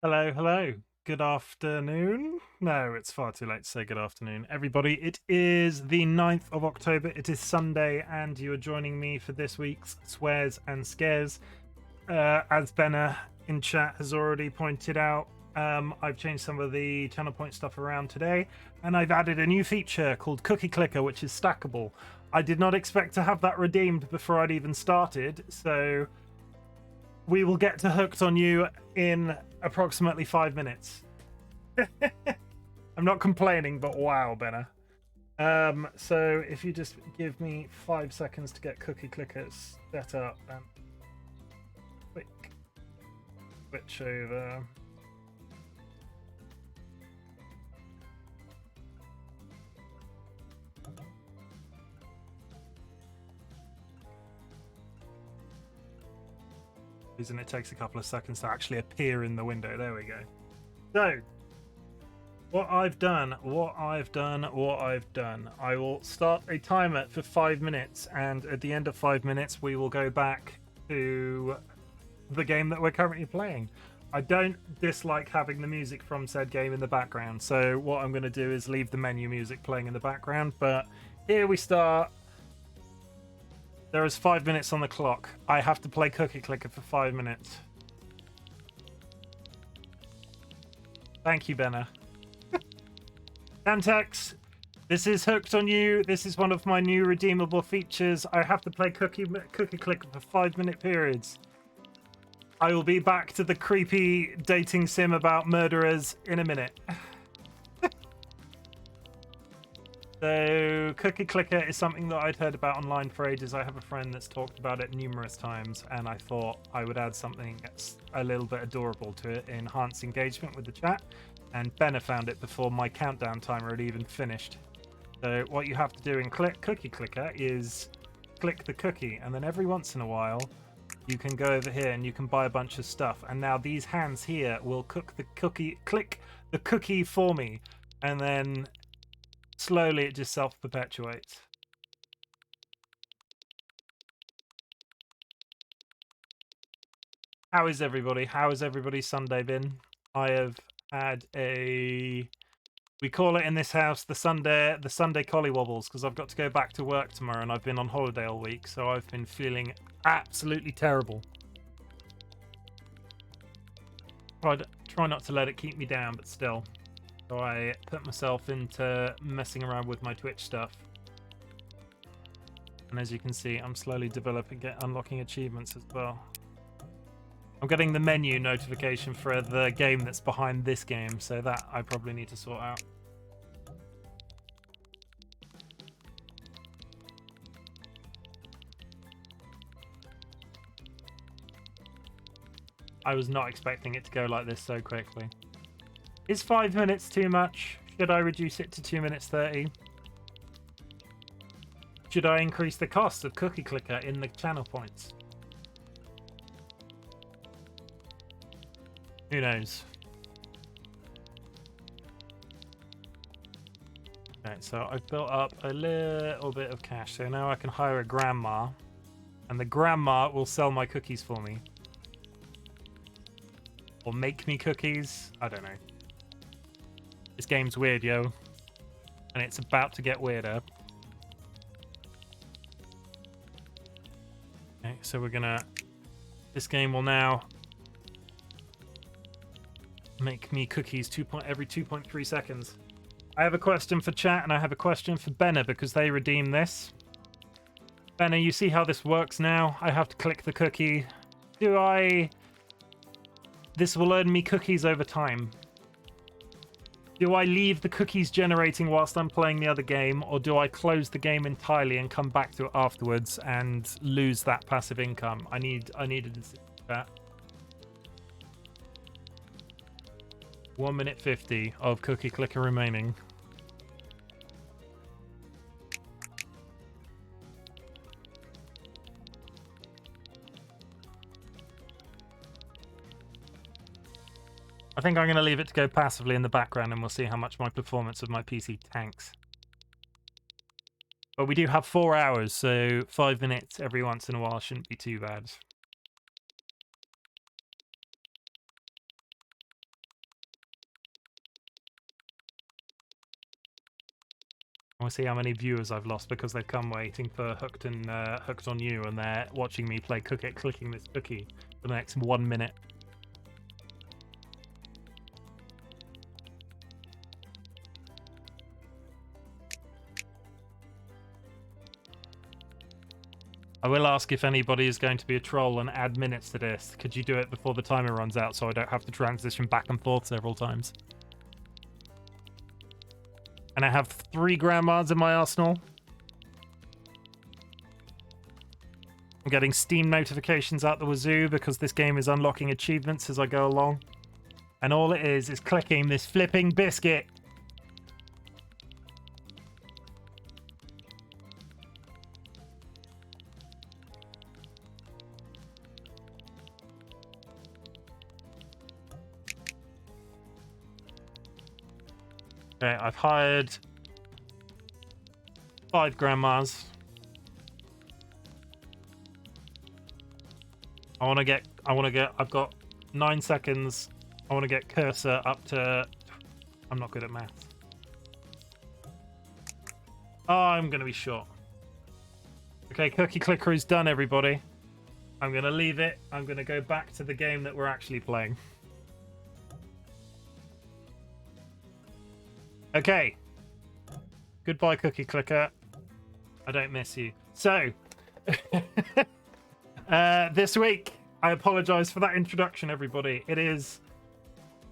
Hello, hello. Good afternoon. No, it's far too late to say good afternoon. Everybody, it is the 9th of October. It is Sunday, and you are joining me for this week's Swears and Scares. As Benna in chat has already pointed out, I've changed some of the channel point stuff around today, and I've added a new feature called Cookie Clicker, which is stackable. I did not expect to have that redeemed before I'd even started, so we will get to Hooked on You in approximately 5 minutes. I'm not complaining, but wow, Benna. So if you just give me 5 seconds to get Cookie Clickers set up and quick switch over. And it takes a couple of seconds to actually appear in the window. There we go. So what I've done, I will start a timer for 5 minutes, and at the end of 5 minutes, we will go back to the game that we're currently playing. I don't dislike having the music from said game in the background, so what I'm going to do is leave the menu music playing in the background. But here we start. There is 5 minutes on the clock. I have to play Cookie Clicker for 5 minutes. Thank you, Benna. Dantex, this is Hooked on You. This is one of my new redeemable features. I have to play Cookie Clicker for 5-minute periods. I will be back to the creepy dating sim about murderers in a minute. So, Cookie Clicker is something that I'd heard about online for ages. I have a friend that's talked about it numerous times, and I thought I would add something that's a little bit adorable to it, enhance engagement with the chat. And Benna found it before my countdown timer had even finished. So, what you have to do in Cookie Clicker is click the cookie, and then every once in a while, you can go over here and you can buy a bunch of stuff. And now these hands here will click the cookie for me, and then slowly it just self-perpetuates. How is everybody? How has everybody's Sunday been? I have had we call it in this house the Sunday collywobbles, because I've got to go back to work tomorrow and I've been on holiday all week, so I've been feeling absolutely terrible. I'd try not to let it keep me down, but still. So I put myself into messing around with my Twitch stuff. And as you can see, I'm slowly unlocking achievements as well. I'm getting the menu notification for the game that's behind this game, so that I probably need to sort out. I was not expecting it to go like this so quickly. Is 5 minutes too much? Should I reduce it to 2 minutes 30? Should I increase the cost of Cookie Clicker in the channel points? Who knows? Okay, so I've built up a little bit of cash, so now I can hire a grandma, and the grandma will sell my cookies for me. Or make me cookies. I don't know. This game's weird, yo. And it's about to get weirder. Okay, so we're gonna... This game will now make me cookies every 2.3 seconds. I have a question for chat, and I have a question for Benna, because they redeemed this. Benna, you see how this works now? I have to click the cookie. This will earn me cookies over time. Do I leave the cookies generating whilst I'm playing the other game, or do I close the game entirely and come back to it afterwards and lose that passive income? I need a decision for that. 1 minute 50 of Cookie Clicker remaining. I think I'm going to leave it to go passively in the background, and we'll see how much my performance of my PC tanks. But we do have 4 hours, so 5 minutes every once in a while shouldn't be too bad. I want to see how many viewers I've lost because they've come waiting for Hooked on You, and they're watching me play clicking this cookie for the next 1 minute. I will ask if anybody is going to be a troll and add minutes to this. Could you do it before the timer runs out so I don't have to transition back and forth several times? And I have 3 grandmas in my arsenal. I'm getting Steam notifications out the wazoo because this game is unlocking achievements as I go along. And all it is clicking this flipping biscuit. Okay, I've hired 5 grandmas. I've got 9 seconds. I want to get cursor up to, I'm not good at maths. Oh, I'm going to be short. Okay, Cookie Clicker is done, everybody. I'm going to leave it. I'm going to go back to the game that we're actually playing. Okay. Goodbye, Cookie Clicker. I don't miss you. So, this week, I apologize for that introduction, everybody. It is,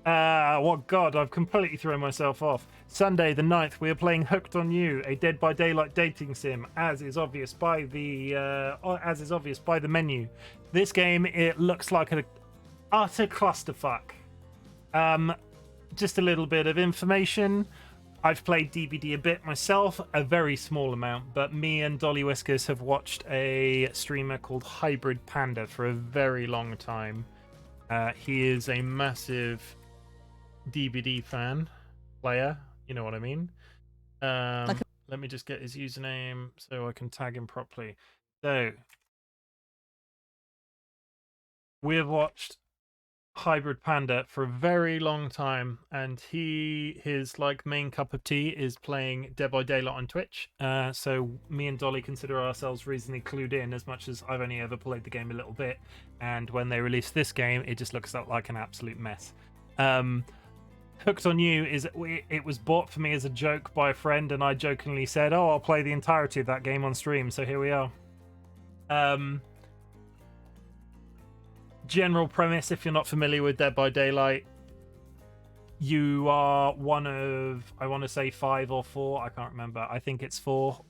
what God, I've completely thrown myself off. Sunday the 9th, we are playing Hooked on You, a Dead by Daylight dating sim, as is obvious by the menu. This game, it looks like an utter clusterfuck. Just a little bit of information. I've played DBD a bit myself, a very small amount, but me and DollyWhiskers have watched a streamer called Hybrid Panda for a very long time. He is a massive DBD player, you know what I mean. Let me just get his username so I can tag him properly. So, we've watched Hybrid Panda for a very long time, and his like main cup of tea is playing Dead by Daylight on Twitch. So me and Dolly consider ourselves reasonably clued in, as much as I've only ever played the game a little bit, and when they released this game it just looks like an absolute mess. Hooked on You it was bought for me as a joke by a friend, and I jokingly said, oh, I'll play the entirety of that game on stream, so here we are. General premise, if you're not familiar with Dead by Daylight, you are one of, I want to say 5 or 4, I can't remember, I think it's 4.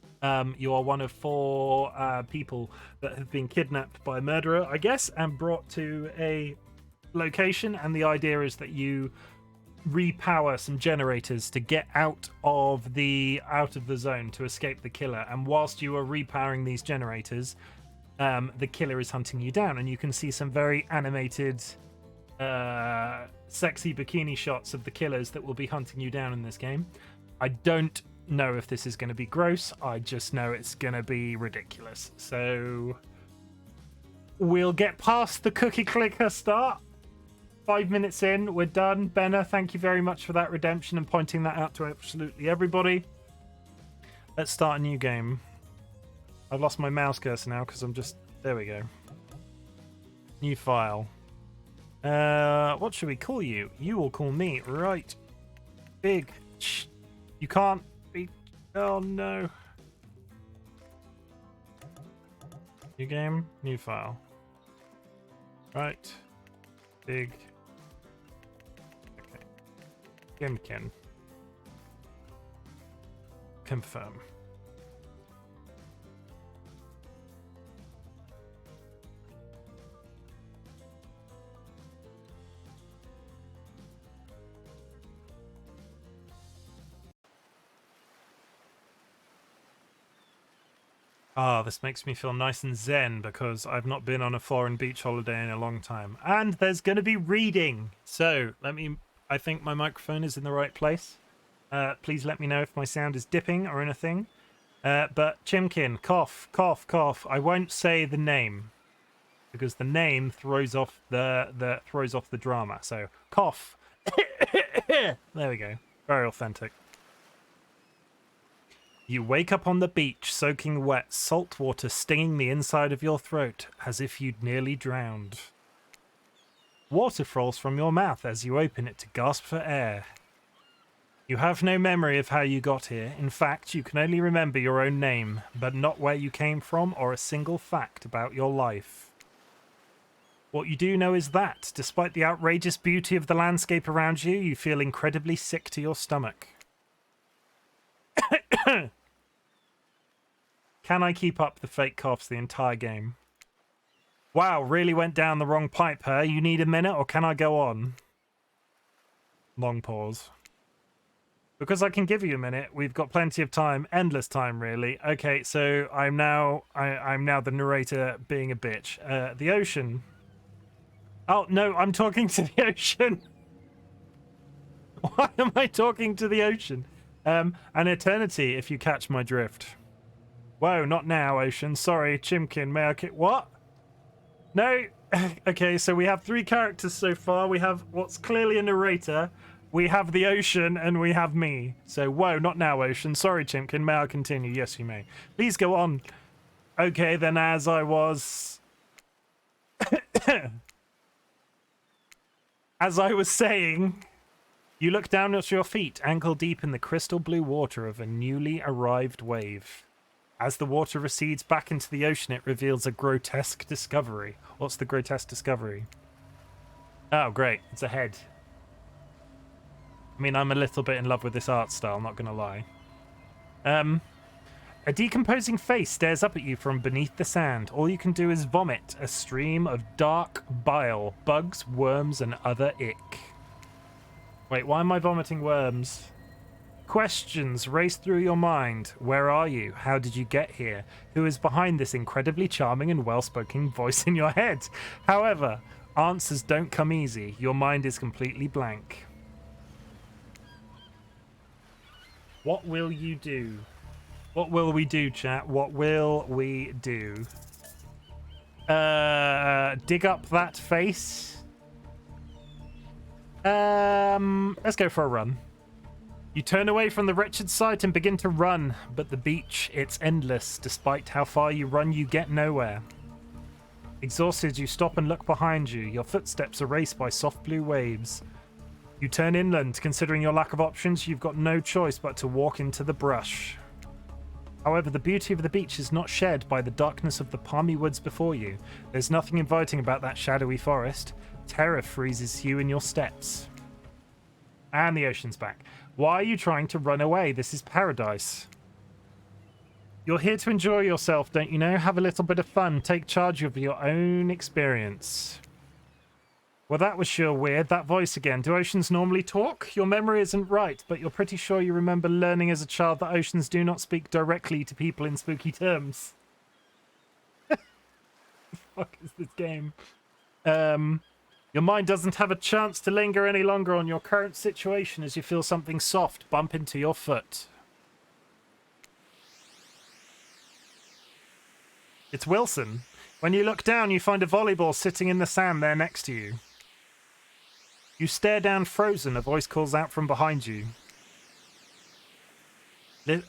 You are one of 4 people that have been kidnapped by a murderer, I guess, and brought to a location, and the idea is that you repower some generators to get out of the zone to escape the killer, and whilst you are repowering these generators, the killer is hunting you down, and you can see some very animated sexy bikini shots of the killers that will be hunting you down in this game. I don't know if this is going to be gross, I just know it's going to be ridiculous. So we'll get past the cookie clicker start. 5 minutes in, we're done. Benna, thank you very much for that redemption and pointing that out to absolutely everybody. Let's start a new game. I've lost my mouse cursor now because I'm just... There we go. New file. What should we call you? You will call me. Right. Big. You can't be... Oh, no. New game. New file. Right. Big. Okay. Chimken. Confirm. Ah, this makes me feel nice and zen because I've not been on a foreign beach holiday in a long time. And there's going to be reading. So, I think my microphone is in the right place. Please let me know if my sound is dipping or anything. But Chimken, cough, cough, cough. I won't say the name because the name throws off the drama. So, cough. There we go. Very authentic. You wake up on the beach, soaking wet, salt water stinging the inside of your throat, as if you'd nearly drowned. Water falls from your mouth as you open it to gasp for air. You have no memory of how you got here. In fact, you can only remember your own name, but not where you came from or a single fact about your life. What you do know is that, despite the outrageous beauty of the landscape around you, you feel incredibly sick to your stomach. Can I keep up the fake coughs the entire game? Wow, really went down the wrong pipe, huh? You need a minute, or can I go on? Long pause. Because I can give you a minute, we've got plenty of time, endless time, really. Okay, so I'm now the narrator being a bitch. The ocean. Oh no, I'm talking to the ocean. Why am I talking to the ocean? An eternity, if you catch my drift. Whoa, not now, ocean. Sorry, Chimken. May I? What? No. Okay, so we have 3 characters so far. We have what's clearly a narrator. We have the ocean, and we have me. So, whoa, not now, ocean. Sorry, Chimken. May I continue? Yes, you may. Please go on. Okay, then as I was... as I was saying, you look down at your feet, ankle deep in the crystal blue water of a newly arrived wave. As the water recedes back into the ocean, it reveals a grotesque discovery. What's the grotesque discovery? Oh, great. It's a head. I mean, I'm a little bit in love with this art style, not gonna lie. A decomposing face stares up at you from beneath the sand. All you can do is vomit a stream of dark bile, bugs, worms, and other ick. Wait, why am I vomiting worms? Questions race through your mind. Where are you? How did you get here? Who is behind this incredibly charming and well-spoken voice in your head? However, answers don't come easy. Your mind is completely blank. What will you do? What will we do, chat? What will we do? Dig up that face. Let's go for a run. You turn away from the wretched sight and begin to run, but the beach, it's endless. Despite how far you run, you get nowhere. Exhausted, you stop and look behind you. Your footsteps erased by soft blue waves. You turn inland. Considering your lack of options, you've got no choice but to walk into the brush. However, the beauty of the beach is not shared by the darkness of the palmy woods before you. There's nothing inviting about that shadowy forest. Terror freezes you in your steps. And the ocean's back. Why are you trying to run away? This is paradise. You're here to enjoy yourself, don't you know? Have a little bit of fun. Take charge of your own experience. Well, that was sure weird. That voice again. Do oceans normally talk? Your memory isn't right, but you're pretty sure you remember learning as a child that oceans do not speak directly to people in spooky terms. What the fuck is this game? Your mind doesn't have a chance to linger any longer on your current situation as you feel something soft bump into your foot. It's Wilson. When you look down, you find a volleyball sitting in the sand there next to you. You stare down frozen. A voice calls out from behind you.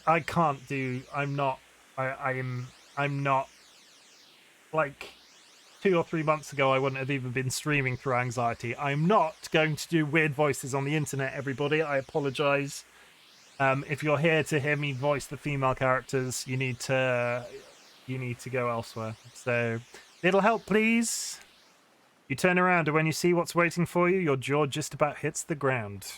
I can't do... I'm not... Like, 2 or 3 months ago, I wouldn't have even been streaming through anxiety. I'm not going to do weird voices on the internet, everybody. I apologize. If you're here to hear me voice the female characters, you need to go elsewhere. So, little help, please. You turn around, and when you see what's waiting for you, your jaw just about hits the ground.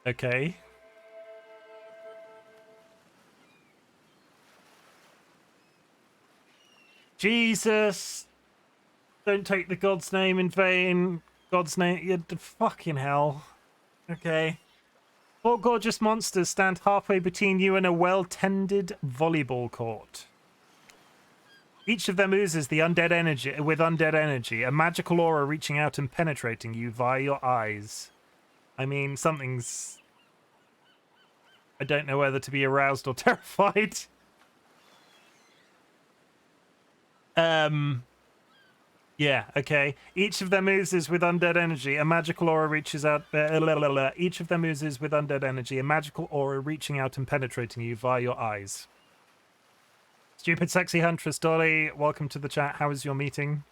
Okay. Jesus! Don't take the God's name in vain. God's name... You fucking hell. Okay. 4 gorgeous monsters stand halfway between you and a well-tended volleyball court. Each of them oozes the undead energy, a magical aura reaching out and penetrating you via your eyes. I mean, something's I don't know whether to be aroused or terrified. Yeah, okay. Each of them oozes with undead energy. A magical aura reaches out. Each of them oozes with undead energy. A magical aura reaching out and penetrating you via your eyes. Stupid sexy huntress Dolly, welcome to the chat. How was your meeting?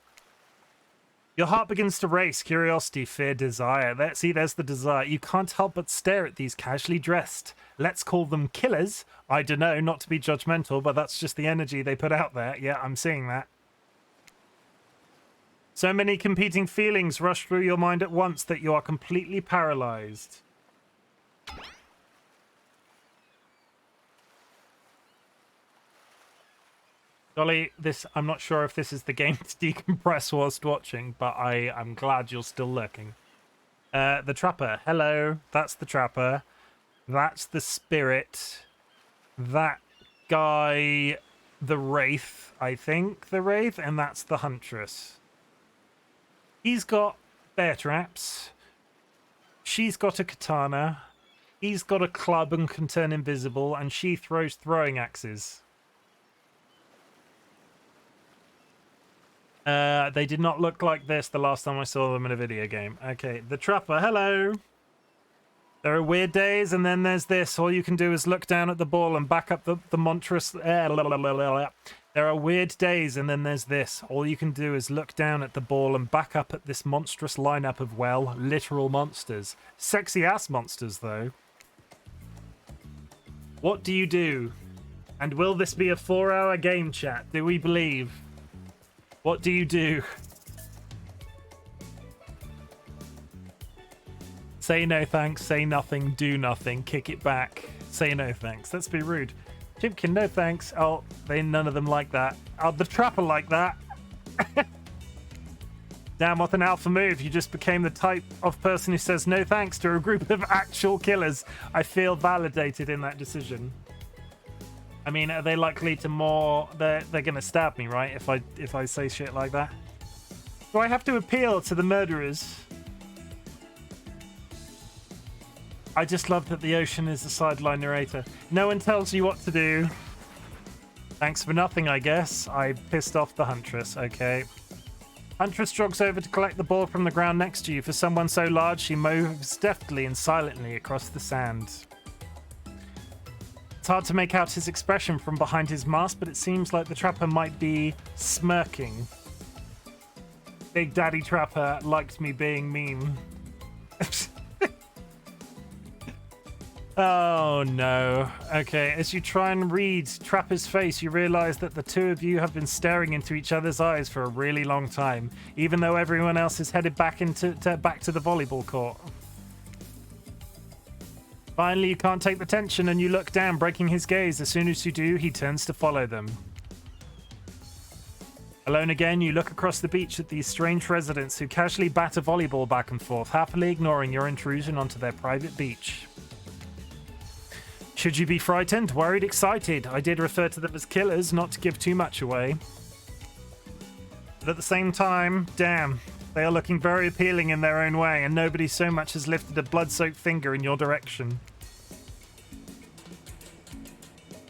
Your heart begins to race. Curiosity, fear, desire. There's the desire. You can't help but stare at these casually dressed. Let's call them killers. I don't know, not to be judgmental, but that's just the energy they put out there. Yeah, I'm seeing that. So many competing feelings rush through your mind at once that you are completely paralyzed. Dolly, I'm not sure if this is the game to decompress whilst watching, but I'm glad you're still lurking. The Trapper. Hello. That's the Trapper. That's the Spirit. That guy, the Wraith, I think. The Wraith. And that's the Huntress. He's got bear traps. She's got a katana. He's got a club and can turn invisible. And she throws throwing axes. They did not look like this the last time I saw them in a video game. Okay, the Trapper, hello. There are weird days, and then there's this. All you can do is look down at the ball and back up the monstrous... There are weird days, and then there's this. All you can do is look down at the ball and back up at this monstrous lineup of, well, literal monsters. Sexy-ass monsters, though. What do you do? And will this be a 4-hour game chat? Do we believe? What do you do? Say no thanks, say nothing, do nothing, kick it back. Say no thanks. Let's be rude. Chimken, no thanks. Oh, none of them like that. Oh, the Trapper like that. Damn, what an alpha move. You just became the type of person who says no thanks to a group of actual killers. I feel validated in that decision. I mean, are they likely to more... They're going to stab me, right? If I say shit like that. Do I have to appeal to the murderers? I just love that the ocean is the sideline narrator. No one tells you what to do. Thanks for nothing, I guess. I pissed off the Huntress. Okay. Huntress jogs over to collect the ball from the ground next to you. For someone so large, she moves deftly and silently across the sand. It's hard to make out his expression from behind his mask, but it seems like the Trapper might be smirking. Big Daddy Trapper liked me being mean. Oh no. Okay, as you try and read Trapper's face, you realize that the two of you have been staring into each other's eyes for a really long time, even though everyone else is headed back back to the volleyball court. Finally, you can't take the tension and you look down, breaking his gaze. As soon as you do, he turns to follow them. Alone again, you look across the beach at these strange residents who casually bat a volleyball back and forth, happily ignoring your intrusion onto their private beach. Should you be frightened, worried, excited? I did refer to them as killers, not to give too much away. But at the same time, damn, they are looking very appealing in their own way, and nobody so much as lifted a blood-soaked finger in your direction.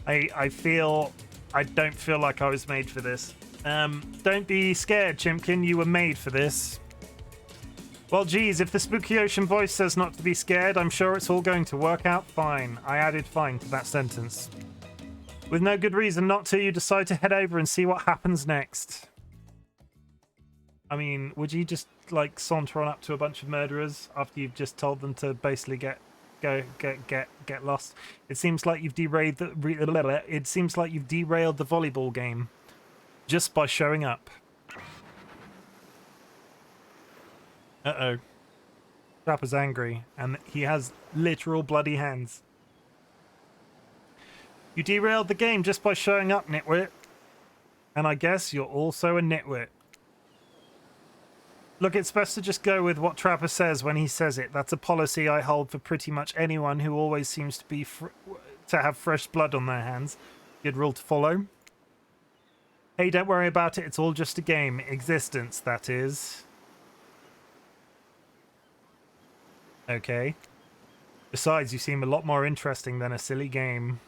I don't feel like I was made for this. Don't be scared, Chimken, you were made for this. Well, geez, if the spooky ocean voice says not to be scared, I'm sure it's all going to work out fine. I added fine to that sentence. With no good reason not to, you decide to head over and see what happens next. I mean, would you just, like, saunter on up to a bunch of murderers after you've just told them to basically get lost? It seems like you've derailed the volleyball game just by showing up. Uh-oh. Trapper's angry, and he has literal bloody hands. You derailed the game just by showing up, nitwit. And I guess you're also a nitwit. Look, it's best to just go with what Trapper says when he says it. That's a policy I hold for pretty much anyone who always seems to be to have fresh blood on their hands. Good rule to follow. Hey, don't worry about it. It's all just a game. Existence, that is. Okay. Besides, you seem a lot more interesting than a silly game.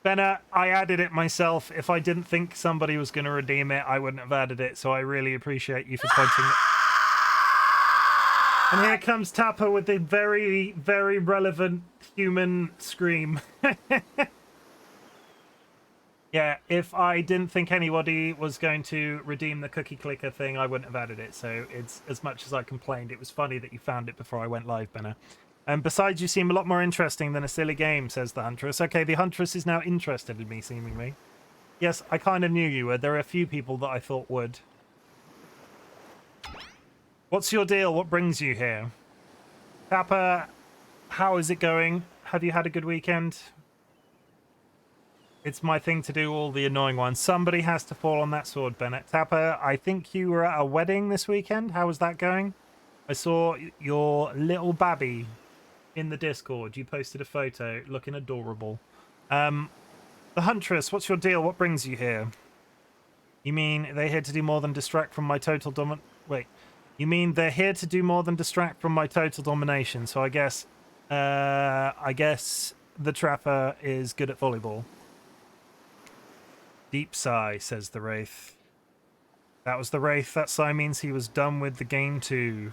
Benna, I added it myself. If I didn't think somebody was going to redeem it, I wouldn't have added it, so I really appreciate you for pointing it. And here comes Tapper with the very, very relevant human scream. Yeah, if I didn't think anybody was going to redeem the cookie clicker thing, I wouldn't have added it. So it's as much as I complained, it was funny that you found it before I went live, Benna. And besides, you seem a lot more interesting than a silly game, says the Huntress. Okay, the Huntress is now interested in me, seemingly. Yes, I kind of knew you would. There are a few people that I thought would. What's your deal? What brings you here? Tapper, how is it going? Have you had a good weekend? It's my thing to do all the annoying ones. Somebody has to fall on that sword, Bennett. Tapper, I think you were at a wedding this weekend. How was that going? I saw your little babby in the Discord. You posted a photo looking adorable. The Huntress, what's your deal? What brings you here? You mean they're here to do more than distract from my total Wait. You mean they're here to do more than distract from my total domination, so I guess the Trapper is good at volleyball. Deep sigh, says the Wraith. That was the Wraith. That sigh means he was done with the game too.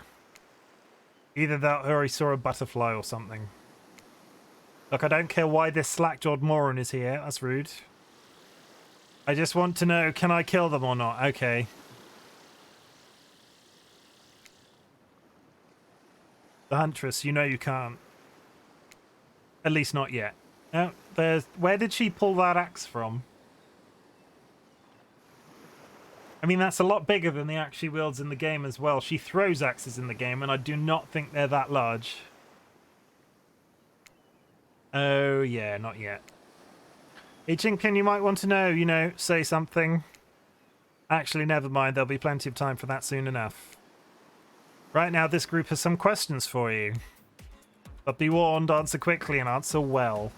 Either that or he saw a butterfly or something. Look, I don't care why this slack-jawed moron is here. That's rude. I just want to know, can I kill them or not? Okay. The Huntress, you know you can't. At least not yet. No, where did she pull that axe from? I mean, that's a lot bigger than the axe she wields in the game as well. She throws axes in the game, and I do not think they're that large. Oh, yeah, not yet. Hey, Chimken, you might want to know, say something. Actually, never mind. There'll be plenty of time for that soon enough. Right now, this group has some questions for you. But be warned, answer quickly and answer well.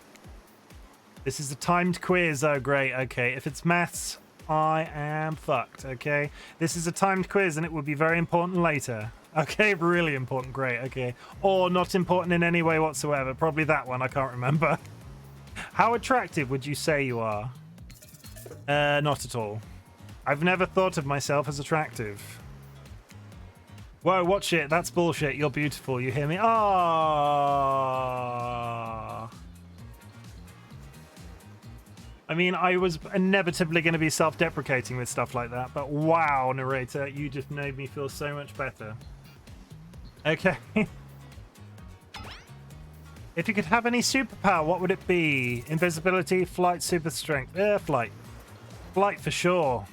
This is a timed quiz. Oh, great. Okay, if it's maths, I am fucked, okay? This is a timed quiz and it will be very important later. Okay, really important. Great, okay. Or not important in any way whatsoever. Probably that one, I can't remember. How attractive would you say you are? Not at all. I've never thought of myself as attractive. Whoa, watch it. That's bullshit. You're beautiful. You hear me? Ah. I mean, I was inevitably going to be self-deprecating with stuff like that, but wow, narrator, you just made me feel so much better. Okay. If you could have any superpower, what would it be? Invisibility, flight, super strength. Flight. Flight for sure.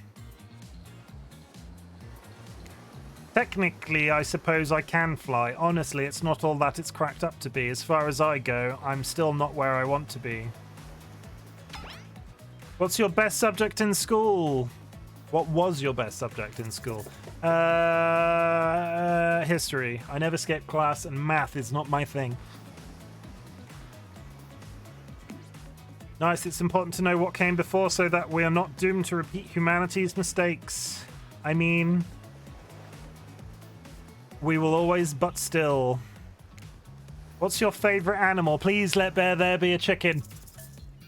Technically, I suppose I can fly. Honestly, it's not all that it's cracked up to be. As far as I go, I'm still not where I want to be. What's your best subject in school? What was your best subject in school? History. I never skipped class, and math is not my thing. Nice, it's important to know what came before so that we are not doomed to repeat humanity's mistakes. I mean, we will always, but still. What's your favorite animal? Please let there be a chicken.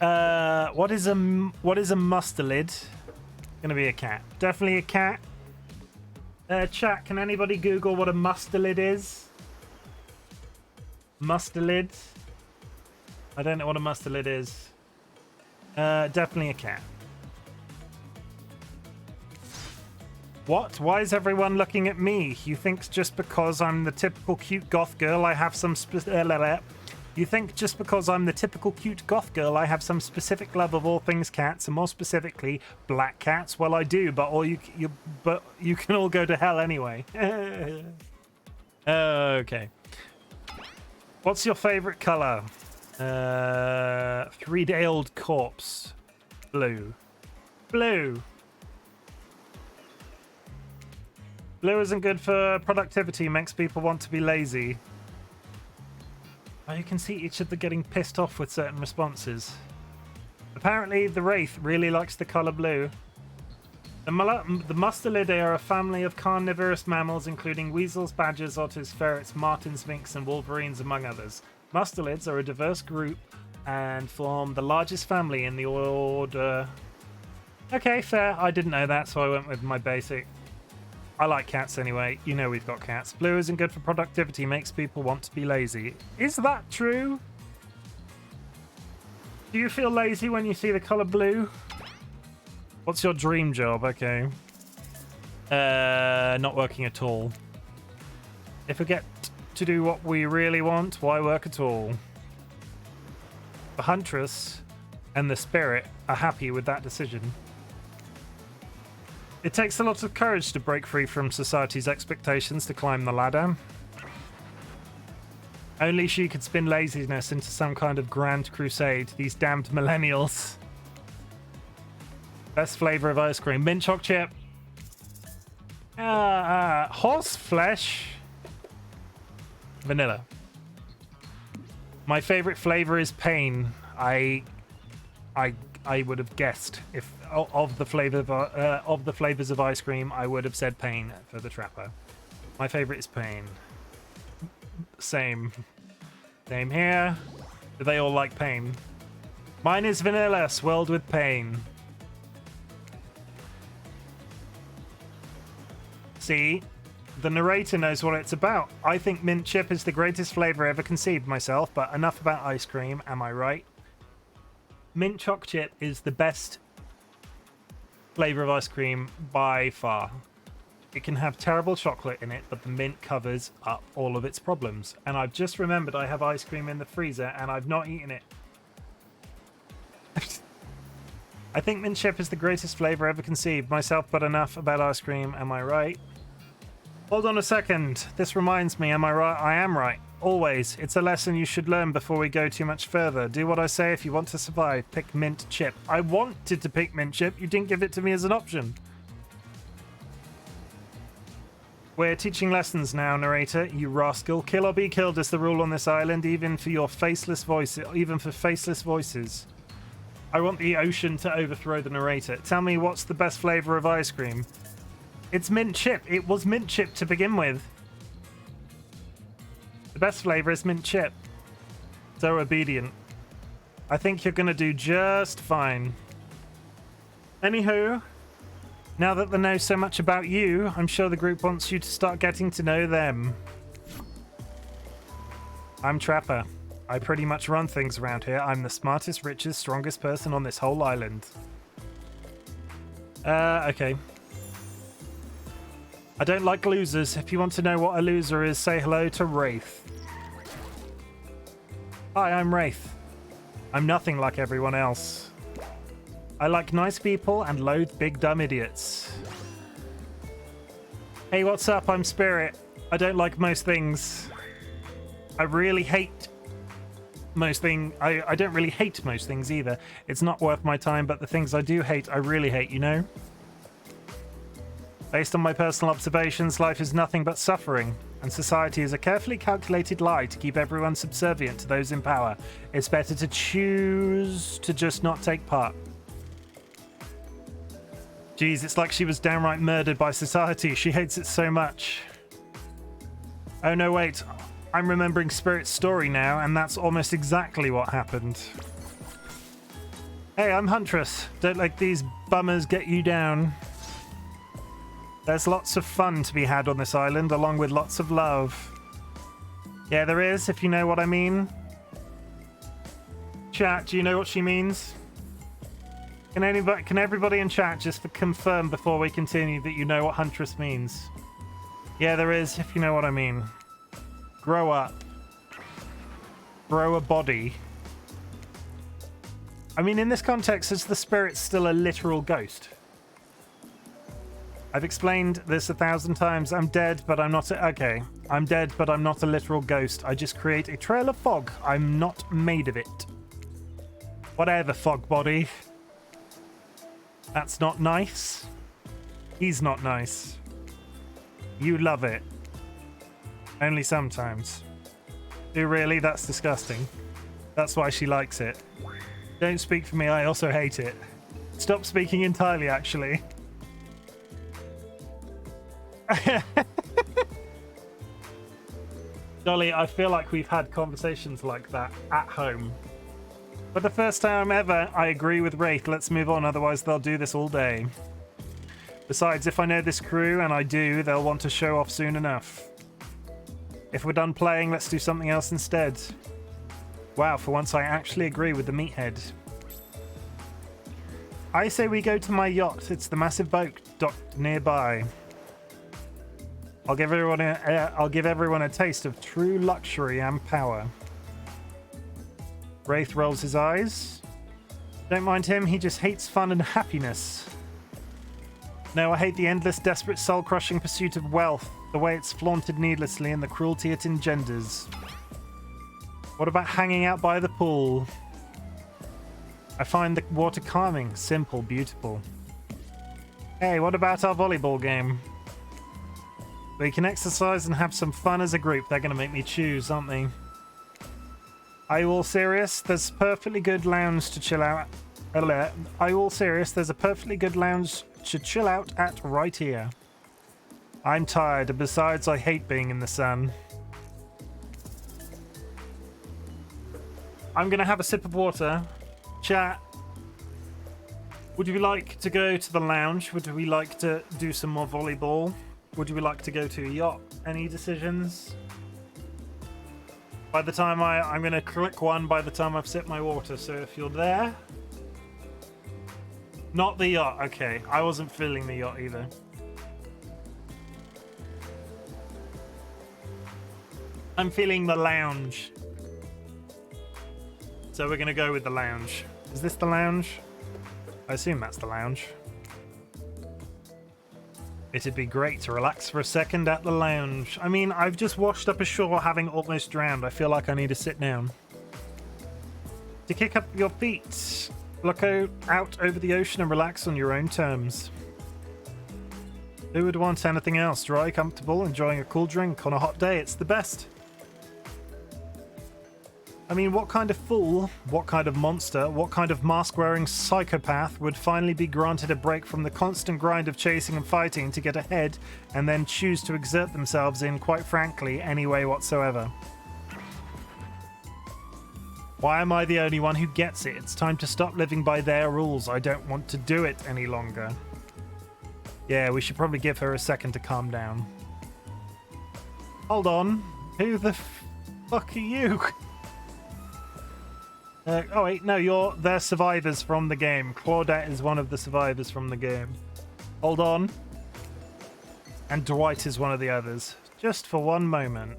What is a mustelid? Gonna be a cat. Definitely a cat. Chat, can anybody Google what a mustelid is? Mustelid? I don't know what a mustelid is. Definitely a cat. What? Why is everyone looking at me? You think just because I'm the typical cute goth girl I have some You think just because I'm the typical cute goth girl I have some specific love of all things cats, and more specifically black cats? Well, I do, but you can all go to hell anyway. Okay. What's your favorite color? Three-day-old corpse. Blue. Blue. Blue isn't good for productivity, makes people want to be lazy. Oh, you can see each other getting pissed off with certain responses. Apparently, the Wraith really likes the colour blue. The Mustelidae are a family of carnivorous mammals, including weasels, badgers, otters, ferrets, martins, minks, and wolverines, among others. Mustelids are a diverse group and form the largest family in the order. Okay, fair. I didn't know that, so I went with my basic. I like cats anyway. You know we've got cats. Blue isn't good for productivity, makes people want to be lazy. Is that true? Do you feel lazy when you see the color blue? What's your dream job? Okay. Not working at all. If we get to do what we really want, why work at all? The Huntress and the Spirit are happy with that decision. It takes a lot of courage to break free from society's expectations to climb the ladder. Only she could spin laziness into some kind of grand crusade, these damned millennials. Best flavor of ice cream. Mint choc chip. Horse flesh. Vanilla. My favorite flavor is pain. I would have guessed if of the flavors of ice cream, I would have said pain for the trapper. My favorite is pain. Same here. Do they all like pain? Mine is vanilla swirled with pain. See, the narrator knows what it's about. I think mint chip is the greatest flavor ever conceived myself, but enough about ice cream, am I right? Mint choc chip is the best flavor of ice cream by far. It can have terrible chocolate in it, but the mint covers up all of its problems. And I've just remembered I have ice cream in the freezer and I've not eaten it. I think mint chip is the greatest flavor ever conceived myself, but enough about ice cream, am I right? Hold on a second. This reminds me, am I right? I am right. Always. It's a lesson you should learn before we go too much further. Do what I say if you want to survive. Pick mint chip. I wanted to pick mint chip. You didn't give it to me as an option. We're teaching lessons now, narrator. You rascal. Kill or be killed is the rule on this island, even for faceless voices. I want the ocean to overthrow the narrator. Tell me what's the best flavor of ice cream. It's mint chip. It was mint chip to begin with. The best flavor is mint chip. So obedient. I think you're going to do just fine. Anywho, now that they know so much about you, I'm sure the group wants you to start getting to know them. I'm Trapper. I pretty much run things around here. I'm the smartest, richest, strongest person on this whole island. Okay. I don't like losers. If you want to know what a loser is, say hello to Wraith. Hi, I'm Wraith. I'm nothing like everyone else. I like nice people and loathe big dumb idiots. Hey, what's up? I'm Spirit. I don't like most things. I really hate most things. I don't really hate most things either. It's not worth my time, but the things I do hate, I really hate, you know? Based on my personal observations, life is nothing but suffering, and society is a carefully calculated lie to keep everyone subservient to those in power. It's better to choose to just not take part. Geez, it's like she was downright murdered by society. She hates it so much. Oh no, wait. I'm remembering Spirit's story now, and that's almost exactly what happened. Hey, I'm Huntress. Don't let these bummers get you down. There's lots of fun to be had on this island, along with lots of love. Yeah, there is, if you know what I mean. Chat, do you know what she means? Can everybody in chat just confirm before we continue that you know what Huntress means? Yeah, there is, if you know what I mean. Grow up. Grow a body. I mean, in this context, is the spirit still a literal ghost? I've explained this 1,000 times. I'm dead, but I'm not okay. I'm dead, but I'm not a literal ghost. I just create a trail of fog. I'm not made of it. Whatever, fog body. That's not nice. He's not nice. You love it. Only sometimes. Do really? That's disgusting. That's why she likes it. Don't speak for me, I also hate it. Stop speaking entirely, actually. Dolly, I feel like we've had conversations like that at home. For the first time ever, I agree with Wraith. Let's move on, otherwise they'll do this all day. Besides, if I know this crew, and I do, they'll want to show off soon enough. If we're done playing, let's do something else instead. Wow, for once I actually agree with the meathead. I say we go to my yacht. It's the massive boat docked nearby. I'll give everyone a taste of true luxury and power. Wraith rolls his eyes. Don't mind him, he just hates fun and happiness. No, I hate the endless, desperate, soul-crushing pursuit of wealth, the way it's flaunted needlessly and the cruelty it engenders. What about hanging out by the pool? I find the water calming, simple, beautiful. Hey, what about our volleyball game? We can exercise and have some fun as a group. They're going to make me choose, aren't they? Are you all serious? There's a perfectly good lounge to chill out. Are you all serious? There's a perfectly good lounge to chill out at right here. I'm tired, and besides, I hate being in the sun. I'm going to have a sip of water. Chat. Would you like to go to the lounge? Would we like to do some more volleyball? Would you like to go to a yacht? Any decisions? By the time I'm going to click one by the time I've sipped my water. So if you're there... Not the yacht. Okay, I wasn't feeling the yacht either. I'm feeling the lounge. So we're going to go with the lounge. Is this the lounge? I assume that's the lounge. It'd be great to relax for a second at the lounge. I mean, I've just washed up ashore having almost drowned. I feel like I need to sit down. To kick up your feet. Look out over the ocean and relax on your own terms. Who would want anything else? Dry, comfortable, enjoying a cool drink on a hot day. It's the best. I mean, what kind of fool, what kind of monster, what kind of mask-wearing psychopath would finally be granted a break from the constant grind of chasing and fighting to get ahead and then choose to exert themselves in, quite frankly, any way whatsoever? Why am I the only one who gets it? It's time to stop living by their rules. I don't want to do it any longer. Yeah, we should probably give her a second to calm down. Hold on. Who the fuck are you? Oh wait, no, they're survivors from the game. Claudette is one of the survivors from the game. Hold on. And Dwight is one of the others. Just for one moment.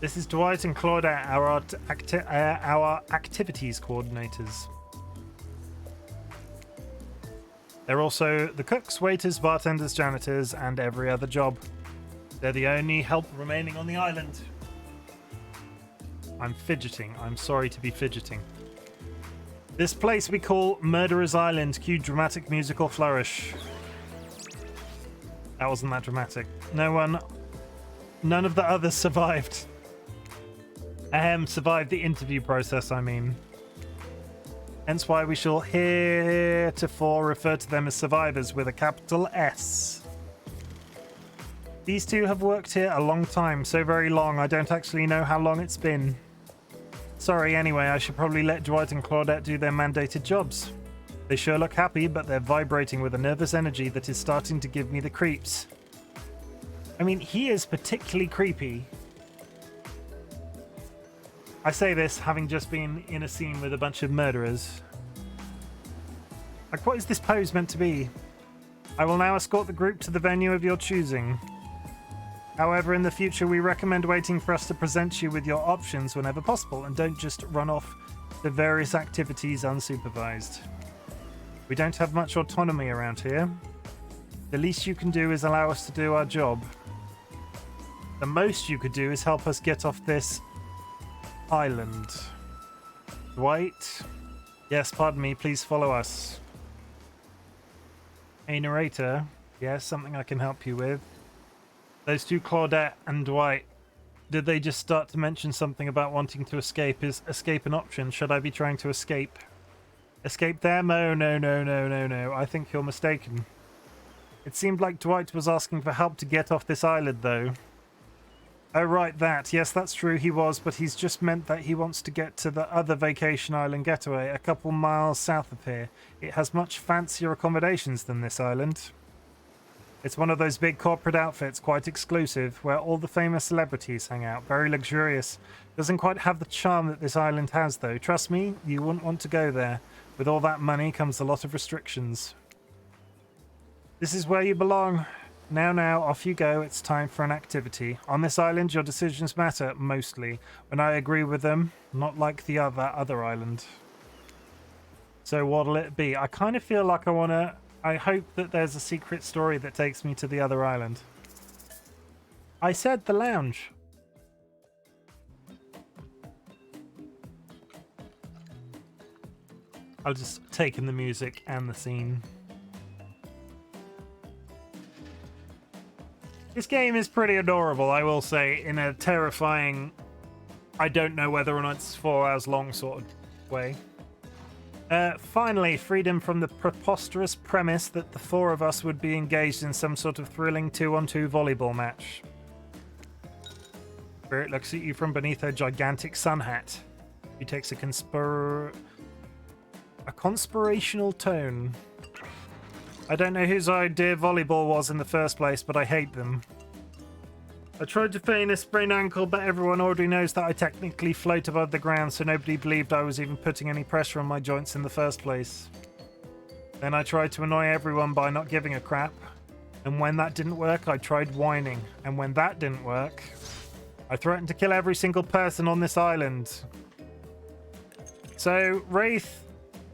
This is Dwight and Claudette, our activities coordinators. They're also the cooks, waiters, bartenders, janitors, and every other job. They're the only help remaining on the island. I'm fidgeting. I'm sorry to be fidgeting. This place we call Murderer's Island. Cue dramatic musical flourish. That wasn't that dramatic. None of the others survived. Survived the interview process, I mean. Hence why we shall heretofore refer to them as survivors with a capital S. These two have worked here a long time, so very long I don't actually know how long it's been. Sorry, anyway, I should probably let Dwight and Claudette do their mandated jobs. They sure look happy, but they're vibrating with a nervous energy that is starting to give me the creeps. I mean, he is particularly creepy. I say this having just been in a scene with a bunch of murderers. Like, what is this pose meant to be? I will now escort the group to the venue of your choosing. However, in the future, we recommend waiting for us to present you with your options whenever possible, and don't just run off to various activities unsupervised. We don't have much autonomy around here. The least you can do is allow us to do our job. The most you could do is help us get off this island. Dwight? Yes, pardon me, please follow us. Hey, narrator. Yes, something I can help you with. Those two, Claudette and Dwight, did they just start to mention something about wanting to escape? Is escape an option? Should I be trying to escape? Escape them? Oh, no. I think you're mistaken. It seemed like Dwight was asking for help to get off this island, though. Oh, right, that. Yes, that's true, he was, but he's just meant that he wants to get to the other vacation island getaway, a couple miles south of here. It has much fancier accommodations than this island. It's one of those big corporate outfits, quite exclusive, where all the famous celebrities hang out. Very luxurious. Doesn't quite have the charm that this island has, though. Trust me, you wouldn't want to go there. With all that money comes a lot of restrictions. This is where you belong. Now, off you go. It's time for an activity. On this island, your decisions matter, mostly. When I agree with them, not like the other island. So what'll it be? I kind of feel like I hope that there's a secret story that takes me to the other island. I said the lounge. I'll just take in the music and the scene. This game is pretty adorable, I will say, in a terrifying, I don't know whether or not it's 4 hours long sort of way. Finally, freedom from the preposterous premise that the four of us would be engaged in some sort of thrilling 2-on-2 volleyball match. Spirit looks at you from beneath her gigantic sun hat. He takes a conspirational tone. I don't know whose idea volleyball was in the first place, but I hate them. I tried to feign a sprained ankle, but everyone already knows that I technically float above the ground, so nobody believed I was even putting any pressure on my joints in the first place. Then I tried to annoy everyone by not giving a crap. And when that didn't work, I tried whining. And when that didn't work, I threatened to kill every single person on this island. So Wraith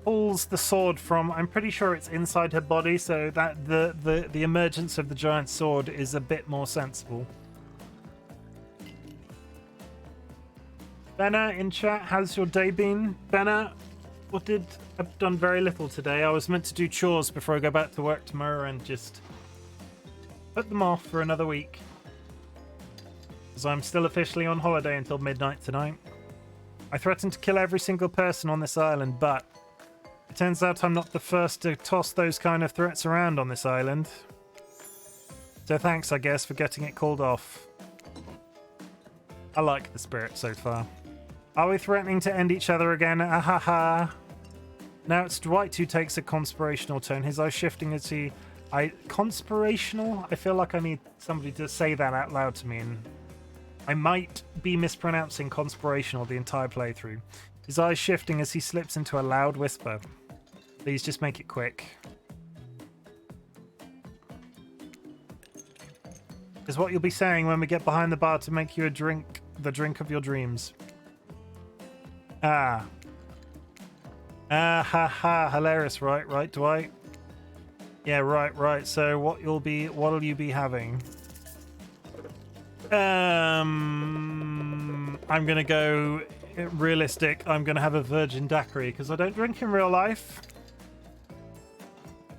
pulls the sword from, I'm pretty sure it's inside her body, so that the emergence of the giant sword is a bit more sensible. Benna in chat, how's your day been? Benna, I've done very little today. I was meant to do chores before I go back to work tomorrow and just put them off for another week. Because I'm still officially on holiday until midnight tonight. I threatened to kill every single person on this island, but it turns out I'm not the first to toss those kind of threats around on this island. So thanks, I guess, for getting it called off. I like the spirit so far. Are we threatening to end each other again? Ahaha. Now it's Dwight who takes a conspirational tone, his eyes shifting as he... Conspirational? I feel like I need somebody to say that out loud to me, and I might be mispronouncing conspirational the entire playthrough. His eyes shifting as he slips into a loud whisper. Please just make it quick. Is what you'll be saying when we get behind the bar to make you the drink of your dreams. Ha ha, hilarious, right, Dwight? Yeah, right. So what'll you be having? I'm gonna go realistic. I'm gonna have a virgin daiquiri because I don't drink in real life.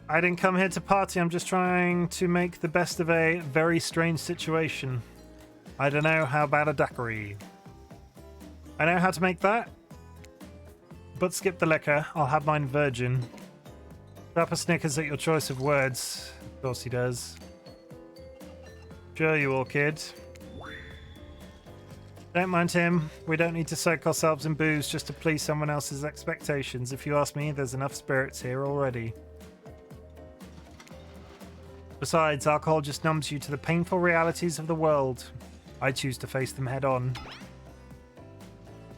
I didn't come here to party. I'm just trying to make the best of a very strange situation. I don't know, how about a daiquiri? I know how to make that, but skip the liquor. I'll have mine virgin. Drop a Snickers at your choice of words. Of course he does. Sure you will, kid. Don't mind him. We don't need to soak ourselves in booze just to please someone else's expectations. If you ask me, there's enough spirits here already. Besides, alcohol just numbs you to the painful realities of the world. I choose to face them head on.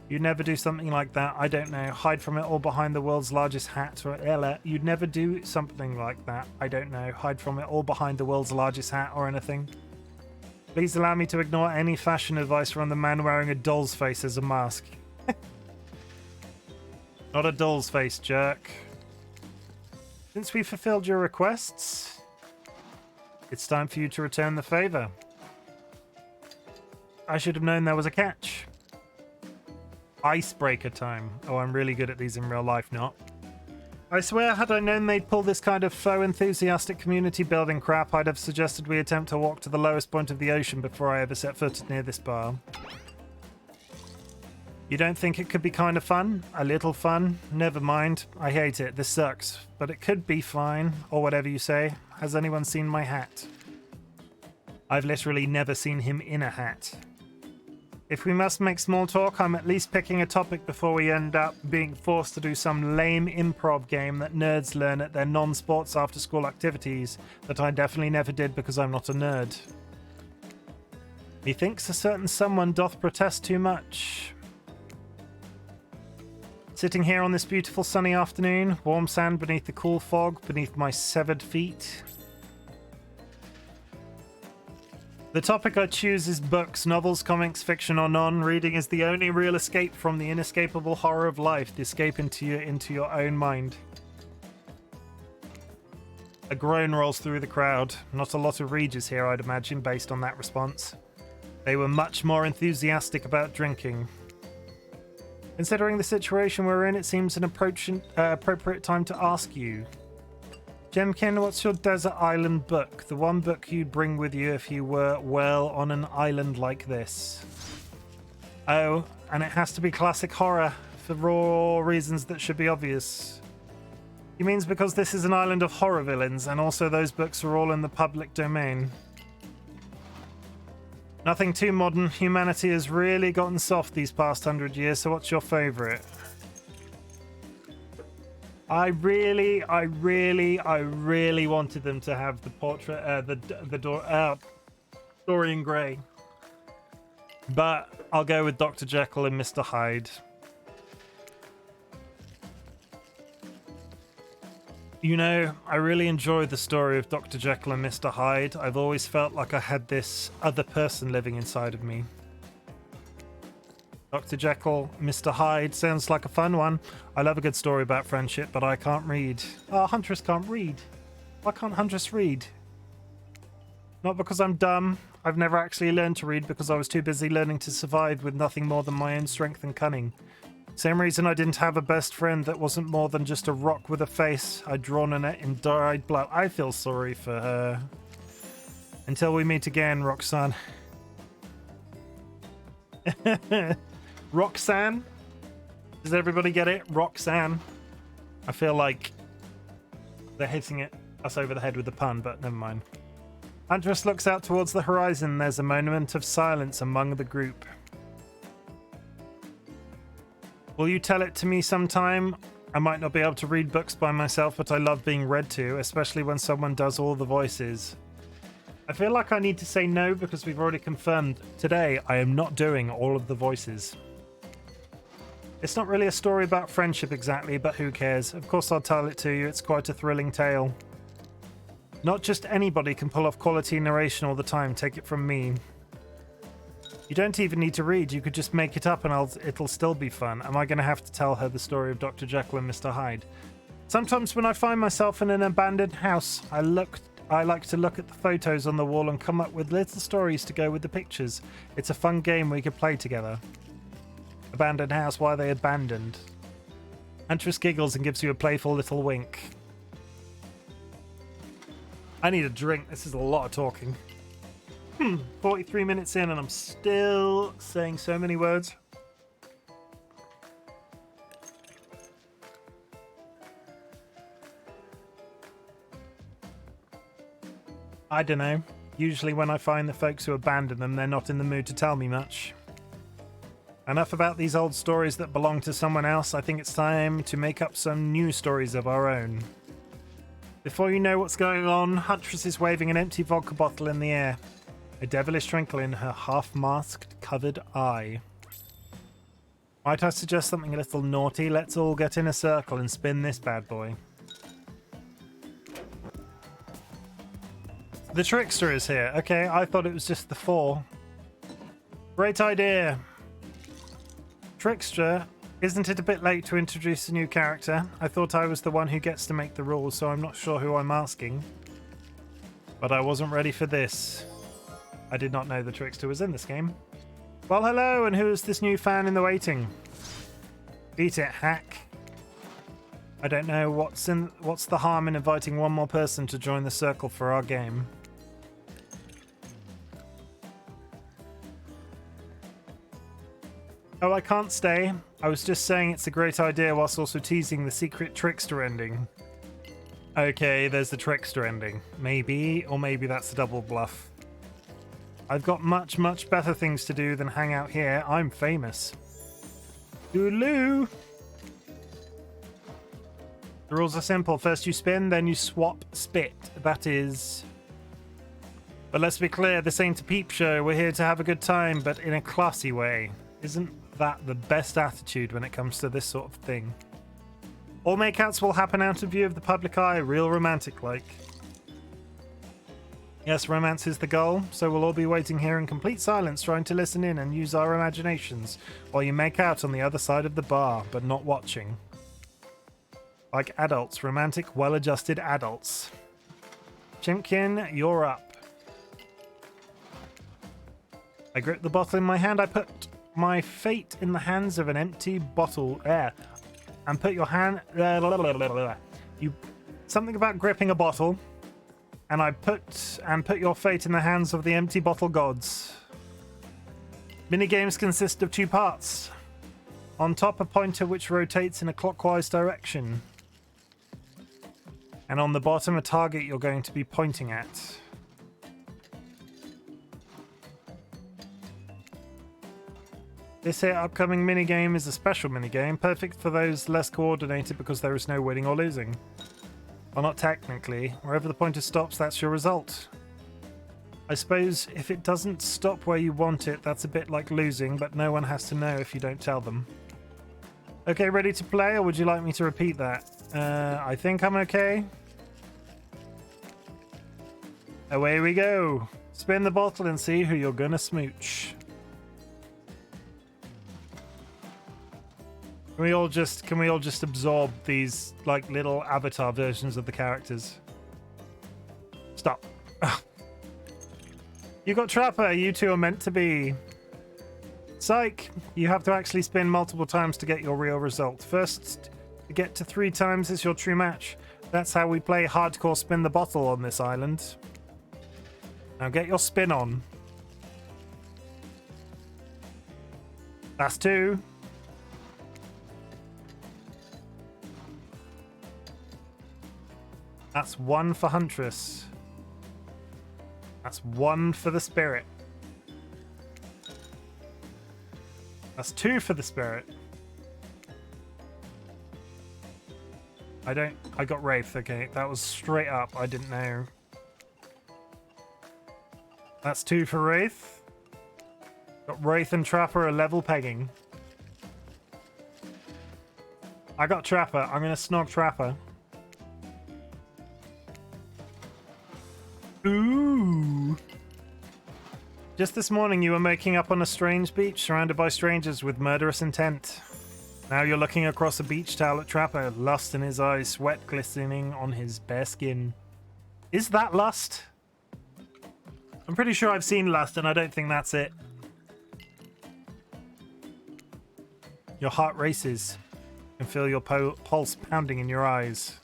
You'd never do something like that. I don't know. Hide from it all behind the world's largest hat or Ella. You'd never do something like that. I don't know. Hide from it all behind the world's largest hat or anything. Please allow me to ignore any fashion advice from the man wearing a doll's face as a mask. Not a doll's face, jerk. Since we fulfilled your requests, it's time for you to return the favor. I should have known there was a catch. Icebreaker time. Oh, I'm really good at these in real life, not. I swear, had I known they'd pull this kind of faux enthusiastic community building crap, I'd have suggested we attempt to walk to the lowest point of the ocean before I ever set foot near this bar. You don't think it could be kind of fun? A little fun? Never mind. I hate it. This sucks. But it could be fine. Or whatever you say. Has anyone seen my hat? I've literally never seen him in a hat. If we must make small talk, I'm at least picking a topic before we end up being forced to do some lame improv game that nerds learn at their non-sports after-school activities that I definitely never did because I'm not a nerd. Methinks a certain someone doth protest too much. Sitting here on this beautiful sunny afternoon, warm sand beneath the cool fog, beneath my severed feet. The topic I choose is books, novels, comics, fiction or none. Reading is the only real escape from the inescapable horror of life, the escape into your own mind. A groan rolls through the crowd. Not a lot of readers here, I'd imagine, based on that response. They were much more enthusiastic about drinking. Considering the situation we're in, it seems an appropriate time to ask you. Chimken, what's your desert island book? The one book you'd bring with you if you were, well, on an island like this. Oh, and it has to be classic horror, for raw reasons that should be obvious. He means because this is an island of horror villains, and also those books are all in the public domain. Nothing too modern. Humanity has really gotten soft these past 100 years, so what's your favourite? I really wanted them to have the portrait, Dorian Gray. But I'll go with Dr. Jekyll and Mr. Hyde. You know, I really enjoy the story of Dr. Jekyll and Mr. Hyde. I've always felt like I had this other person living inside of me. Dr. Jekyll, Mr. Hyde sounds like a fun one. I love a good story about friendship, but I can't read. Oh, Huntress can't read. Why can't Huntress read? Not because I'm dumb. I've never actually learned to read because I was too busy learning to survive with nothing more than my own strength and cunning. Same reason I didn't have a best friend that wasn't more than just a rock with a face I'd drawn on it in dried blood. I feel sorry for her. Until we meet again, Roxanne. Roxanne? Does everybody get it? Roxanne. I feel like they're hitting us over the head with the pun, but never mind. Huntress looks out towards the horizon. There's a moment of silence among the group. Will you tell it to me sometime? I might not be able to read books by myself, but I love being read to, especially when someone does all the voices. I feel like I need to say no because we've already confirmed today I am not doing all of the voices. It's not really a story about friendship exactly, but who cares? Of course I'll tell it to you, it's quite a thrilling tale. Not just anybody can pull off quality narration all the time, take it from me. You don't even need to read, you could just make it up and it'll still be fun. Am I going to have to tell her the story of Dr. Jekyll and Mr. Hyde? Sometimes when I find myself in an abandoned house, I like to look at the photos on the wall and come up with little stories to go with the pictures. It's a fun game we could play together. Abandoned house, why are they abandoned? Huntress giggles and gives you a playful little wink. I need a drink, this is a lot of talking. 43 minutes in and I'm still saying so many words. I don't know. Usually when I find the folks who abandon them, they're not in the mood to tell me much. Enough about these old stories that belong to someone else. I think it's time to make up some new stories of our own. Before you know what's going on, Huntress is waving an empty vodka bottle in the air. A devilish twinkle in her half-masked, covered eye. Might I suggest something a little naughty? Let's all get in a circle and spin this bad boy. The trickster is here. Okay, I thought it was just the four. Great idea. Trickster, isn't it a bit late to introduce a new character? I thought I was the one who gets to make the rules, so I'm not sure who I'm asking. But I wasn't ready for this. I did not know the trickster was in this game. Well, hello, and who is this new fan in the waiting? Beat it, hack. I don't know what's the harm in inviting one more person to join the circle for our game. Oh, I can't stay. I was just saying it's a great idea whilst also teasing the secret trickster ending. Okay, there's the trickster ending. Maybe, or maybe that's a double bluff. I've got much, much better things to do than hang out here. I'm famous. Toodaloo! The rules are simple. First you spin, then you swap spit. That is... But let's be clear, this ain't a peep show. We're here to have a good time, but in a classy way. Isn't that the best attitude when it comes to this sort of thing? All makeouts will happen out of view of the public eye, real romantic-like. Yes, romance is the goal, so we'll all be waiting here in complete silence, trying to listen in and use our imaginations, while you make out on the other side of the bar, but not watching. Like adults, romantic, well-adjusted adults. Chimken, you're up. I grip the bottle in my hand. I put my fate in the hands of an empty bottle. And put your hand... Something about gripping a bottle. And I put your fate in the hands of the empty bottle gods. Minigames consist of 2 parts. On top, a pointer which rotates in a clockwise direction. And on the bottom, a target you're going to be pointing at. This here upcoming minigame is a special minigame, perfect for those less coordinated because there is no winning or losing. Well, not technically. Wherever the pointer stops, that's your result. I suppose if it doesn't stop where you want it, that's a bit like losing, but no one has to know if you don't tell them. Okay, ready to play, or would you like me to repeat that? I think I'm okay. Away we go. Spin the bottle and see who you're gonna smooch. Can we all just absorb these like little avatar versions of the characters? Stop. You got Trapper, you two are meant to be. Psych! You have to actually spin multiple times to get your real result. First, to get to 3 times is your true match. That's how we play hardcore spin the bottle on this island. Now get your spin on. That's 2. That's 1 for Huntress. That's 1 for the Spirit. That's 2 for the Spirit. I got Wraith, okay. That was straight up, I didn't know. That's 2 for Wraith. Got Wraith and Trapper are level pegging. I got Trapper, I'm gonna snog Trapper. Ooh. Just this morning you were making up on a strange beach surrounded by strangers with murderous intent. Now you're looking across a beach towel at Trapper, lust in his eyes, sweat glistening on his bare skin. Is that lust? I'm pretty sure I've seen lust and I don't think that's it. Your heart races. You can feel your pulse pounding in your eyes.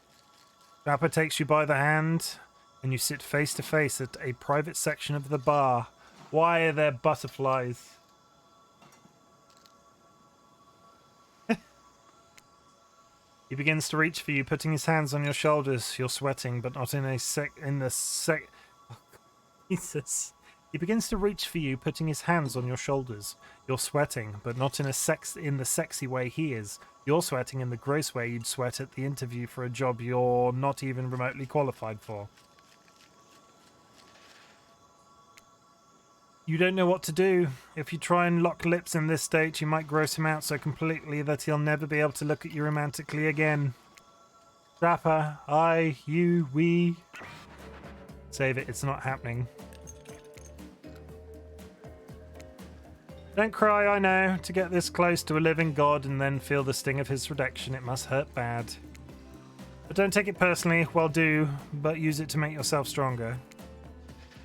Trapper takes you by the hand and you sit face to face at a private section of the bar. Why are there butterflies? He begins to reach for you, putting his hands on your shoulders. You're sweating, but not in Jesus. He begins to reach for you, putting his hands on your shoulders. You're sweating, but not in the sexy way he is. You're sweating in the gross way you'd sweat at the interview for a job you're not even remotely qualified for. You don't know what to do. If you try and lock lips in this state, you might gross him out so completely that he'll never be able to look at you romantically again. Trapper, I, you, we. Save it, it's not happening. Don't cry, I know. To get this close to a living god and then feel the sting of his rejection, it must hurt bad. But don't take it personally, well do, but use it to make yourself stronger.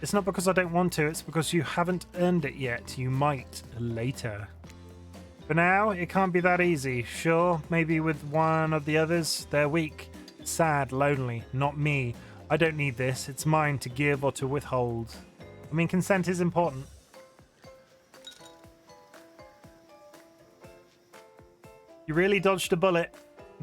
It's not because I don't want to, it's because you haven't earned it yet. You might later. For now, it can't be that easy. Sure, maybe with one of the others, they're weak, sad, lonely, not me. I don't need this, it's mine to give or to withhold. I mean, consent is important. You really dodged a bullet.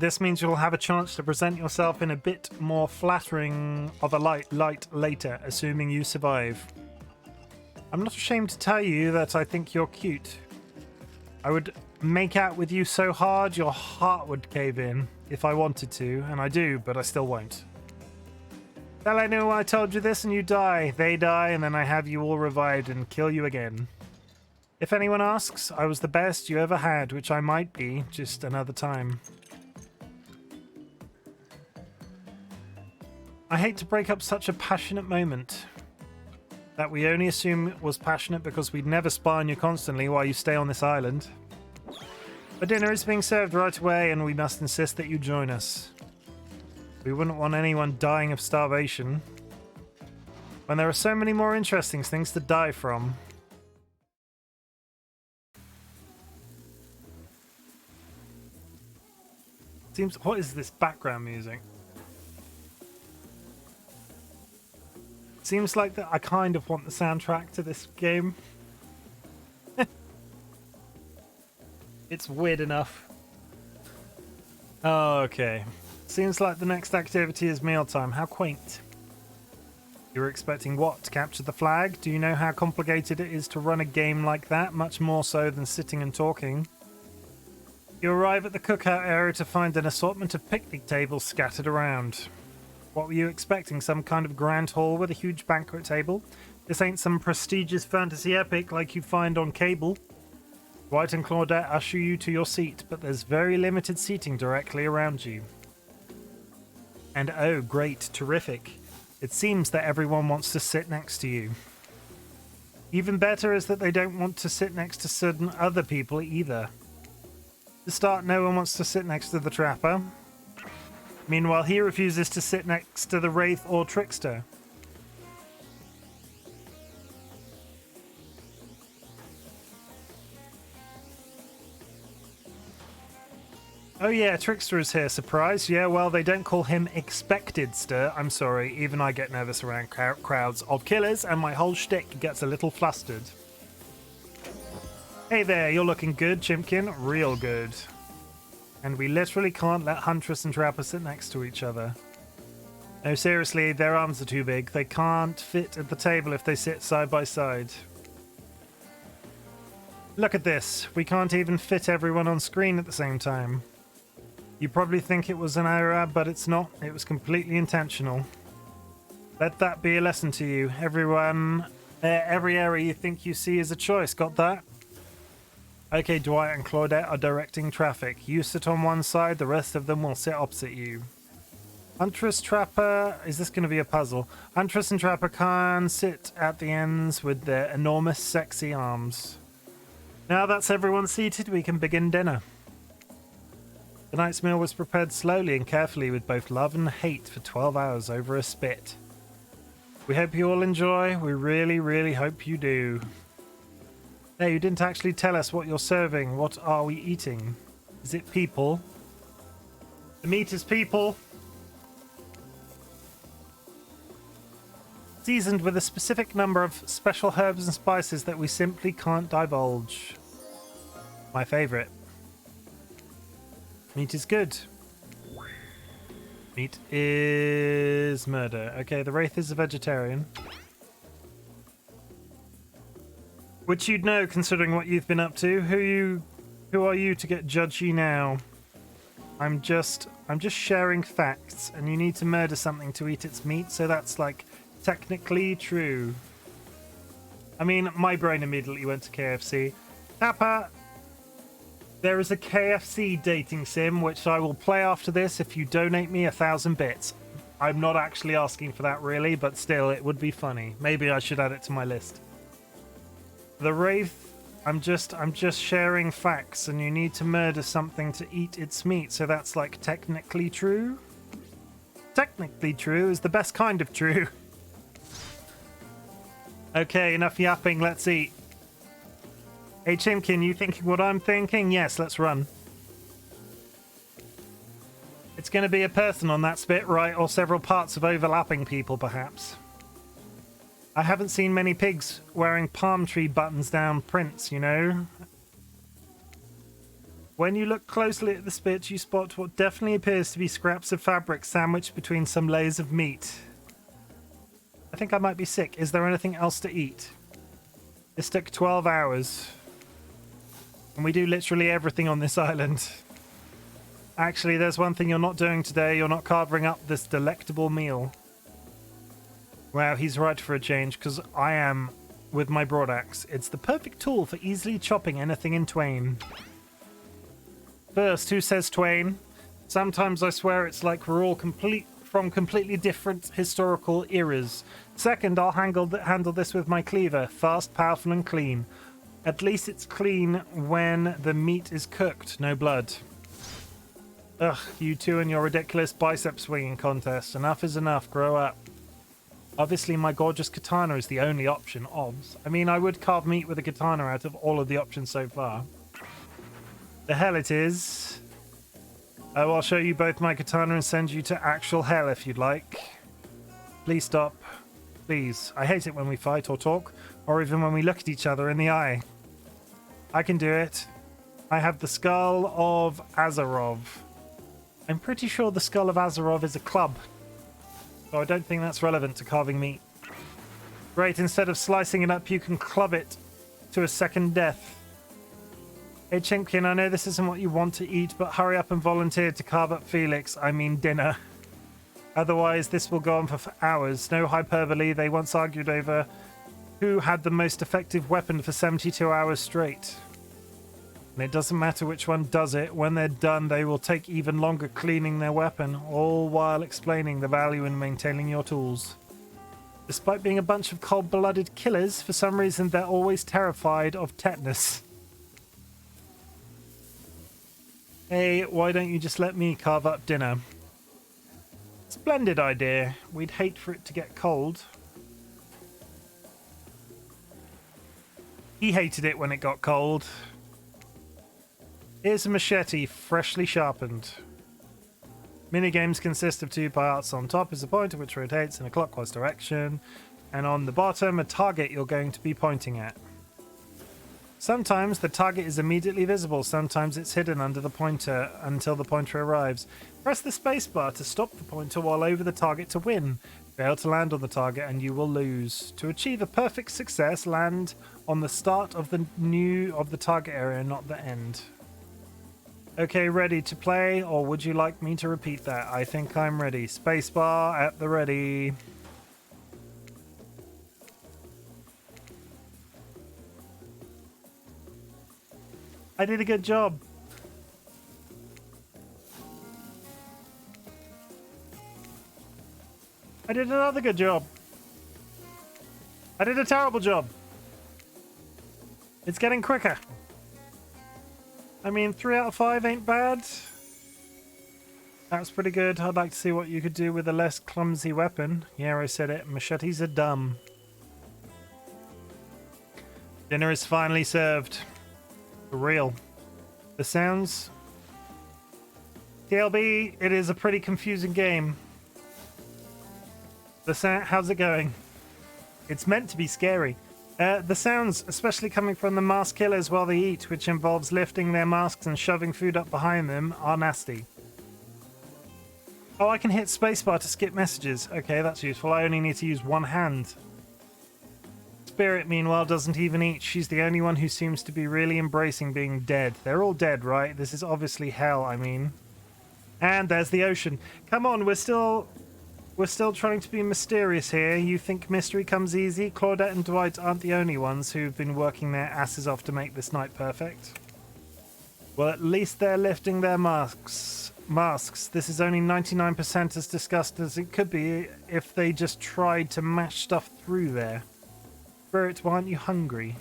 this means you'll have a chance to present yourself in a bit more flattering of a light later, assuming you survive. I'm not ashamed to tell you that I think you're cute. I would make out with you so hard your heart would cave in if I wanted to, and I do, but I still won't. Tell anyone I told you this and you die. They die, and then I have you all revived and kill you again. If anyone asks, I was the best you ever had, which I might be, just another time. I hate to break up such a passionate moment that we only assume was passionate because we'd never spy on you constantly while you stay on this island. But dinner is being served right away and we must insist that you join us. We wouldn't want anyone dying of starvation when there are so many more interesting things to die from. Seems, what is this background music? Seems like that I kind of want the soundtrack to this game. It's weird enough. Oh, okay. Seems like the next activity is mealtime. How quaint. You were expecting what? To capture the flag? Do you know how complicated it is to run a game like that? Much more so than sitting and talking. You arrive at the cookout area to find an assortment of picnic tables scattered around. What were you expecting? Some kind of grand hall with a huge banquet table? This ain't some prestigious fantasy epic like you find on cable. Dwight and Claudette usher you to your seat, but there's very limited seating directly around you. And oh, great, terrific. It seems that everyone wants to sit next to you. Even better is that they don't want to sit next to certain other people either. To start, no one wants to sit next to the Trapper. Meanwhile, he refuses to sit next to the Wraith or Trickster. Oh yeah, Trickster is here. Surprise. Yeah, well, they don't call him Expected-ster. I'm sorry, even I get nervous around crowds of killers, and my whole shtick gets a little flustered. Hey there, you're looking good, Chimken. Real good. And we literally can't let Huntress and Trapper sit next to each other. No, seriously, their arms are too big. They can't fit at the table if they sit side by side. Look at this. We can't even fit everyone on screen at the same time. You probably think it was an error, but it's not. It was completely intentional. Let that be a lesson to you. Every error you think you see is a choice. Got that? Okay, Dwight and Claudette are directing traffic. You sit on one side, the rest of them will sit opposite you. Huntress, Trapper... Is this going to be a puzzle? Huntress and Trapper can sit at the ends with their enormous, sexy arms. Now that's everyone seated, we can begin dinner. The night's meal was prepared slowly and carefully with both love and hate for 12 hours over a spit. We hope you all enjoy. We really, really hope you do. Hey, you didn't actually tell us what you're serving. What are we eating? Is it people? The meat is people. Seasoned with a specific number of special herbs and spices that we simply can't divulge. My favorite. Meat is good. Meat is murder. Okay, the Wraith is a vegetarian. Which you'd know considering what you've been up to. Who are you to get judgy now? I'm just sharing facts, and you need to murder something to eat its meat, so that's like technically true. I mean, my brain immediately went to KFC. Papa, there is a KFC dating sim, which I will play after this if you donate me 1,000 bits. I'm not actually asking for that really, but still, it would be funny. Maybe I should add it to my list. The Wraith, I'm just sharing facts, and you need to murder something to eat its meat, so that's like technically true? Technically true is the best kind of true. Okay, enough yapping, let's eat. Hey Chimken, you thinking what I'm thinking? Yes, let's run. It's going to be a person on that spit, right? Or several parts of overlapping people, perhaps. I haven't seen many pigs wearing palm tree buttons down prints, you know? When you look closely at the spit, you spot what definitely appears to be scraps of fabric sandwiched between some layers of meat. I think I might be sick. Is there anything else to eat? This took 12 hours. And we do literally everything on this island. Actually, there's one thing you're not doing today. You're not carving up this delectable meal. Wow, he's right for a change, because I am with my broadaxe. It's the perfect tool for easily chopping anything in twain. First, who says twain? Sometimes I swear it's like we're all from completely different historical eras. Second, I'll handle this with my cleaver. Fast, powerful, and clean. At least it's clean when the meat is cooked, no blood. Ugh, you two and your ridiculous bicep swinging contest. Enough is enough, grow up. Obviously, my gorgeous katana is the only option, obs. I mean, I would carve meat with a katana out of all of the options so far. The hell it is. Oh, I'll show you both my katana and send you to actual hell if you'd like. Please stop. Please. I hate it when we fight or talk, or even when we look at each other in the eye. I can do it. I have the skull of Azarov. I'm pretty sure the skull of Azarov is a club, so I don't think that's relevant to carving meat. Great, instead of slicing it up, you can club it to a second death. Hey Chimken, I know this isn't what you want to eat, but hurry up and volunteer to carve up Felix, I mean dinner. Otherwise, this will go on for hours. No hyperbole, they once argued over who had the most effective weapon for 72 hours straight. And it doesn't matter which one does it, when they're done they will take even longer cleaning their weapon, all while explaining the value in maintaining your tools. Despite being a bunch of cold-blooded killers, for some reason they're always terrified of tetanus. Hey, why don't you just let me carve up dinner? Splendid idea. We'd hate for it to get cold. He hated it when it got cold. Here's a machete, freshly sharpened. Minigames consist of 2 parts. On top is a pointer which rotates in a clockwise direction, and on the bottom a target you're going to be pointing at. Sometimes the target is immediately visible, sometimes it's hidden under the pointer until the pointer arrives. Press the spacebar to stop the pointer while over the target to win. Fail to land on the target and you will lose. To achieve a perfect success, land on the start of the target area, not the end. Okay, ready to play, or would you like me to repeat that? I think I'm ready. Spacebar at the ready. I did a good job. I did another good job. I did a terrible job. It's getting quicker. I mean, 3 out of 5 ain't bad. That's pretty good. I'd like to see what you could do with a less clumsy weapon. Yeah, I said it. Machetes are dumb. Dinner is finally served. For real. The sounds... TLB, it is a pretty confusing game. The sound... How's it going? It's meant to be scary. The sounds, especially coming from the mask killers while they eat, which involves lifting their masks and shoving food up behind them, are nasty. Oh, I can hit spacebar to skip messages. Okay, that's useful. I only need to use one hand. Spirit, meanwhile, doesn't even eat. She's the only one who seems to be really embracing being dead. They're all dead, right? This is obviously hell, I mean. And there's the ocean. Come on, we're still trying to be mysterious here. You think mystery comes easy? Claudette and Dwight aren't the only ones who've been working their asses off to make this night perfect. Well, at least they're lifting their masks. This is only 99% as discussed as it could be if they just tried to mash stuff through there. Spirit, why aren't you hungry?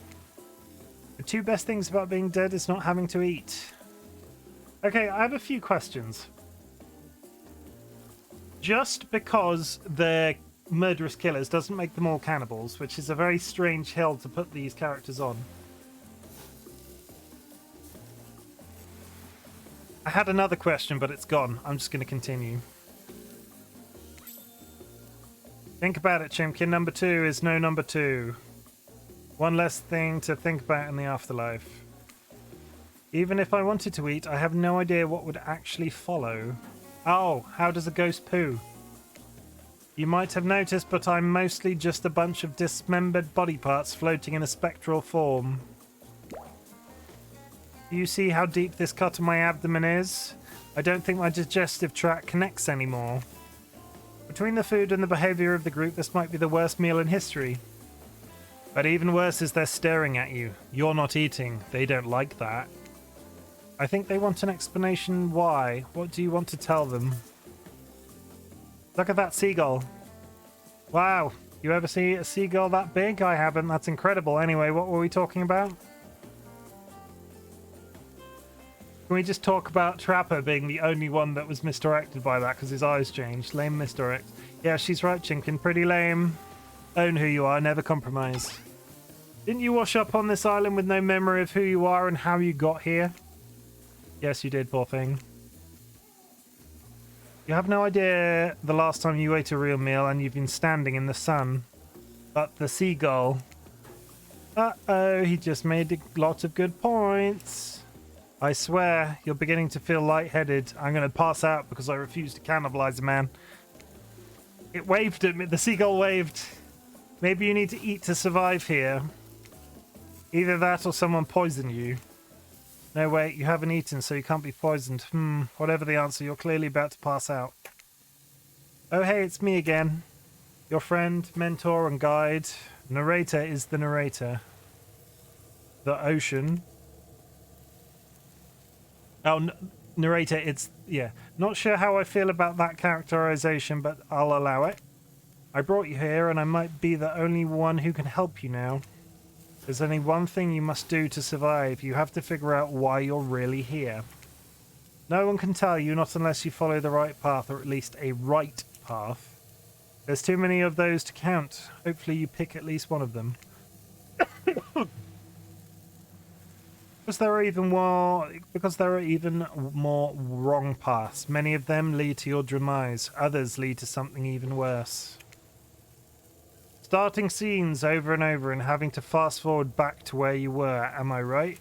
The 2 best things about being dead is not having to eat. Okay, I have a few questions. Just because they're murderous killers doesn't make them all cannibals, which is a very strange hill to put these characters on. I had another question, but it's gone. I'm just going to continue. Think about it, Chimken. Number 2 is no number 2. One less thing to think about in the afterlife. Even if I wanted to eat, I have no idea what would actually follow. Oh, how does a ghost poo? You might have noticed, but I'm mostly just a bunch of dismembered body parts floating in a spectral form. Do you see how deep this cut on my abdomen is? I don't think my digestive tract connects anymore. Between the food and the behavior of the group, this might be the worst meal in history. But even worse is they're staring at you. You're not eating. They don't like that. I think they want an explanation why. What do you want to tell them? Look at that seagull. Wow. You ever see a seagull that big? I haven't. That's incredible. Anyway, what were we talking about? Can we just talk about Trapper being the only one that was misdirected by that because his eyes changed? Lame misdirect. Yeah, she's right, Chimken. Pretty lame. Own who you are. Never compromise. Didn't you wash up on this island with no memory of who you are and how you got here? Yes, you did, poor thing. You have no idea the last time you ate a real meal and you've been standing in the sun. But the seagull... Uh-oh, he just made a lot of good points. I swear, you're beginning to feel lightheaded. I'm going to pass out because I refuse to cannibalize a man. It waved at me. The seagull waved. Maybe you need to eat to survive here. Either that or someone poisoned you. No, wait, you haven't eaten, so you can't be poisoned. Whatever the answer, you're clearly about to pass out. Oh, hey, it's me again. Your friend, mentor, and guide. Narrator is the narrator. The ocean. Oh, narrator, it's... yeah. Not sure how I feel about that characterization, but I'll allow it. I brought you here, and I might be the only one who can help you now. There's only one thing you must do to survive. You have to figure out why you're really here. No one can tell you, not unless you follow the right path, or at least a right path. There's too many of those to count. Hopefully you pick at least one of them. Because there are even more wrong paths. Many of them lead to your demise. Others lead to something even worse. Starting scenes over and over and having to fast forward back to where you were, am I right?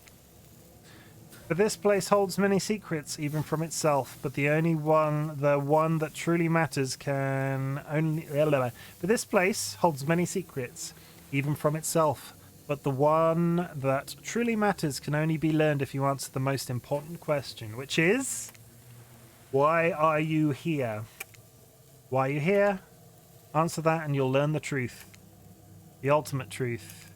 But this place holds many secrets, even from itself, but the one that truly matters can only... But this place holds many secrets, even from itself, but the one that truly matters can only be learned if you answer the most important question, which is... why are you here? Why are you here? Answer that and you'll learn the truth. The ultimate truth.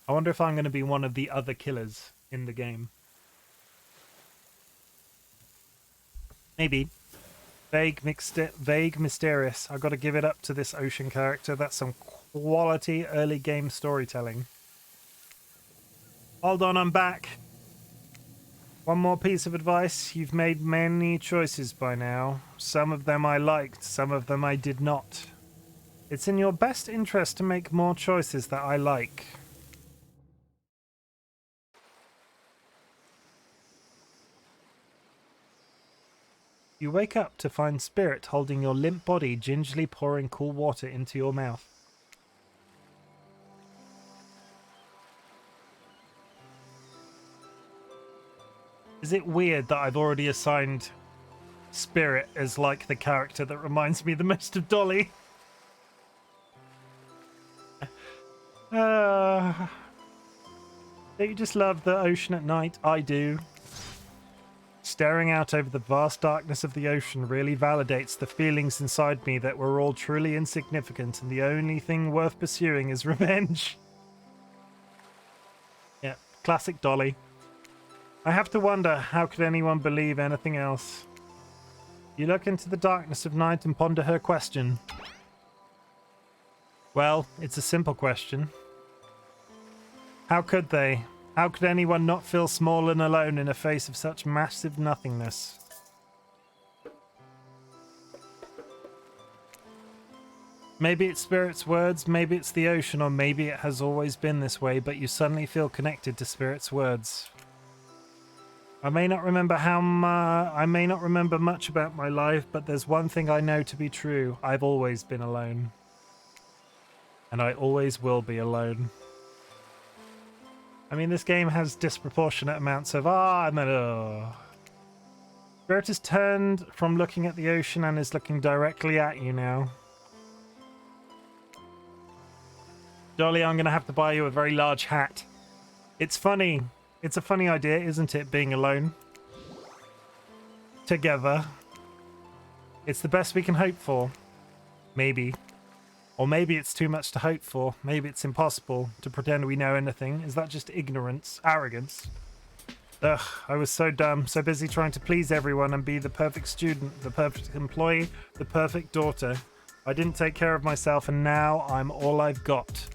I wonder if I'm going to be one of the other killers in the game. Maybe. Vague, mysterious. I've got to give it up to this ocean character. That's some quality early game storytelling. Hold on, I'm back. One more piece of advice. You've made many choices by now. Some of them I liked, some of them I did not. It's in your best interest to make more choices that I like. You wake up to find Spirit holding your limp body, gingerly pouring cool water into your mouth. Is it weird that I've already assigned Spirit as like the character that reminds me the most of Dolly? Don't you just love the ocean at night? I do. Staring out over the vast darkness of the ocean really validates the feelings inside me that we're all truly insignificant and the only thing worth pursuing is revenge. Yeah, classic Dolly. I have to wonder, how could anyone believe anything else? You look into the darkness of night and ponder her question. Well, it's a simple question. How could they? How could anyone not feel small and alone in the face of such massive nothingness? Maybe it's Spirit's words, maybe it's the ocean, or maybe it has always been this way, but you suddenly feel connected to Spirit's words. I may not remember much about my life, but there's one thing I know to be true. I've always been alone. And I always will be alone. I mean, this game has disproportionate amounts of and then Spirit has turned from looking at the ocean and is looking directly at you now. Dolly, I'm going to have to buy you a very large hat. It's funny. It's a funny idea, isn't it, being alone? Together. It's the best we can hope for. Maybe. Or maybe it's too much to hope for. Maybe it's impossible to pretend we know anything. Is that just ignorance? Arrogance? Ugh, I was so dumb, so busy trying to please everyone and be the perfect student, the perfect employee, the perfect daughter. I didn't take care of myself and now I'm all I've got.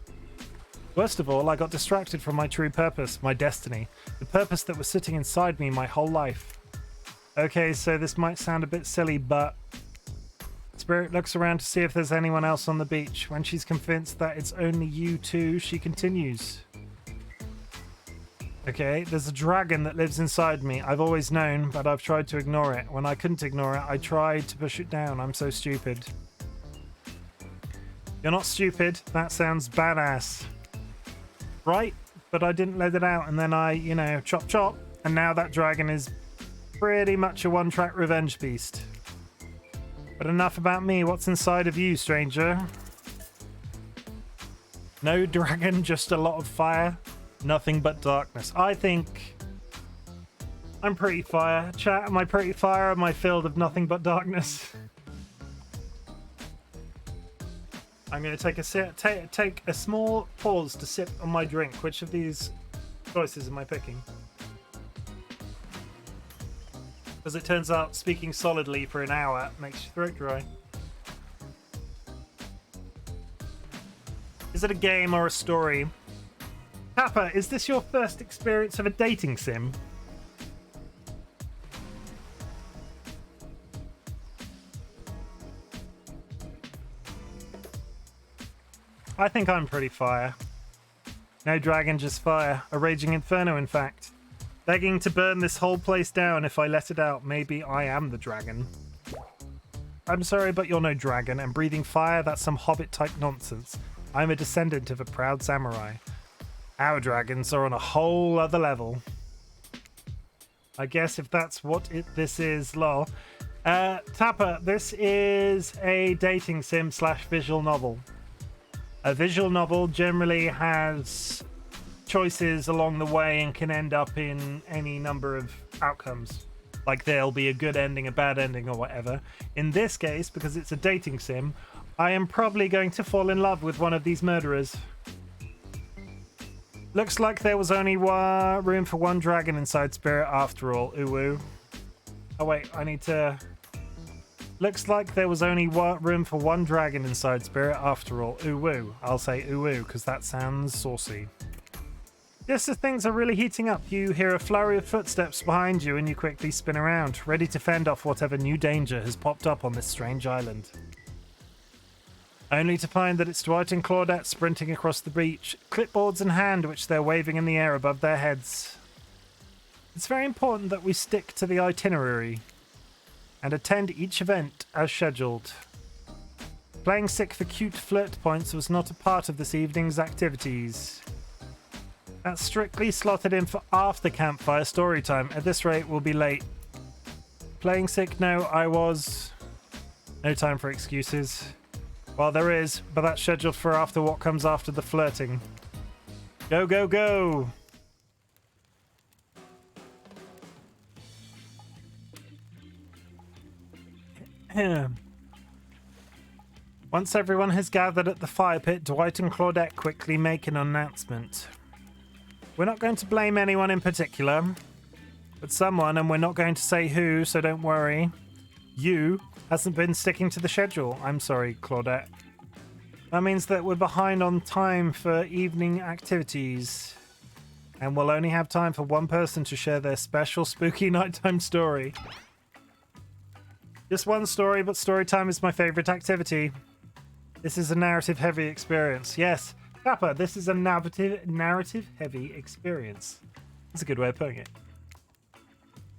Worst of all, I got distracted from my true purpose, my destiny, the purpose that was sitting inside me my whole life. Okay, so this might sound a bit silly, but Spirit looks around to see if there's anyone else on the beach. When she's convinced that it's only you two, she continues. Okay, there's a dragon that lives inside me. I've always known, but I've tried to ignore it. When I couldn't ignore it, I tried to push it down. I'm so stupid. You're not stupid. That sounds badass. Right? But I didn't let it out, and then I, chop chop, and now that dragon is pretty much a one-track revenge beast. But enough about me. What's inside of you, stranger? No dragon, just a lot of fire. Nothing but darkness. I think I'm pretty fire. Chat, am I pretty fire? Am I filled of nothing but darkness? I'm going to take a small pause to sip on my drink. Which of these choices am I picking? As it turns out, speaking solidly for an hour makes your throat dry. Is it a game or a story? Papa, is this your first experience of a dating sim? I think I'm pretty fire. No dragon, just fire. A raging inferno, in fact. Begging to burn this whole place down if I let it out. Maybe I am the dragon. I'm sorry, but you're no dragon, and breathing fire, that's some hobbit-type nonsense. I'm a descendant of a proud samurai. Our dragons are on a whole other level. I guess if that's what this is, lol. Tapper, this is a dating sim / visual novel. A visual novel generally has choices along the way and can end up in any number of outcomes. Like there'll be a good ending, a bad ending, or whatever. In this case, because it's a dating sim, I am probably going to fall in love with one of these murderers. Looks like there was only room for one dragon inside Spirit after all. Ooh. Oh wait, I need to... Looks like there was only room for one dragon inside Spirit after all. Ooh. I'll say ooh, because that sounds saucy. Just as things are really heating up, you hear a flurry of footsteps behind you and you quickly spin around, ready to fend off whatever new danger has popped up on this strange island. Only to find that it's Dwight and Claudette sprinting across the beach, clipboards in hand which they're waving in the air above their heads. It's very important that we stick to the itinerary and attend each event as scheduled. Playing sick for cute flirt points was not a part of this evening's activities. That's strictly slotted in for after campfire story time. At this rate, we'll be late. Playing sick? No, I was. No time for excuses. Well, there is, but that's scheduled for after what comes after the flirting. Go, go, go! Once everyone has gathered at the fire pit, Dwight and Claudette quickly make an announcement. We're not going to blame anyone in particular, but someone, and we're not going to say who, so don't worry. You hasn't been sticking to the schedule. I'm sorry, Claudette. That means that we're behind on time for evening activities, and we'll only have time for one person to share their special spooky nighttime story. Just one story, but story time is my favorite activity. This is a narrative-heavy experience. Yes, Kappa, this is a narrative-heavy experience. That's a good way of putting it.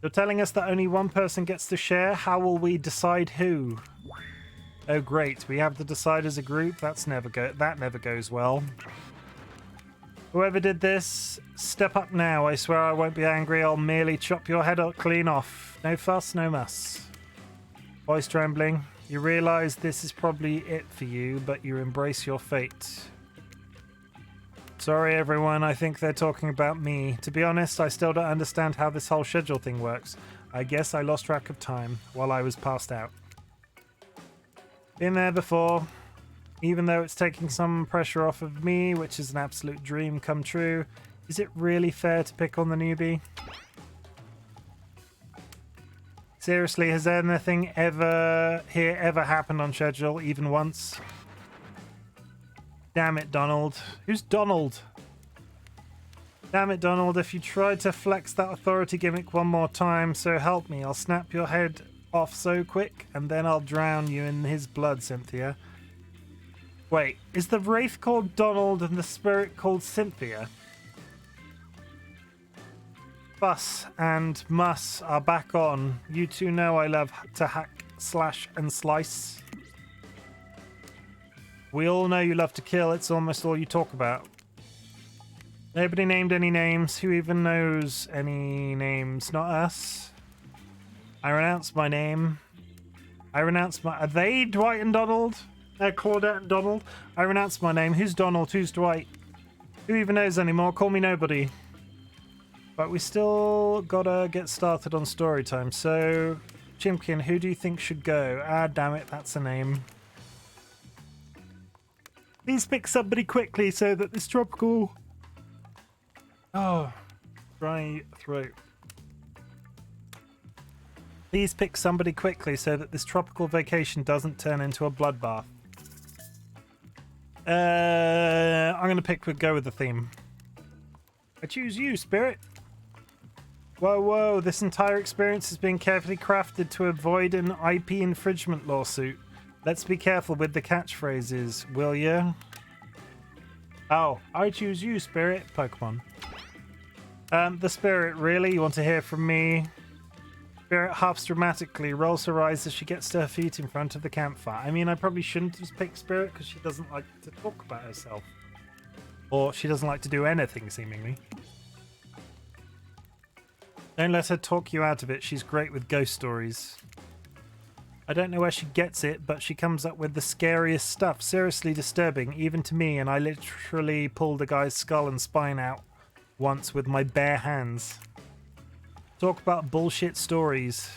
You're telling us that only one person gets to share? How will we decide who? Oh, great. We have to decide as a group? That never goes well. Whoever did this, step up now. I swear I won't be angry. I'll merely chop your head up clean off. No fuss, no muss. Voice trembling. You realize this is probably it for you, but you embrace your fate. Sorry, everyone. I think they're talking about me. To be honest, I still don't understand how this whole schedule thing works. I guess I lost track of time while I was passed out. Been there before. Even though it's taking some pressure off of me, which is an absolute dream come true, is it really fair to pick on the newbie? Seriously, has anything ever happened on schedule, even once? Damn it, Donald. Who's Donald? Damn it, Donald, if you try to flex that authority gimmick one more time, so help me, I'll snap your head off so quick, and then I'll drown you in his blood, Cynthia. Wait, is the wraith called Donald and the spirit called Cynthia? Fuss and Muss are back on. You two know I love to hack, slash, and slice. We all know you love to kill. It's almost all you talk about. Nobody named any names. Who even knows any names? Not us. I renounce my name. Are they Dwight and Donald? Claudette and Donald. I renounce my name. Who's Donald? Who's Dwight? Who even knows anymore? Call me nobody. But we still gotta get started on story time. So, Chimken, who do you think should go? Ah, damn it, that's a name. Please pick somebody quickly so that this tropical... Oh, dry throat. Please pick somebody quickly so that this tropical vacation doesn't turn into a bloodbath. I'm gonna go with the theme. I choose you, Spirit. Whoa, this entire experience has been carefully crafted to avoid an IP infringement lawsuit. Let's be careful with the catchphrases, will ya? Oh, I choose you, Spirit. Pokemon. The Spirit, really? You want to hear from me? Spirit huffs dramatically, rolls her eyes as she gets to her feet in front of the campfire. I mean, I probably shouldn't have picked Spirit because she doesn't like to talk about herself. Or she doesn't like to do anything, seemingly. Don't let her talk you out of it. She's great with ghost stories. I don't know where she gets it, but she comes up with the scariest stuff. Seriously disturbing, even to me, and I literally pulled a guy's skull and spine out once with my bare hands. Talk about bullshit stories.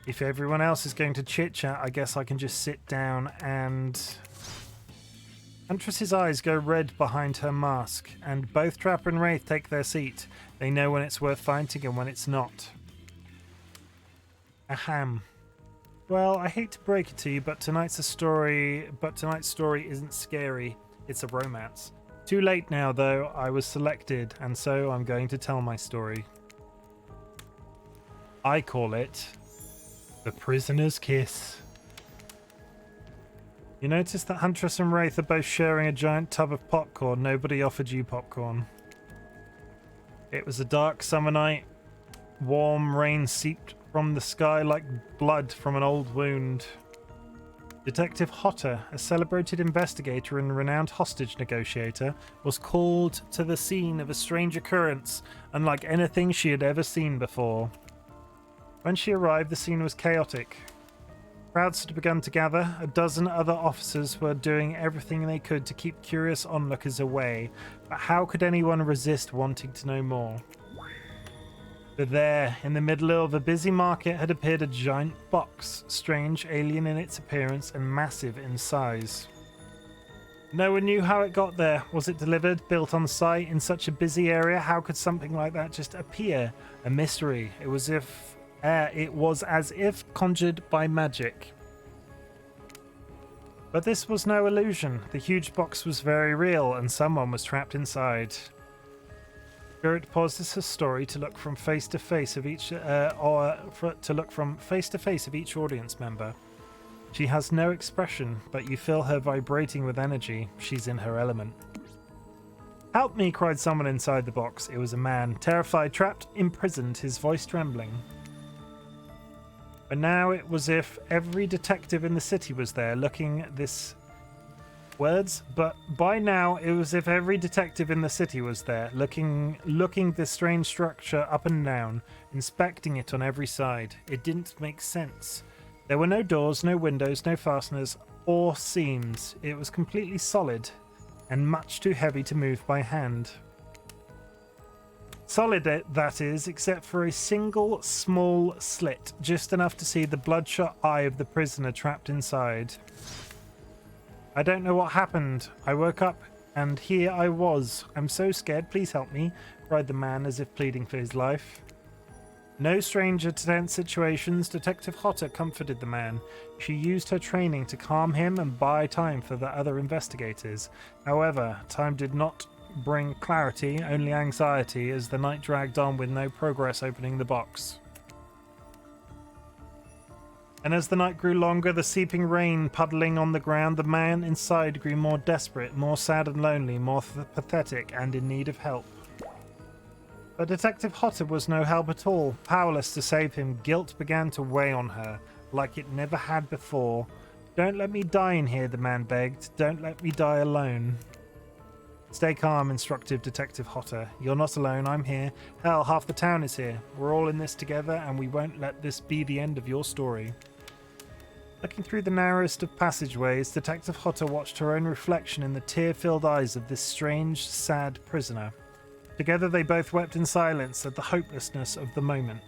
If everyone else is going to chit-chat, I guess I can just sit down and... Huntress's eyes go red behind her mask, and both Trapper and Wraith take their seat. They know when it's worth fighting and when it's not. Ahem. Well, I hate to break it to you, but tonight's story isn't scary. It's a romance. Too late now, though. I was selected, and so I'm going to tell my story. I call it The Prisoner's Kiss. You notice that Huntress and Wraith are both sharing a giant tub of popcorn. Nobody offered you popcorn. It was a dark summer night. Warm rain seeped from the sky like blood from an old wound. Detective Hotter, a celebrated investigator and renowned hostage negotiator, was called to the scene of a strange occurrence, unlike anything she had ever seen before. When she arrived, the scene was chaotic. Crowds had begun to gather. A dozen other officers were doing everything they could to keep curious onlookers away, but how could anyone resist wanting to know more? But there, in the middle of a busy market, had appeared a giant box, strange, alien in its appearance, and massive in size. No one knew how it got there. Was it delivered, built on site, in such a busy area? How could something like that just appear? A mystery. It was as if conjured by magic. But this was no illusion. The huge box was very real, and someone was trapped inside. Spirit pauses her story to look from face to face of each audience member. She has no expression, but you feel her vibrating with energy. She's in her element. "Help me!" cried someone inside the box. It was a man, terrified, trapped, imprisoned, his voice trembling. But now it was as if every detective in the city was there, looking at this words, but by now it was as if every detective in the city was there, looking this strange structure up and down, inspecting it on every side. It didn't make sense. There were no doors, no windows, no fasteners or seams. It was completely solid and much too heavy to move by hand. Solid, that is, except for a single small slit, just enough to see the bloodshot eye of the prisoner trapped inside. I don't know what happened. I woke up and here I was. I'm so scared. Please help me, cried the man as if pleading for his life. No stranger to tense situations, Detective Hotter comforted the man. She used her training to calm him and buy time for the other investigators. However, time did not bring clarity, only anxiety, as the night dragged on with no progress opening the box. And as the night grew longer, the seeping rain puddling on the ground, the man inside grew more desperate, more sad and lonely, more pathetic and in need of help. But Detective Hotter was no help at all. Powerless to save him, guilt began to weigh on her, like it never had before. Don't let me die in here, the man begged. Don't let me die alone. Stay calm, instructed Detective Hotter. You're not alone, I'm here. Hell, half the town is here. We're all in this together, and we won't let this be the end of your story. Looking through the narrowest of passageways, Detective Hotter watched her own reflection in the tear-filled eyes of this strange, sad prisoner. Together they both wept in silence at the hopelessness of the moment.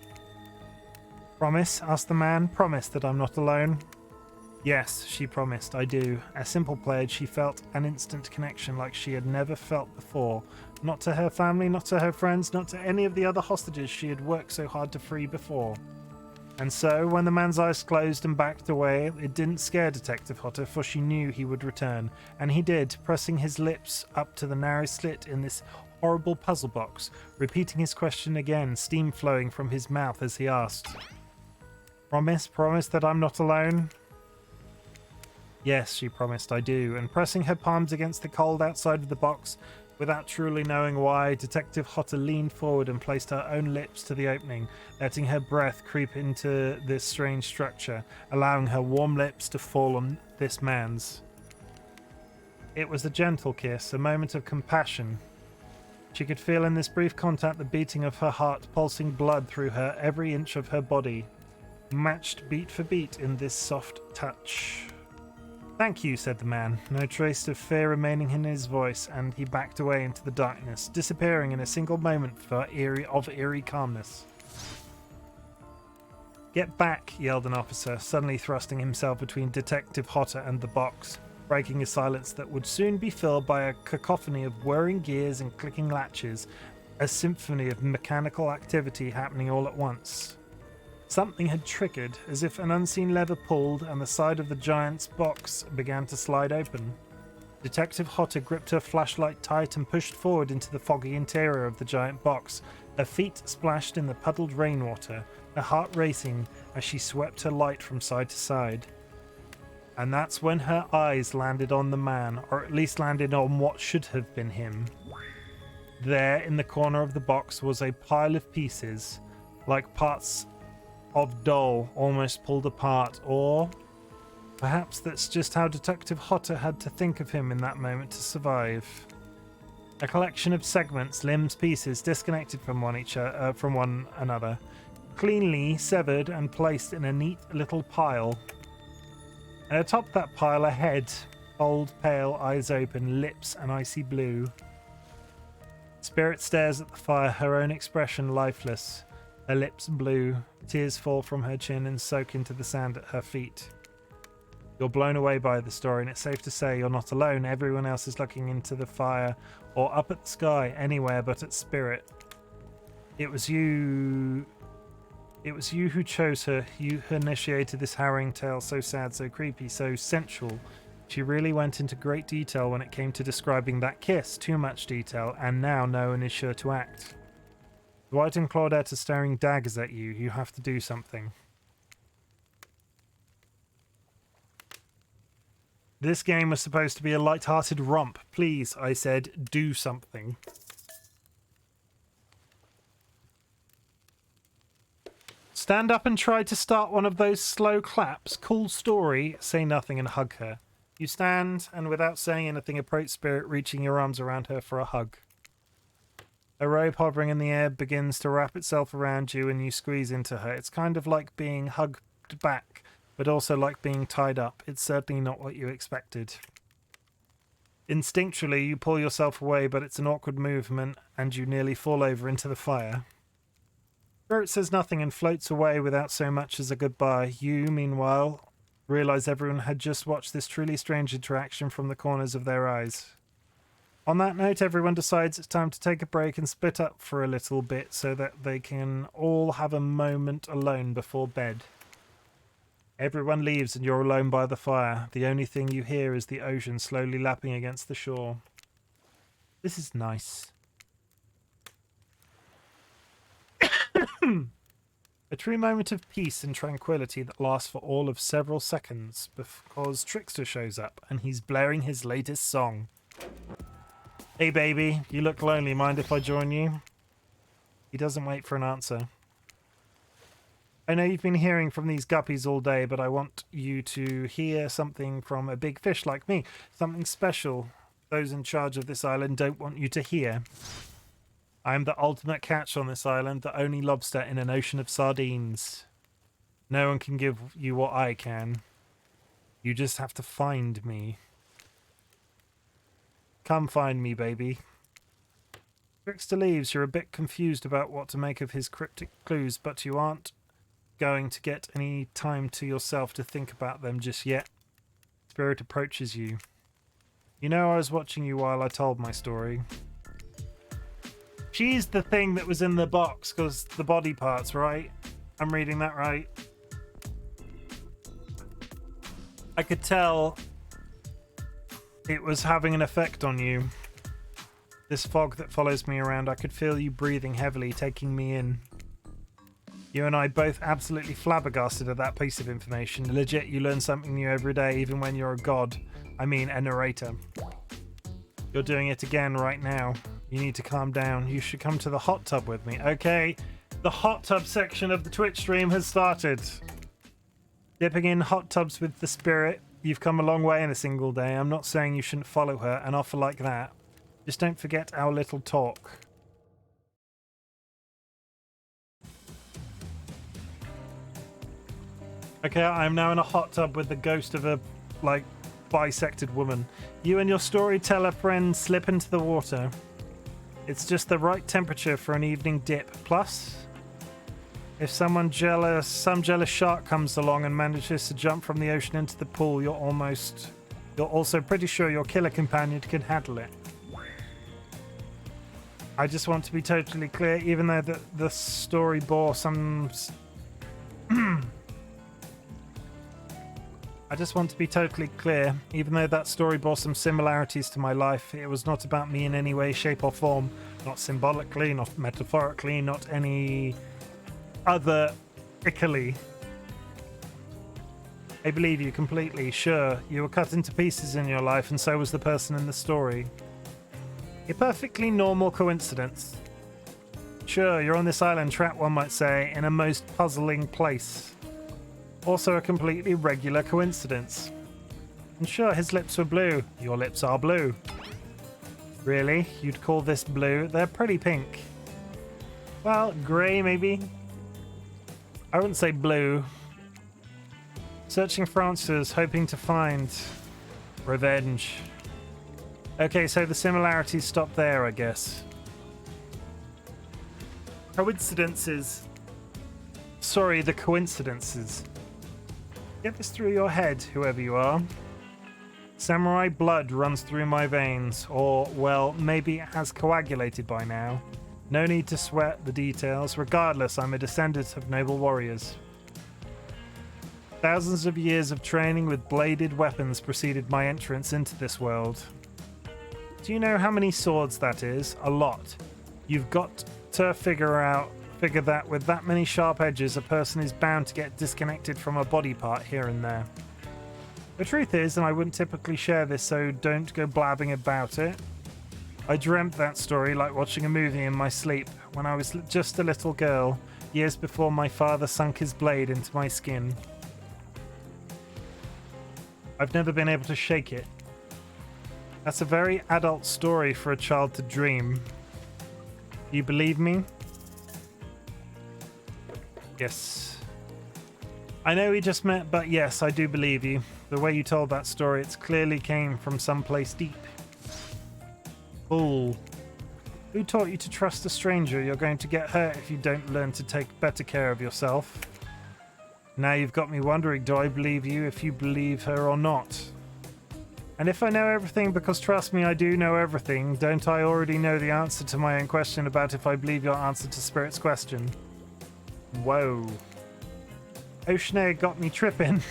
Promise? Asked the man. Promise that I'm not alone? Yes, she promised, I do. A simple pledge. She felt an instant connection like she had never felt before. Not to her family, not to her friends, not to any of the other hostages she had worked so hard to free before. And so, when the man's eyes closed and backed away, it didn't scare Detective Hotter, for she knew he would return. And he did, pressing his lips up to the narrow slit in this horrible puzzle box, repeating his question again, steam flowing from his mouth as he asked. Promise that I'm not alone? Yes, she promised, I do. And pressing her palms against the cold outside of the box, without truly knowing why, Detective Hotter leaned forward and placed her own lips to the opening, letting her breath creep into this strange structure, allowing her warm lips to fall on this man's. It was a gentle kiss, a moment of compassion. She could feel in this brief contact the beating of her heart, pulsing blood through her every inch of her body, matched beat for beat in this soft touch. Thank you, said the man, no trace of fear remaining in his voice, and he backed away into the darkness, disappearing in a single moment of eerie calmness. Get back, yelled an officer, suddenly thrusting himself between Detective Hotter and the box, breaking a silence that would soon be filled by a cacophony of whirring gears and clicking latches, a symphony of mechanical activity happening all at once. Something had triggered, as if an unseen lever pulled and the side of the giant's box began to slide open. Detective Hotter gripped her flashlight tight and pushed forward into the foggy interior of the giant box. Her feet splashed in the puddled rainwater, her heart racing as she swept her light from side to side. And that's when her eyes landed on the man, or at least landed on what should have been him. There, in the corner of the box, was a pile of pieces, like parts of doll almost pulled apart, or perhaps that's just how Detective Hotter had to think of him in that moment to survive. A collection of segments, limbs, pieces disconnected from one another, cleanly severed and placed in a neat little pile. And atop that pile, a head, bold, pale, eyes open, lips an icy blue. Spirit stares at the fire, her own expression lifeless. Her lips blue, tears fall from her chin and soak into the sand at her feet. You're blown away by the story, and it's safe to say you're not alone. Everyone else is looking into the fire, or up at the sky, anywhere but at Spirit. It was you who chose her, you who initiated this harrowing tale, so sad, so creepy, so sensual. She really went into great detail when it came to describing that kiss, too much detail, and now no one is sure to act. Dwight and Claudette are staring daggers at you. You have to do something. This game was supposed to be a light-hearted romp. Please, I said, do something. Stand up and try to start one of those slow claps. Cool story. Say nothing and hug her. You stand and without saying anything approach Spirit, reaching your arms around her for a hug. A robe hovering in the air begins to wrap itself around you and you squeeze into her. It's kind of like being hugged back, but also like being tied up. It's certainly not what you expected. Instinctually, you pull yourself away, but it's an awkward movement and you nearly fall over into the fire. Spirit says nothing and floats away without so much as a goodbye. You, meanwhile, realize everyone had just watched this truly strange interaction from the corners of their eyes. On that note, everyone decides it's time to take a break and split up for a little bit so that they can all have a moment alone before bed. Everyone leaves and you're alone by the fire. The only thing you hear is the ocean slowly lapping against the shore. This is nice. A true moment of peace and tranquility that lasts for all of several seconds because Trickster shows up and he's blaring his latest song. Hey baby, you look lonely, mind if I join you? He doesn't wait for an answer. I know you've been hearing from these guppies all day, but I want you to hear something from a big fish like me. Something special those in charge of this island don't want you to hear. I am the ultimate catch on this island, the only lobster in an ocean of sardines. No one can give you what I can. You just have to find me. Come find me, baby. Trickster leaves. You're a bit confused about what to make of his cryptic clues, but you aren't going to get any time to yourself to think about them just yet. Spirit approaches you. You know I was watching you while I told my story. She's the thing that was in the box, because the body parts, right? I'm reading that right. I could tell it was having an effect on you. This fog that follows me around, I could feel you breathing heavily, taking me in. You and I both absolutely flabbergasted at that piece of information. Legit, you learn something new every day, even when you're a god. I mean, a narrator. You're doing it again right now. You need to calm down. You should come to the hot tub with me. Okay, the hot tub section of the Twitch stream has started. Dipping in hot tubs with the Spirit. You've come a long way in a single day. I'm not saying you shouldn't follow her. An offer like that. Just don't forget our little talk. Okay, I'm now in a hot tub with the ghost of a, bisected woman. You and your storyteller friend slip into the water. It's just the right temperature for an evening dip. Plus, if some jealous shark comes along and manages to jump from the ocean into the pool, you're also pretty sure your killer companion can handle it. I just want to be totally clear, even though the story bore some... I just want to be totally clear, even though that story bore some similarities to my life, it was not about me in any way, shape or form. Not symbolically, not metaphorically, not any other ickily. I believe you completely. Sure, you were cut into pieces in your life, and so was the person in the story. A perfectly normal coincidence. Sure, you're on this island trapped, one might say, in a most puzzling place. Also a completely regular coincidence. And sure, his lips were blue. Your lips are blue. Really? You'd call this blue? They're pretty pink. Well, grey maybe? I wouldn't say blue. Searching for answers, hoping to find revenge. Okay, so the similarities stop there, I guess. Coincidences. Sorry, the coincidences. Get this through your head, whoever you are. Samurai blood runs through my veins, or, well, maybe it has coagulated by now. No need to sweat the details. Regardless, I'm a descendant of noble warriors. Thousands of years of training with bladed weapons preceded my entrance into this world. Do you know how many swords that is? A lot. You've got to figure that with that many sharp edges, a person is bound to get disconnected from a body part here and there. The truth is, and I wouldn't typically share this, so don't go blabbing about it, I dreamt that story like watching a movie in my sleep when I was just a little girl, years before my father sunk his blade into my skin. I've never been able to shake it. That's a very adult story for a child to dream. You believe me? Yes. I know we just met, but yes, I do believe you. The way you told that story, it clearly came from someplace deep. Fool. Who taught you to trust a stranger? You're going to get hurt if you don't learn to take better care of yourself. Now you've got me wondering, do I believe you if you believe her or not? And if I know everything, because trust me, I do know everything, don't I already know the answer to my own question about if I believe your answer to Spirit's question? Whoa. Oceanair got me tripping.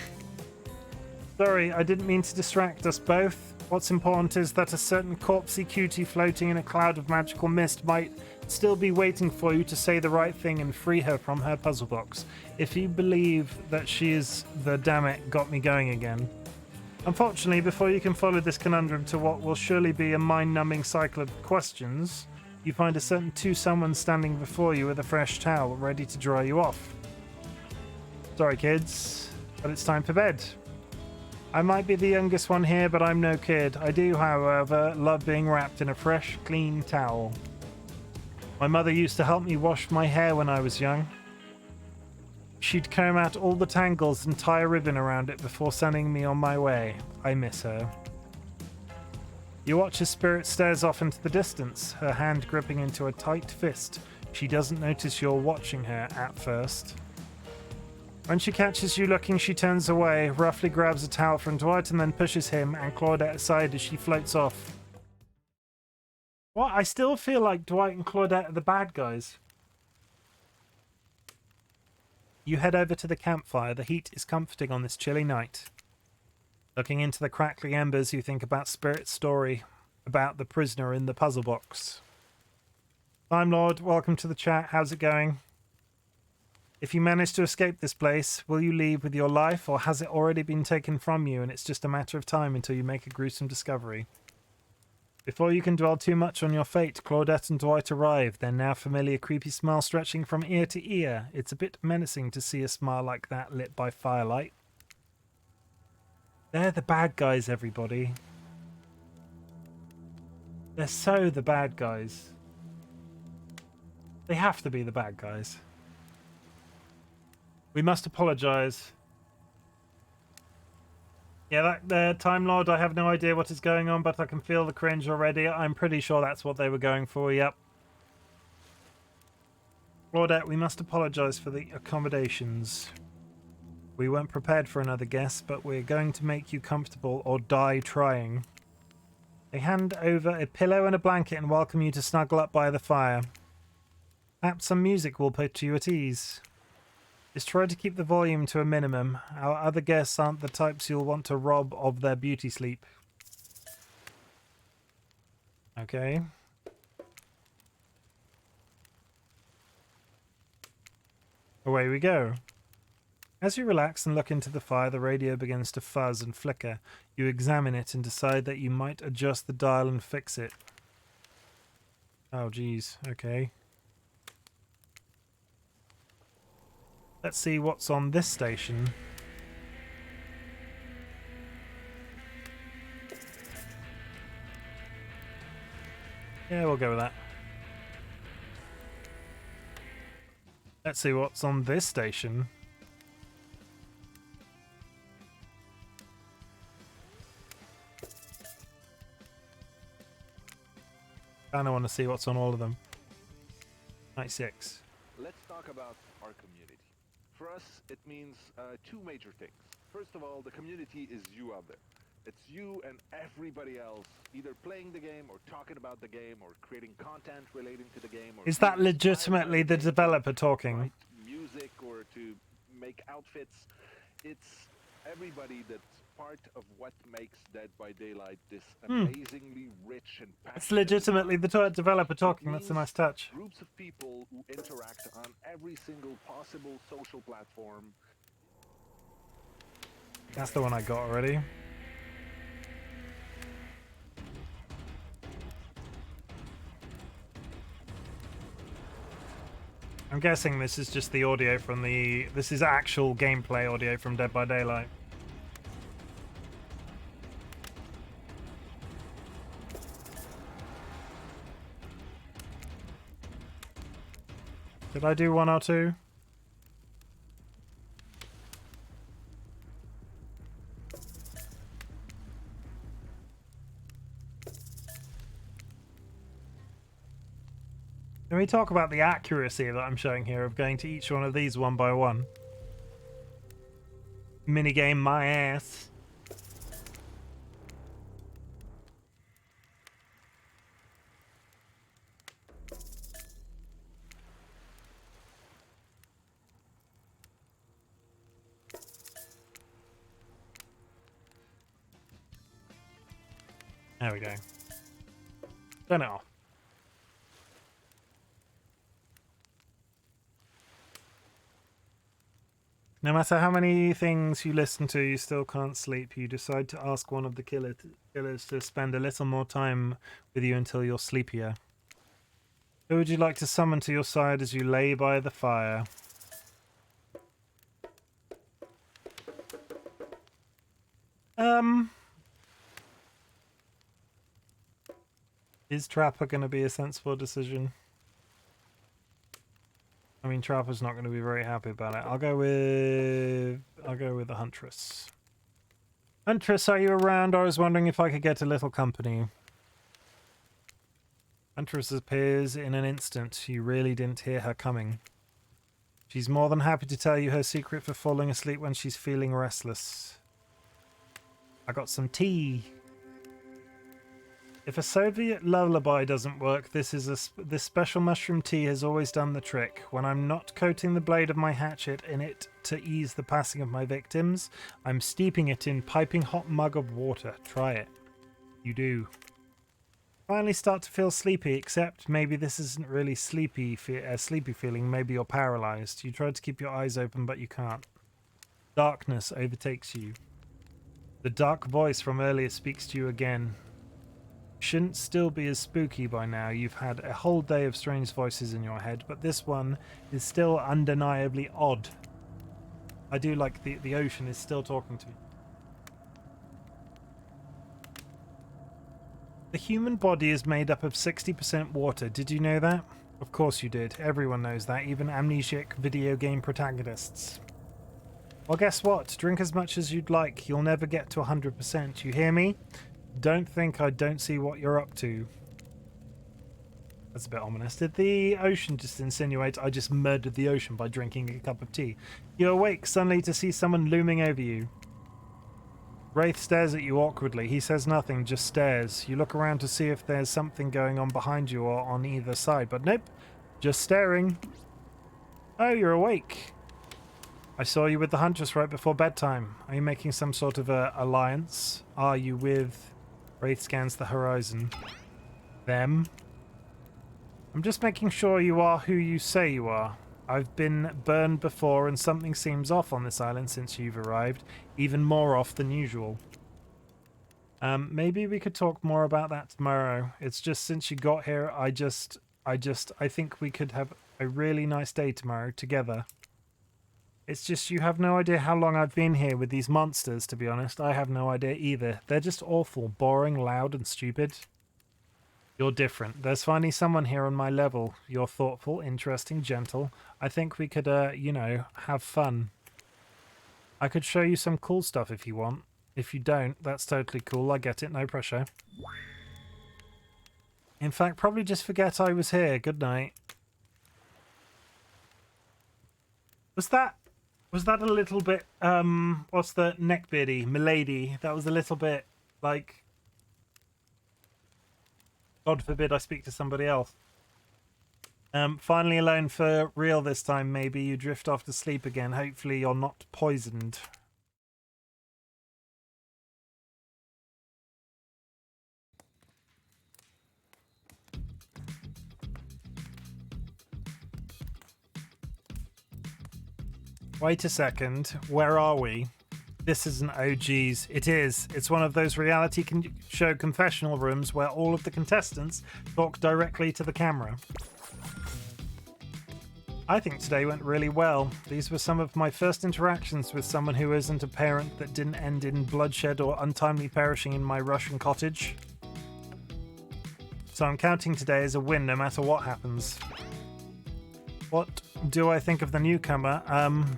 Sorry, I didn't mean to distract us both. What's important is that a certain corpsey cutie floating in a cloud of magical mist might still be waiting for you to say the right thing and free her from her puzzle box. If you believe that she is the damn it got me going again. Unfortunately, before you can follow this conundrum to what will surely be a mind-numbing cycle of questions, you find a certain someone standing before you with a fresh towel ready to dry you off. Sorry kids, but it's time for bed. I might be the youngest one here, but I'm no kid. I do, however, love being wrapped in a fresh, clean towel. My mother used to help me wash my hair when I was young. She'd comb out all the tangles and tie a ribbon around it before sending me on my way. I miss her. You watch as Spirit stares off into the distance, her hand gripping into a tight fist. She doesn't notice you're watching her at first. When she catches you looking, she turns away, roughly grabs a towel from Dwight and then pushes him and Claudette aside as she floats off. What? I still feel like Dwight and Claudette are the bad guys. You head over to the campfire. The heat is comforting on this chilly night. Looking into the crackling embers, you think about Spirit's story, about the prisoner in the puzzle box. Time Lord, welcome to the chat. How's it going? If you manage to escape this place, will you leave with your life, or has it already been taken from you and it's just a matter of time until you make a gruesome discovery? Before you can dwell too much on your fate, Claudette and Dwight arrive, their now familiar creepy smile stretching from ear to ear. It's a bit menacing to see a smile like that lit by firelight. They're the bad guys, everybody. They're so the bad guys. They have to be the bad guys. We must apologize. Yeah, that Time Lord, I have no idea what is going on, but I can feel the cringe already. I'm pretty sure that's what they were going for, yep. Claudette, we must apologize for the accommodations. We weren't prepared for another guest, but we're going to make you comfortable or die trying. They hand over a pillow and a blanket and welcome you to snuggle up by the fire. Perhaps some music will put you at ease. Just try to keep the volume to a minimum. Our other guests aren't the types you'll want to rob of their beauty sleep. Okay. Away we go. As you relax and look into the fire, the radio begins to fuzz and flicker. You examine it and decide that you might adjust the dial and fix it. Oh, geez. Okay. Let's see what's on this station. Yeah, we'll go with that. Let's see what's on this station. I don't want to see what's on all of them. 96. Let's talk about our community. For us, it means two major things. First of all, the community is you out there. It's you and everybody else either playing the game or talking about the game or creating content relating to the game. Or is that legitimately the developer talking? Write music or to make outfits. It's everybody that's part of what makes Dead by Daylight this amazingly rich and passionate. It's legitimately the developer talking. That's a nice touch. Groups of people who interact on every single possible social platform. That's the one I got already. I'm guessing this is just the audio from the... This is actual gameplay audio from Dead by Daylight. Did I do 1 or 2? Can we talk about the accuracy that I'm showing here of going to each one of these one by one? Minigame my ass. There we go. Turn it off. No matter how many things you listen to, you still can't sleep. You decide to ask one of the killers to spend a little more time with you until you're sleepier. Who would you like to summon to your side as you lay by the fire? Is Trapper going to be a sensible decision? I mean, Trapper's not going to be very happy about it. I'll go with the Huntress. Huntress, are you around? I was wondering if I could get a little company. Huntress appears in an instant. You really didn't hear her coming. She's more than happy to tell you her secret for falling asleep when she's feeling restless. I got some tea. If a Soviet lullaby doesn't work, this special mushroom tea has always done the trick. When I'm not coating the blade of my hatchet in it to ease the passing of my victims, I'm steeping it in piping hot mug of water. Try it. You do. Finally start to feel sleepy, except maybe this isn't really sleepy feeling. Maybe you're paralyzed. You try to keep your eyes open, but you can't. Darkness overtakes you. The dark voice from earlier speaks to you again. Shouldn't still be as spooky by now. You've had a whole day of strange voices in your head, but this one is still undeniably odd. I do like the ocean is still talking to you. The human body is made up of 60% water. Did you know that? Of course you did. Everyone knows that, even amnesiac video game protagonists. Well, guess what? Drink as much as you'd like. You'll never get to 100%. You hear me? Don't think I don't see what you're up to. That's a bit ominous. Did the ocean just insinuate I just murdered the ocean by drinking a cup of tea? You awake suddenly to see someone looming over you. Wraith stares at you awkwardly. He says nothing, just stares. You look around to see if there's something going on behind you or on either side, but nope. Just staring. Oh, you're awake. I saw you with the Huntress right before bedtime. Are you making some sort of a alliance? Are you with... Wraith scans the horizon. Them? I'm just making sure you are who you say you are. I've been burned before and something seems off on this island since you've arrived. Even more off than usual. Maybe we could talk more about that tomorrow. It's just since you got here, I think we could have a really nice day tomorrow together. It's just you have no idea how long I've been here with these monsters, to be honest. I have no idea either. They're just awful, boring, loud, and stupid. You're different. There's finally someone here on my level. You're thoughtful, interesting, gentle. I think we could, you know, have fun. I could show you some cool stuff if you want. If you don't, that's totally cool. I get it. No pressure. In fact, probably just forget I was here. Good night. Was that a little bit, what's the neckbeardy? Milady. That was a little bit, like... God forbid I speak to somebody else. Finally alone for real this time, maybe. You drift off to sleep again. Hopefully you're not poisoned. Wait a second. Where are we? This isn't OG's. It is. It's one of those reality show confessional rooms where all of the contestants talk directly to the camera. I think today went really well. These were some of my first interactions with someone who isn't a parent that didn't end in bloodshed or untimely perishing in my Russian cottage. So I'm counting today as a win no matter what happens. What do I think of the newcomer?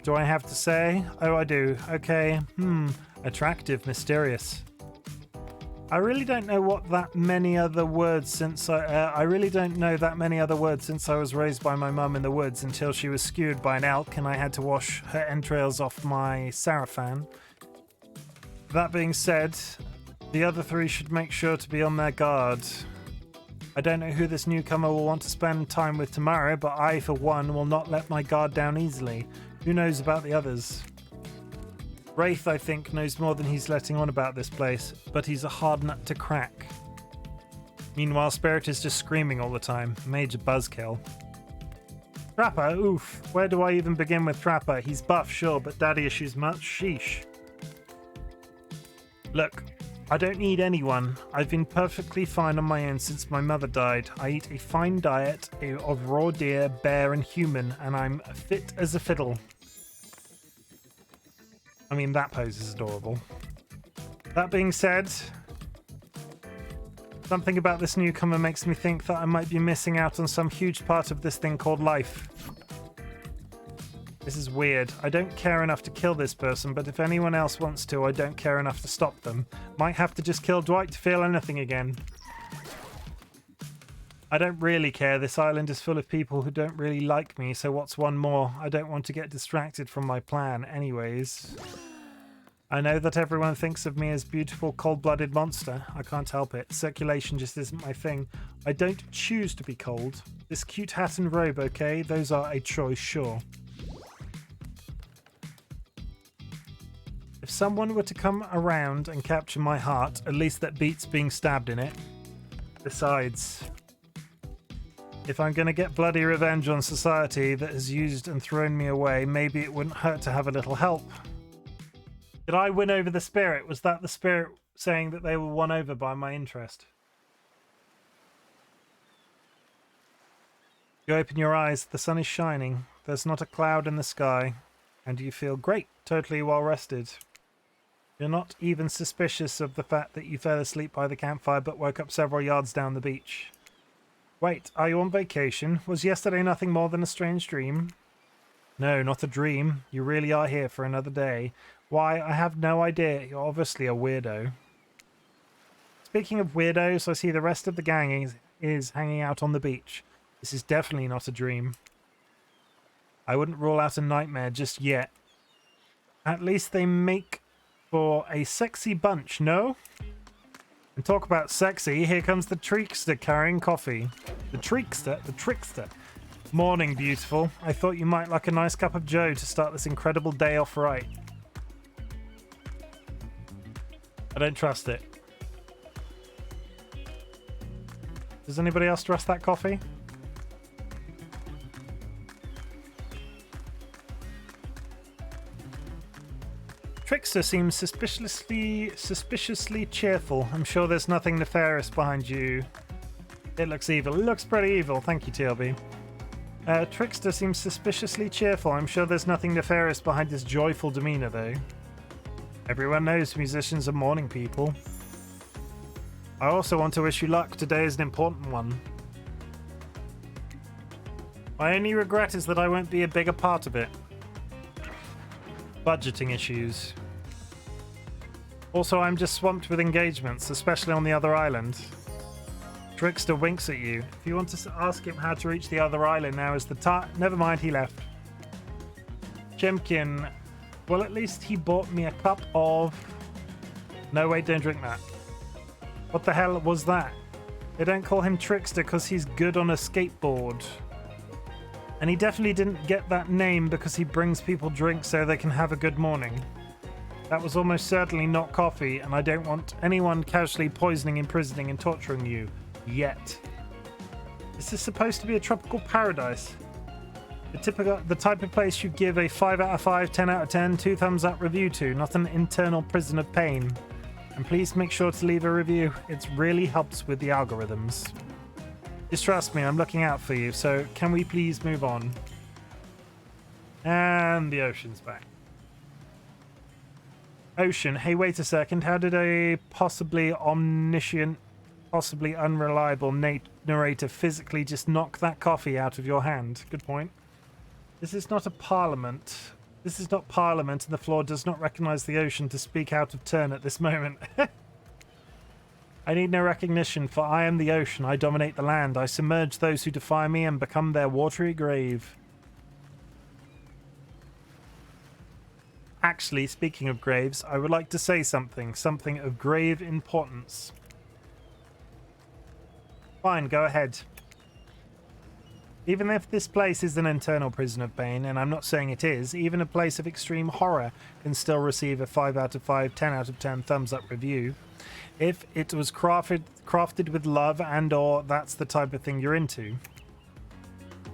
Do I have to say? Oh, I do. Okay. Attractive, mysterious. I really don't know that many other words since I was raised by my mum in the woods until she was skewered by an elk and I had to wash her entrails off my sarafan. That being said, the other three should make sure to be on their guard. I don't know who this newcomer will want to spend time with tomorrow, but I, for one, will not let my guard down easily. Who knows about the others? Wraith, I think, knows more than he's letting on about this place, but he's a hard nut to crack. Meanwhile, Spirit is just screaming all the time. Major buzzkill. Trapper? Oof. Where do I even begin with Trapper? He's buff, sure, but daddy issues much? Sheesh. Look, I don't need anyone. I've been perfectly fine on my own since my mother died. I eat a fine diet of raw deer, bear, and human, and I'm fit as a fiddle. I mean, that pose is adorable. That being said, something about this newcomer makes me think that I might be missing out on some huge part of this thing called life. This is weird. I don't care enough to kill this person, but if anyone else wants to, I don't care enough to stop them. Might have to just kill Dwight to feel anything again. I don't really care. This island is full of people who don't really like me, so what's one more? I don't want to get distracted from my plan anyways. I know that everyone thinks of me as beautiful, cold-blooded monster. I can't help it. Circulation just isn't my thing. I don't choose to be cold. This cute hat and robe, okay? Those are a choice, sure. If someone were to come around and capture my heart, at least that beats being stabbed in it. Besides, if I'm going to get bloody revenge on society that has used and thrown me away, maybe it wouldn't hurt to have a little help. Did I win over the spirit? Was that the spirit saying that they were won over by my interest? You open your eyes, the sun is shining, there's not a cloud in the sky, and you feel great, totally well rested. You're not even suspicious of the fact that you fell asleep by the campfire but woke up several yards down the beach. Wait, are you on vacation? Was yesterday nothing more than a strange dream? No, not a dream. You really are here for another day. Why, I have no idea. You're obviously a weirdo. Speaking of weirdos, I see the rest of the gang is hanging out on the beach. This is definitely not a dream. I wouldn't rule out a nightmare just yet. At least they make for a sexy bunch, no? And talk about sexy, here comes the trickster carrying coffee. The trickster. Morning, beautiful. I thought you might like a nice cup of joe to start this incredible day off right. I don't trust it. Does anybody else trust that coffee? Trickster seems suspiciously cheerful. I'm sure there's nothing nefarious behind you. It looks evil. It looks pretty evil. Thank you, TLB. Trickster seems suspiciously cheerful. I'm sure there's nothing nefarious behind his joyful demeanor, though. Everyone knows musicians are morning people. I also want to wish you luck. Today is an important one. My only regret is that I won't be a bigger part of it. Budgeting issues. Also, I'm just swamped with engagements, especially on the other island. Trickster winks at you. If you want to ask him how to reach the other island, now is the time. Never mind, he left. Chimken. Well, at least he bought me a cup of... No, wait, don't drink that. What the hell was that? They don't call him Trickster because he's good on a skateboard. And he definitely didn't get that name because he brings people drinks so they can have a good morning. That was almost certainly not coffee, and I don't want anyone casually poisoning, imprisoning, and torturing you. Yet. This is supposed to be a tropical paradise. The type of place you give a 5 out of 5, 10 out of 10, 2 thumbs up review to, not an internal prison of pain. And please make sure to leave a review. It really helps with the algorithms. Just trust me, I'm looking out for you, so can we please move on? And the ocean's back. Ocean, hey, wait a second. How did a possibly omniscient, possibly unreliable narrator physically just knock that coffee out of your hand? Good point. This is not a parliament. This is not parliament, and the floor does not recognize the ocean to speak out of turn at this moment. I need no recognition, for I am the ocean. I dominate the land. I submerge those who defy me and become their watery grave. Actually, speaking of graves, I would like to say something of grave importance. Fine, go ahead. Even if this place is an internal prison of pain, and I'm not saying it is, even a place of extreme horror can still receive a 5 out of 5, 10 out of 10 thumbs up review. If it was crafted with love and/or that's the type of thing you're into.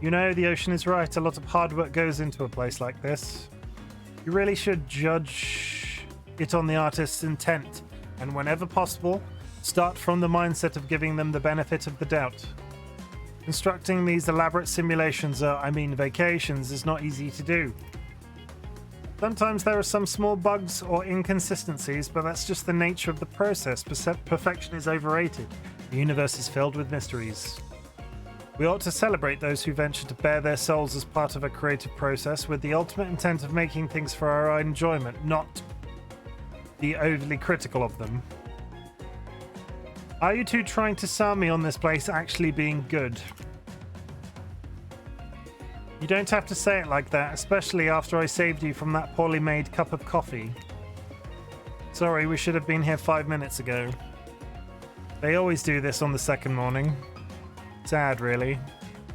You know, the ocean is right. A lot of hard work goes into a place like this. You really should judge it on the artist's intent, and whenever possible, start from the mindset of giving them the benefit of the doubt. Constructing these elaborate simulations, vacations, is not easy to do. Sometimes there are some small bugs or inconsistencies, but that's just the nature of the process. Perfection is overrated. The universe is filled with mysteries. We ought to celebrate those who venture to bare their souls as part of a creative process with the ultimate intent of making things for our own enjoyment, not be overly critical of them. Are you two trying to sell me on this place actually being good? You don't have to say it like that, especially after I saved you from that poorly made cup of coffee. Sorry, we should have been here 5 minutes ago. They always do this on the second morning. Sad, really.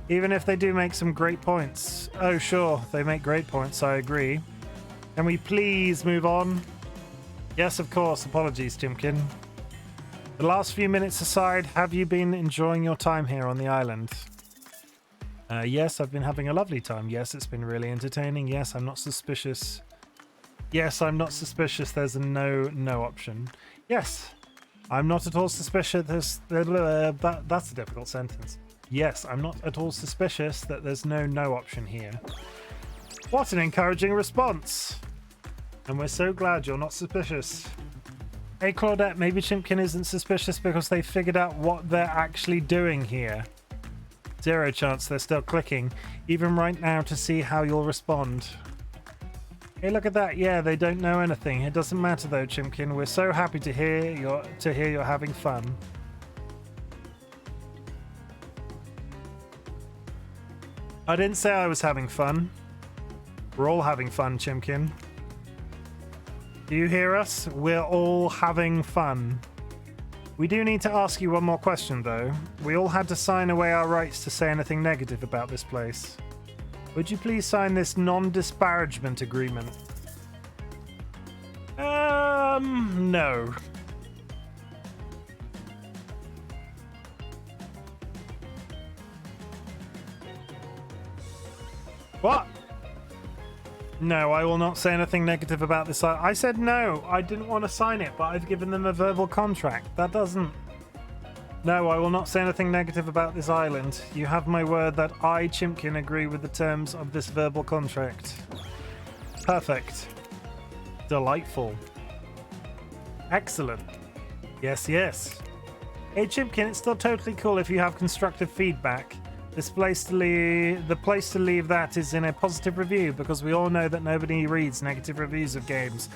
Even if they do make some great points. Oh, sure, they make great points, I agree. Can we please move on? Yes, of course. Apologies, Chimken. The last few minutes aside, have you been enjoying your time here on the island? Yes, I've been having a lovely time. Yes, it's been really entertaining. Yes, I'm not suspicious. Yes, I'm not suspicious. There's a no option. Yes, I'm not at all suspicious. That's a difficult sentence. Yes, I'm not at all suspicious that there's no option here. What an encouraging response. And we're so glad you're not suspicious. Hey, Claudette, maybe Chimken isn't suspicious because they figured out what they're actually doing here. 0 chance they're still clicking, even right now, to see how you'll respond. Hey, look at that. Yeah, they don't know anything. It doesn't matter though, Chimken. We're so happy to hear you're having fun. I didn't say I was having fun. We're all having fun, Chimken. Do you hear us? We're all having fun. We do need to ask you one more question, though. We all had to sign away our rights to say anything negative about this place. Would you please sign this non-disparagement agreement? No. What? No, I will not say anything negative about this. I said no. I didn't want to sign it, but I've given them a verbal contract. That doesn't... No, I will not say anything negative about this island. You have my word that I, Chimken, agree with the terms of this verbal contract. Perfect. Delightful. Excellent. Yes, yes. Hey, Chimken, it's still totally cool if you have constructive feedback. The place to leave that is in a positive review, because we all know that nobody reads negative reviews of games.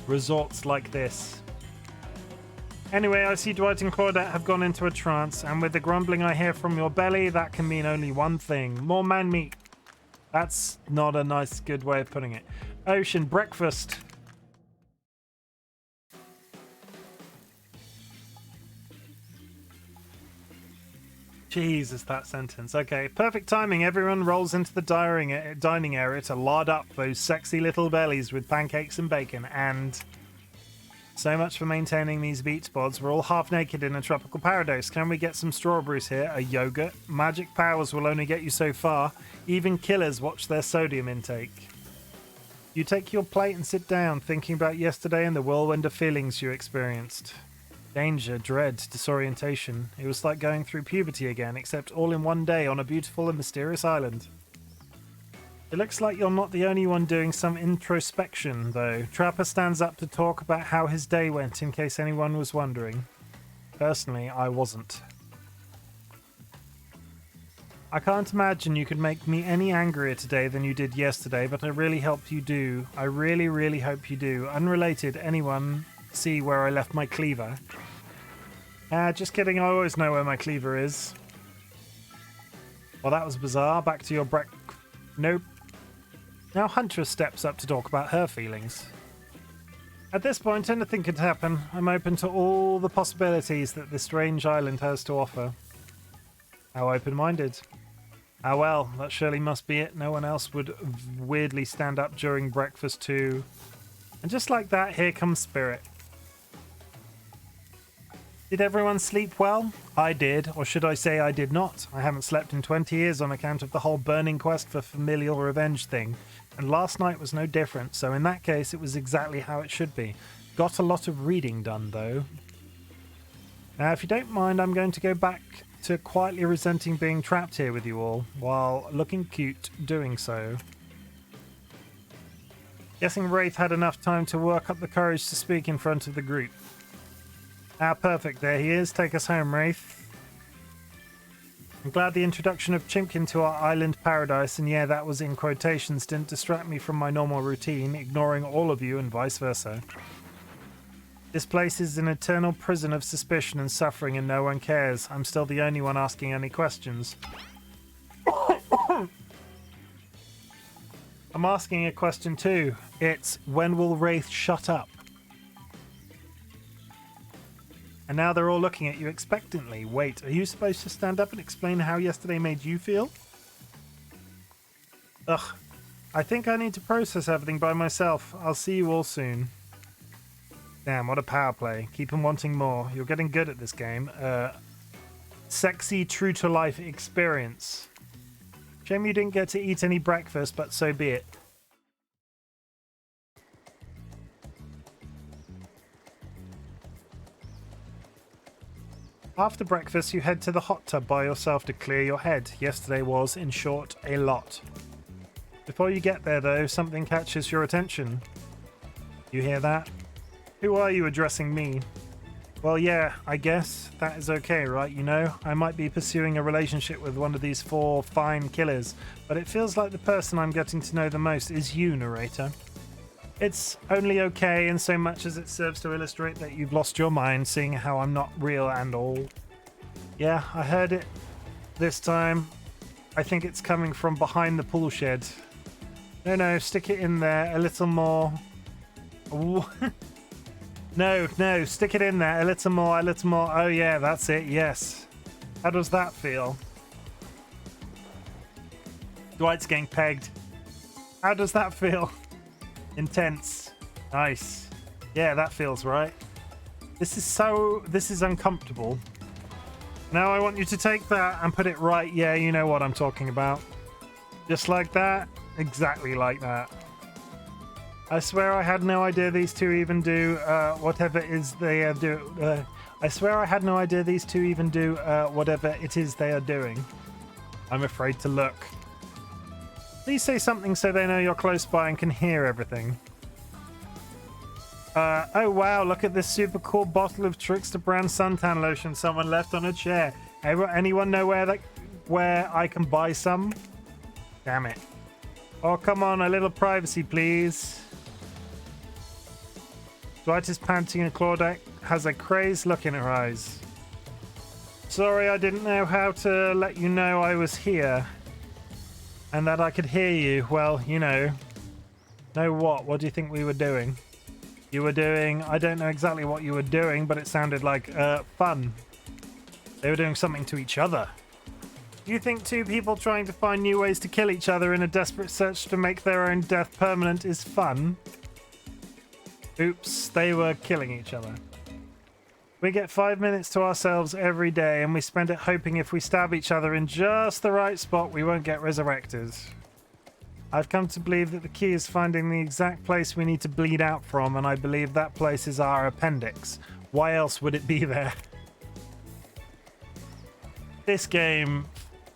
Resorts like this. Anyway, I see Dwight and Claudette have gone into a trance, and with the grumbling I hear from your belly, that can mean only one thing. More man meat. That's not a nice, good way of putting it. Ocean breakfast. Jesus, that sentence. Okay, perfect timing. Everyone rolls into the dining area to lard up those sexy little bellies with pancakes and bacon. And so much for maintaining these beach pods. We're all half naked in a tropical paradise. Can we get some strawberries here? A yogurt? Magic powers will only get you so far. Even killers watch their sodium intake. You take your plate and sit down, thinking about yesterday and the whirlwind of feelings you experienced. Danger, dread, disorientation. It was like going through puberty again, except all in one day on a beautiful and mysterious island. It looks like you're not the only one doing some introspection, though. Trapper stands up to talk about how his day went, in case anyone was wondering. Personally, I wasn't. I can't imagine you could make me any angrier today than you did yesterday, but I really hope you do. I really, really hope you do. Unrelated, anyone see where I left my cleaver? Just kidding, I always know where my cleaver is. Well, that was bizarre. Back to your Nope. Now Huntress steps up to talk about her feelings. At this point, anything could happen. I'm open to all the possibilities that this strange island has to offer. How open-minded. Ah well, that surely must be it. No one else would weirdly stand up during breakfast too. And just like that, here comes Spirit. Did everyone sleep well? I did, or should I say I did not. I haven't slept in 20 years on account of the whole burning quest for familial revenge thing. And last night was no different, so in that case it was exactly how it should be. Got a lot of reading done though. Now if you don't mind, I'm going to go back to quietly resenting being trapped here with you all, while looking cute doing so. Guessing Wraith had enough time to work up the courage to speak in front of the group. Ah, perfect, there he is. Take us home, Wraith. I'm glad the introduction of Chimken to our island paradise, and yeah, that was in quotations, didn't distract me from my normal routine, ignoring all of you and vice versa. This place is an eternal prison of suspicion and suffering, and no one cares. I'm still the only one asking any questions. I'm asking a question too. It's, when will Wraith shut up? And now they're all looking at you expectantly. Wait, are you supposed to stand up and explain how yesterday made you feel? Ugh. I think I need to process everything by myself. I'll see you all soon. Damn, what a power play. Keep on wanting more. You're getting good at this game. Sexy, true-to-life experience. Shame you didn't get to eat any breakfast, but so be it. After breakfast, you head to the hot tub by yourself to clear your head. Yesterday was, in short, a lot. Before you get there, though, something catches your attention. You hear that? Who are you addressing me? Well, yeah, I guess that is okay, right? You know, I might be pursuing a relationship with one of these 4 fine killers, but it feels like the person I'm getting to know the most is you, narrator. It's only okay in so much as it serves to illustrate that you've lost your mind, seeing how I'm not real and all. Yeah, I heard it this time. I think it's coming from behind the pool shed. No, stick it in there a little more. No, stick it in there a little more, a little more. Oh yeah, that's it, yes. How does that feel? Dwight's getting pegged. How does that feel? Intense. Nice. Yeah, that feels right. This is uncomfortable. Now I want you to take that and put it right. Yeah, you know what I'm talking about. Just like that. Exactly like that. I swear I had no idea these two even do whatever it is they are doing. I swear I had no idea these two even do whatever it is they are doing. I'm afraid to look. Please say something so they know you're close by and can hear everything. Oh wow, look at this super cool bottle of Trickster brand suntan lotion someone left on a chair. Anyone know where I can buy some? Damn it. Oh, come on, a little privacy, please. Dwight is panting and Claudette has a crazed look in her eyes. Sorry, I didn't know how to let you know I was here. And that I could hear you. Well, you know. Know what? What do you think we were doing? You were doing... I don't know exactly what you were doing, but it sounded like fun. They were doing something to each other. Do you think 2 people trying to find new ways to kill each other in a desperate search to make their own death permanent is fun? Oops, they were killing each other. We get 5 minutes to ourselves every day, and we spend it hoping if we stab each other in just the right spot, we won't get resurrected. I've come to believe that the key is finding the exact place we need to bleed out from, and I believe that place is our appendix. Why else would it be there? This game,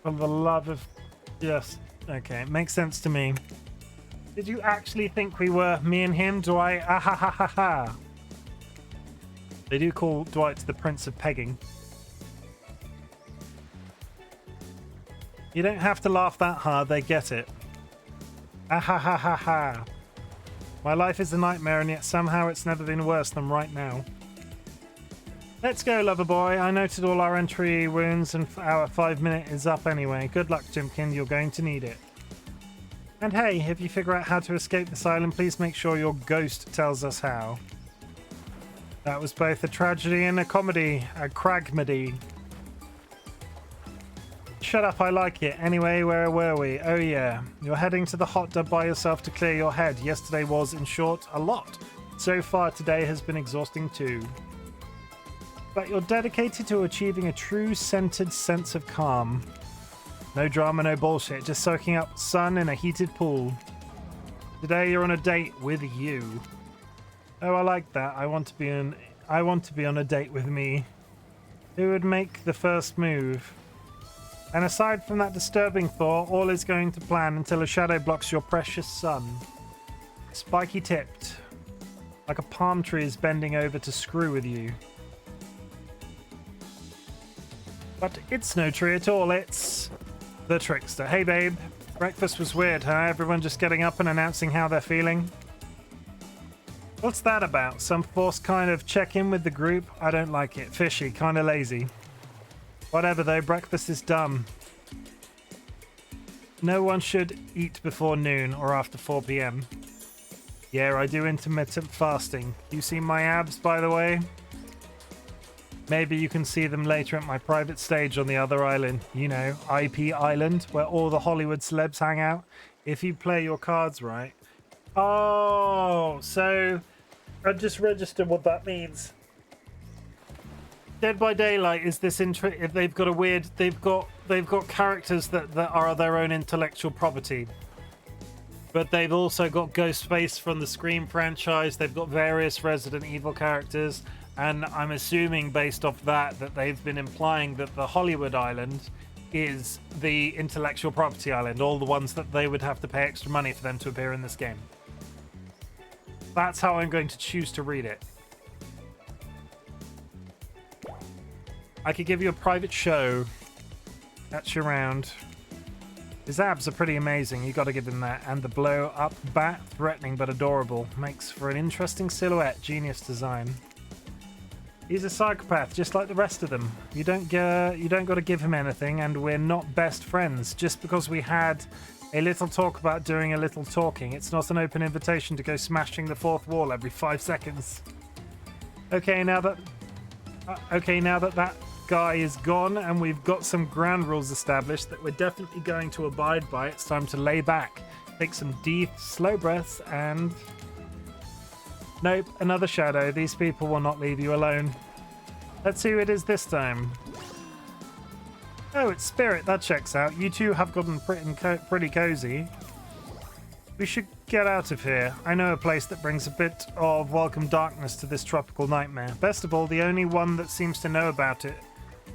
for the love of... Just... Okay, it makes sense to me. Did you actually think we were me and him? Do I? Ah ha ha ha ha. They do call Dwight the Prince of Pegging. You don't have to laugh that hard, they get it. Ah ha ha ha ha. My life is a nightmare, and yet somehow it's never been worse than right now. Let's go, lover boy. I noted all our entry wounds, and our 5-minute is up anyway. Good luck, Chimken. You're going to need it. And hey, if you figure out how to escape this island, please make sure your ghost tells us how. That was both a tragedy and a comedy. A cragmedy. Shut up, I like it. Anyway, where were we? Oh yeah. You're heading to the hot tub by yourself to clear your head. Yesterday was, in short, a lot. So far, today has been exhausting too. But you're dedicated to achieving a true centered sense of calm. No drama, no bullshit, just soaking up sun in a heated pool. Today you're on a date with you. Oh, I like that. I want to be on a date with me. Who would make the first move? And aside from that disturbing thought, all is going to plan until a shadow blocks your precious sun. Spiky tipped, like a palm tree is bending over to screw with you. But it's no tree at all, it's the trickster. Hey babe, breakfast was weird, huh? Everyone just getting up and announcing how they're feeling. What's that about? Some forced kind of check-in with the group? I don't like it. Fishy, kind of lazy. Whatever though, breakfast is dumb. No one should eat before noon or after 4 p.m. Yeah, I do intermittent fasting. You see my abs, by the way? Maybe you can see them later at my private stage on the other island. You know, IP Island, where all the Hollywood celebs hang out. If you play your cards right. Oh, so I just registered what that means. Dead by Daylight is this they've got a weird they've got characters that are their own intellectual property. But they've also got Ghostface from the Scream franchise. They've got various Resident Evil characters. And I'm assuming based off that they've been implying that the Hollywood Island is the intellectual property island, all the ones that they would have to pay extra money for them to appear in this game. That's how I'm going to choose to read it. I could give you a private show. That's your round. His abs are pretty amazing, you gotta give him that. And the blow up bat, threatening but adorable. Makes for an interesting silhouette, genius design. He's a psychopath, just like the rest of them. You don't got to give him anything, and we're not best friends. Just because we had a little talk about doing a little talking, it's not an open invitation to go smashing the fourth wall every 5 seconds. Okay, now that that guy is gone, and we've got some ground rules established that we're definitely going to abide by, it's time to lay back, take some deep, slow breaths, and... Nope, another shadow. These people will not leave you alone. Let's see who it is this time. Oh, it's Spirit. That checks out. You two have gotten pretty cozy. We should get out of here. I know a place that brings a bit of welcome darkness to this tropical nightmare. Best of all, the only one that seems to know about it.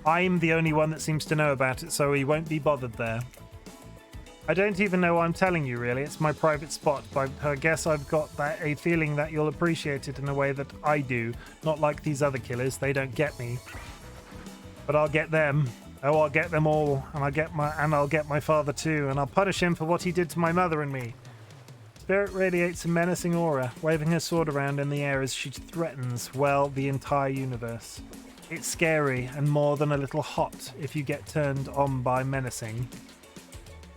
I'm the only one that seems to know about it, so we won't be bothered there. I don't even know why I'm telling you, really. It's my private spot, but I guess I've got a feeling that you'll appreciate it in a way that I do. Not like these other killers. They don't get me. But I'll get them. Oh, I'll get them all. And I'll get my father too. And I'll punish him for what he did to my mother and me. Spirit radiates a menacing aura, waving her sword around in the air as she threatens, well, the entire universe. It's scary and more than a little hot if you get turned on by menacing.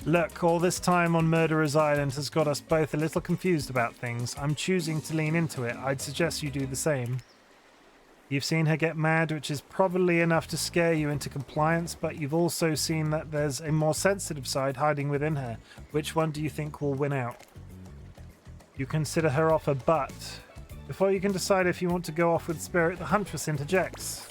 Look, all this time on Murderer's Island has got us both a little confused about things. I'm choosing to lean into it. I'd suggest you do the same. You've seen her get mad, which is probably enough to scare you into compliance, but you've also seen that there's a more sensitive side hiding within her. Which one do you think will win out? You consider her offer, but before you can decide if you want to go off with Spirit, the Huntress interjects.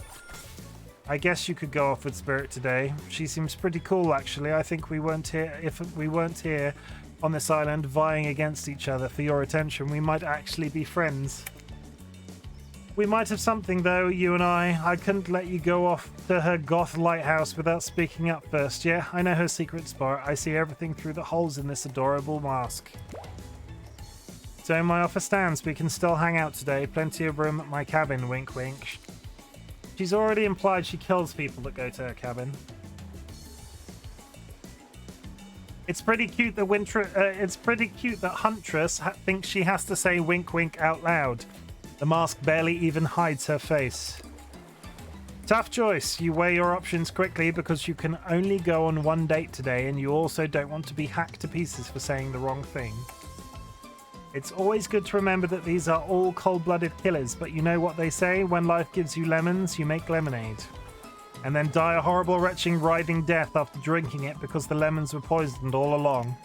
I guess you could go off with Spirit today. She seems pretty cool, actually. I think if we weren't here on this island vying against each other for your attention, we might actually be friends. We might have something, though, you and I. I couldn't let you go off to her goth lighthouse without speaking up first. Yeah, I know her secret spot. I see everything through the holes in this adorable mask. So my offer stands. We can still hang out today. Plenty of room at my cabin, wink wink. She's already implied she kills people that go to her cabin. It's pretty cute that it's pretty cute that Huntress thinks she has to say wink wink out loud. The mask barely even hides her face. Tough choice. You weigh your options quickly because you can only go on one date today, and you also don't want to be hacked to pieces for saying the wrong thing. It's always good to remember that these are all cold-blooded killers, but you know what they say, when life gives you lemons, you make lemonade. And then die a horrible, retching, writhing death after drinking it because the lemons were poisoned all along.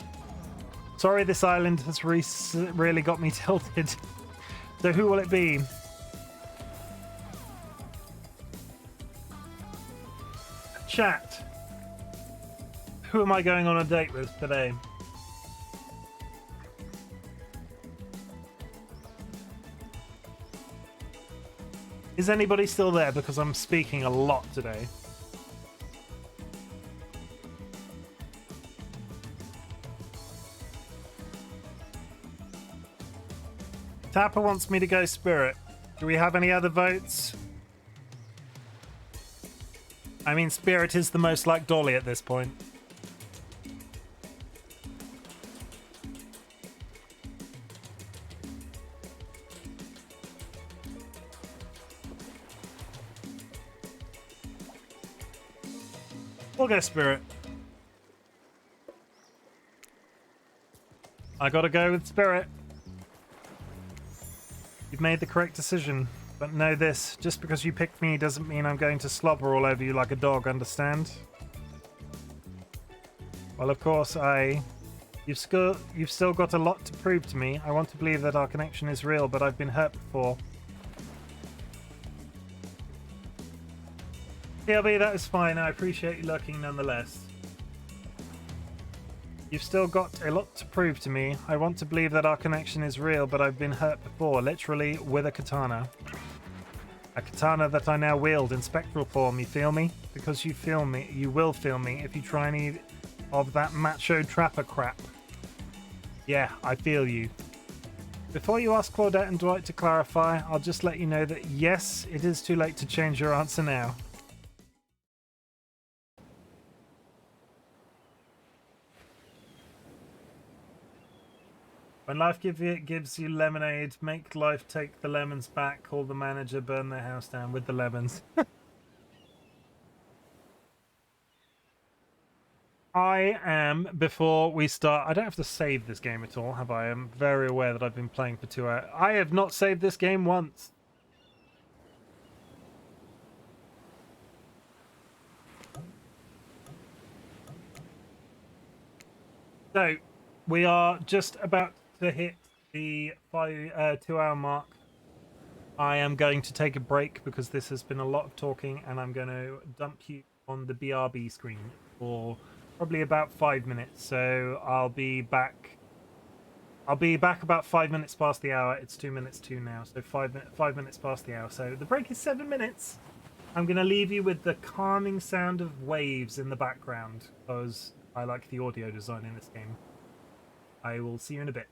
Sorry, this island has really got me tilted. So who will it be? Chat. Who am I going on a date with today? Is anybody still there? Because I'm speaking a lot today. Tapper wants me to go Spirit. Do we have any other votes? I mean, Spirit is the most like Dolly at this point. We'll go Spirit. I gotta go with Spirit. You've made the correct decision. But know this, just because you picked me doesn't mean I'm going to slobber all over you like a dog, understand? Well, of course, You've still got a lot to prove to me. I want to believe that our connection is real, but I've been hurt before. TLB, that is fine. I appreciate you lurking nonetheless. You've still got a lot to prove to me. I want to believe that our connection is real, but I've been hurt before, literally with a katana. A katana that I now wield in spectral form, you feel me? Because you feel me, you will feel me if you try any of that macho trapper crap. Yeah, I feel you. Before you ask Claudette and Dwight to clarify, I'll just let you know that yes, it is too late to change your answer now. When life gives you lemonade, make life take the lemons back, call the manager, burn their house down with the lemons. I am, before we start, I don't have to save this game at all, have I? I'm very aware that I've been playing for 2 hours. I have not saved this game once. So, we are just about to hit the 2-hour mark. I am going to take a break because this has been a lot of talking, and I'm going to dump you on the BRB screen for probably about 5 minutes. So I'll be back. I'll be back about 5 minutes past the hour. It's 2 minutes to now, so 5 minutes past the hour. So the break is 7 minutes. I'm going to leave you with the calming sound of waves in the background because I like the audio design in this game. I will see you in a bit.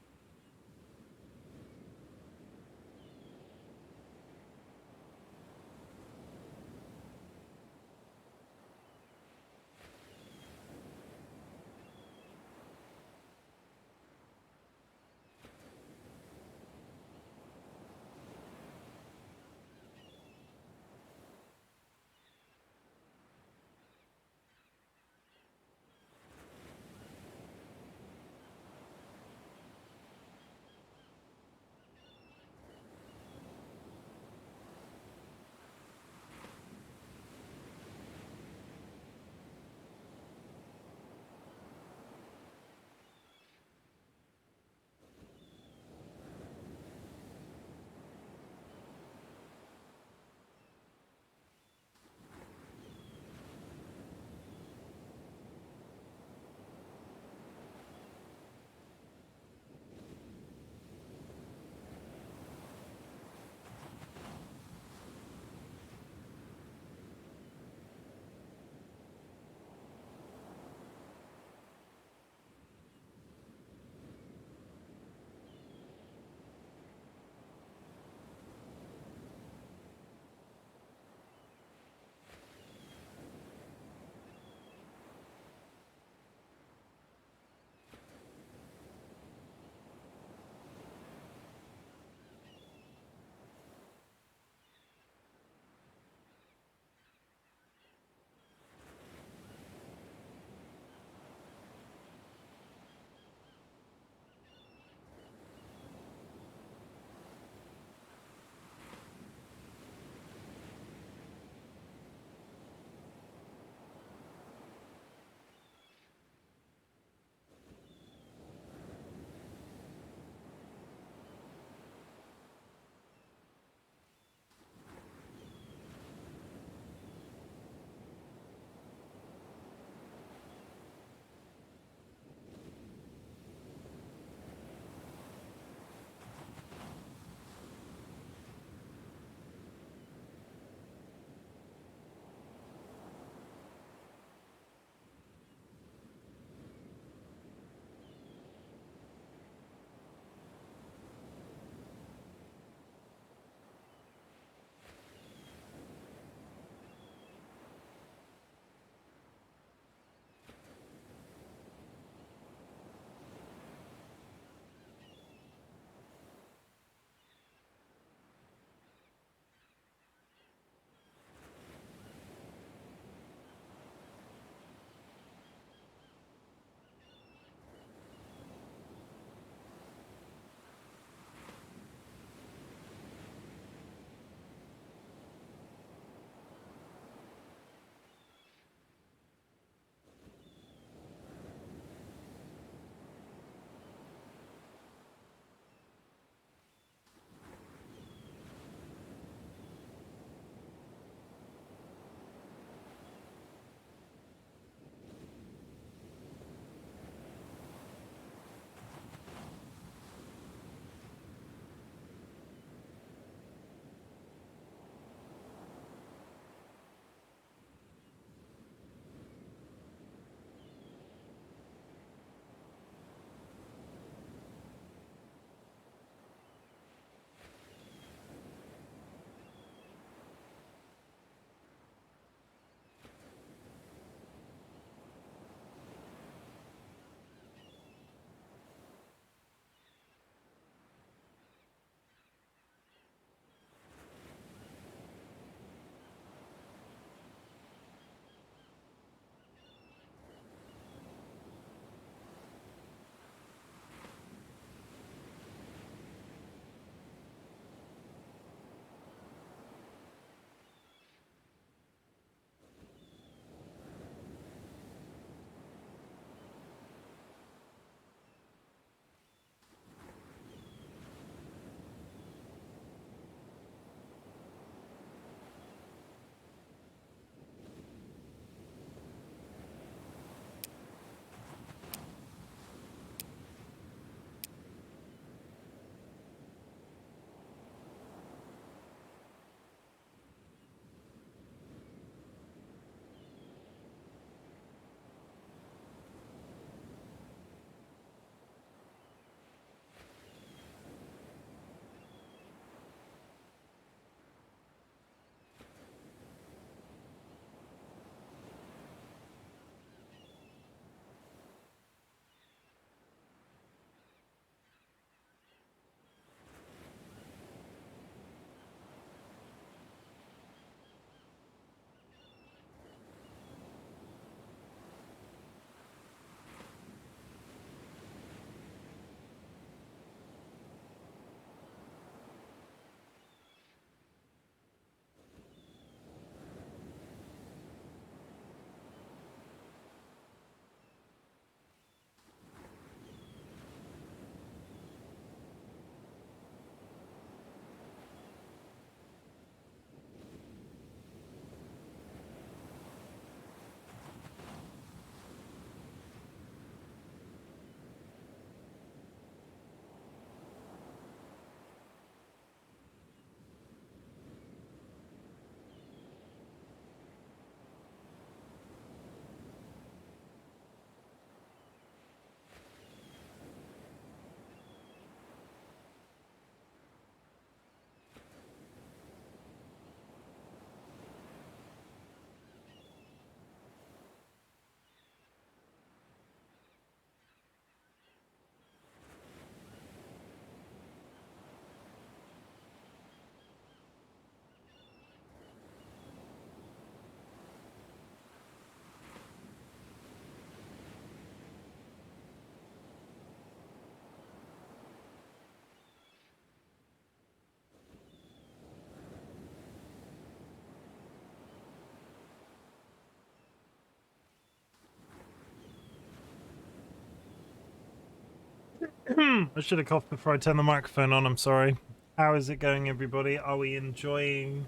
I should have coughed before I turned the microphone on. I'm sorry. How is it going, everybody? Are we enjoying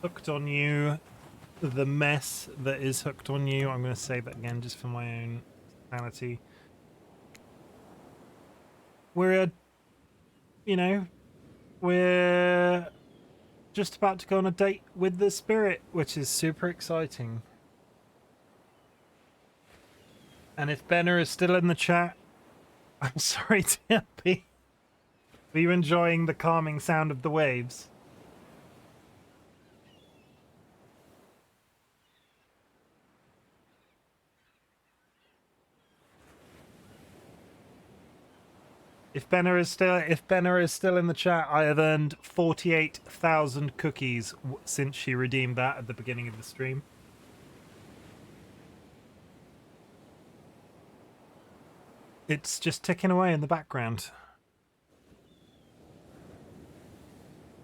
Hooked on You, the mess that is Hooked on You? I'm going to say that again just for my own sanity. We're just about to go on a date with the spirit, which is super exciting. And if Benner is still in the chat, I'm sorry, TLP. Are you enjoying the calming sound of the waves? If Benner is still in the chat, I have earned 48,000 cookies since she redeemed that at the beginning of the stream. It's just ticking away in the background.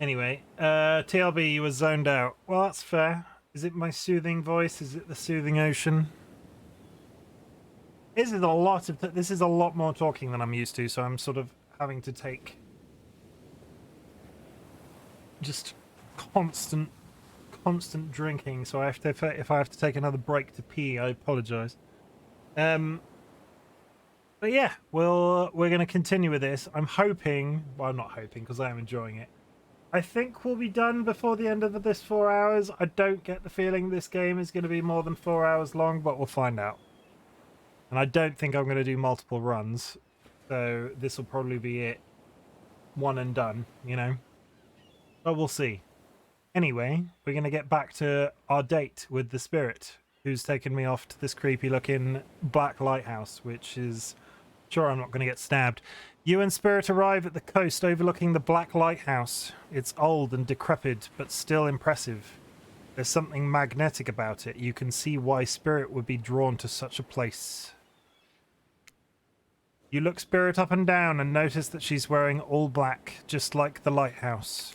Anyway, TLB, you were zoned out. Well, that's fair. Is it my soothing voice? Is it the soothing ocean? This is a lot more talking than I'm used to, so I'm sort of having to take just constant drinking. So if I have to take another break to pee, I apologize. But yeah, we're going to continue with this. I'm hoping, well, I'm not hoping because I am enjoying it. I think we'll be done before the end of this 4 hours. I don't get the feeling this game is going to be more than 4 hours long, but we'll find out. And I don't think I'm going to do multiple runs, so this will probably be it. One and done, you know? But we'll see. Anyway, we're going to get back to our date with the spirit, who's taken me off to this creepy-looking black lighthouse, which is... Sure, I'm not going to get stabbed. You and Spirit arrive at the coast overlooking the black lighthouse. It's old and decrepit, but still impressive. There's something magnetic about it. You can see why Spirit would be drawn to such a place. You look Spirit up and down and notice that she's wearing all black, just like the lighthouse.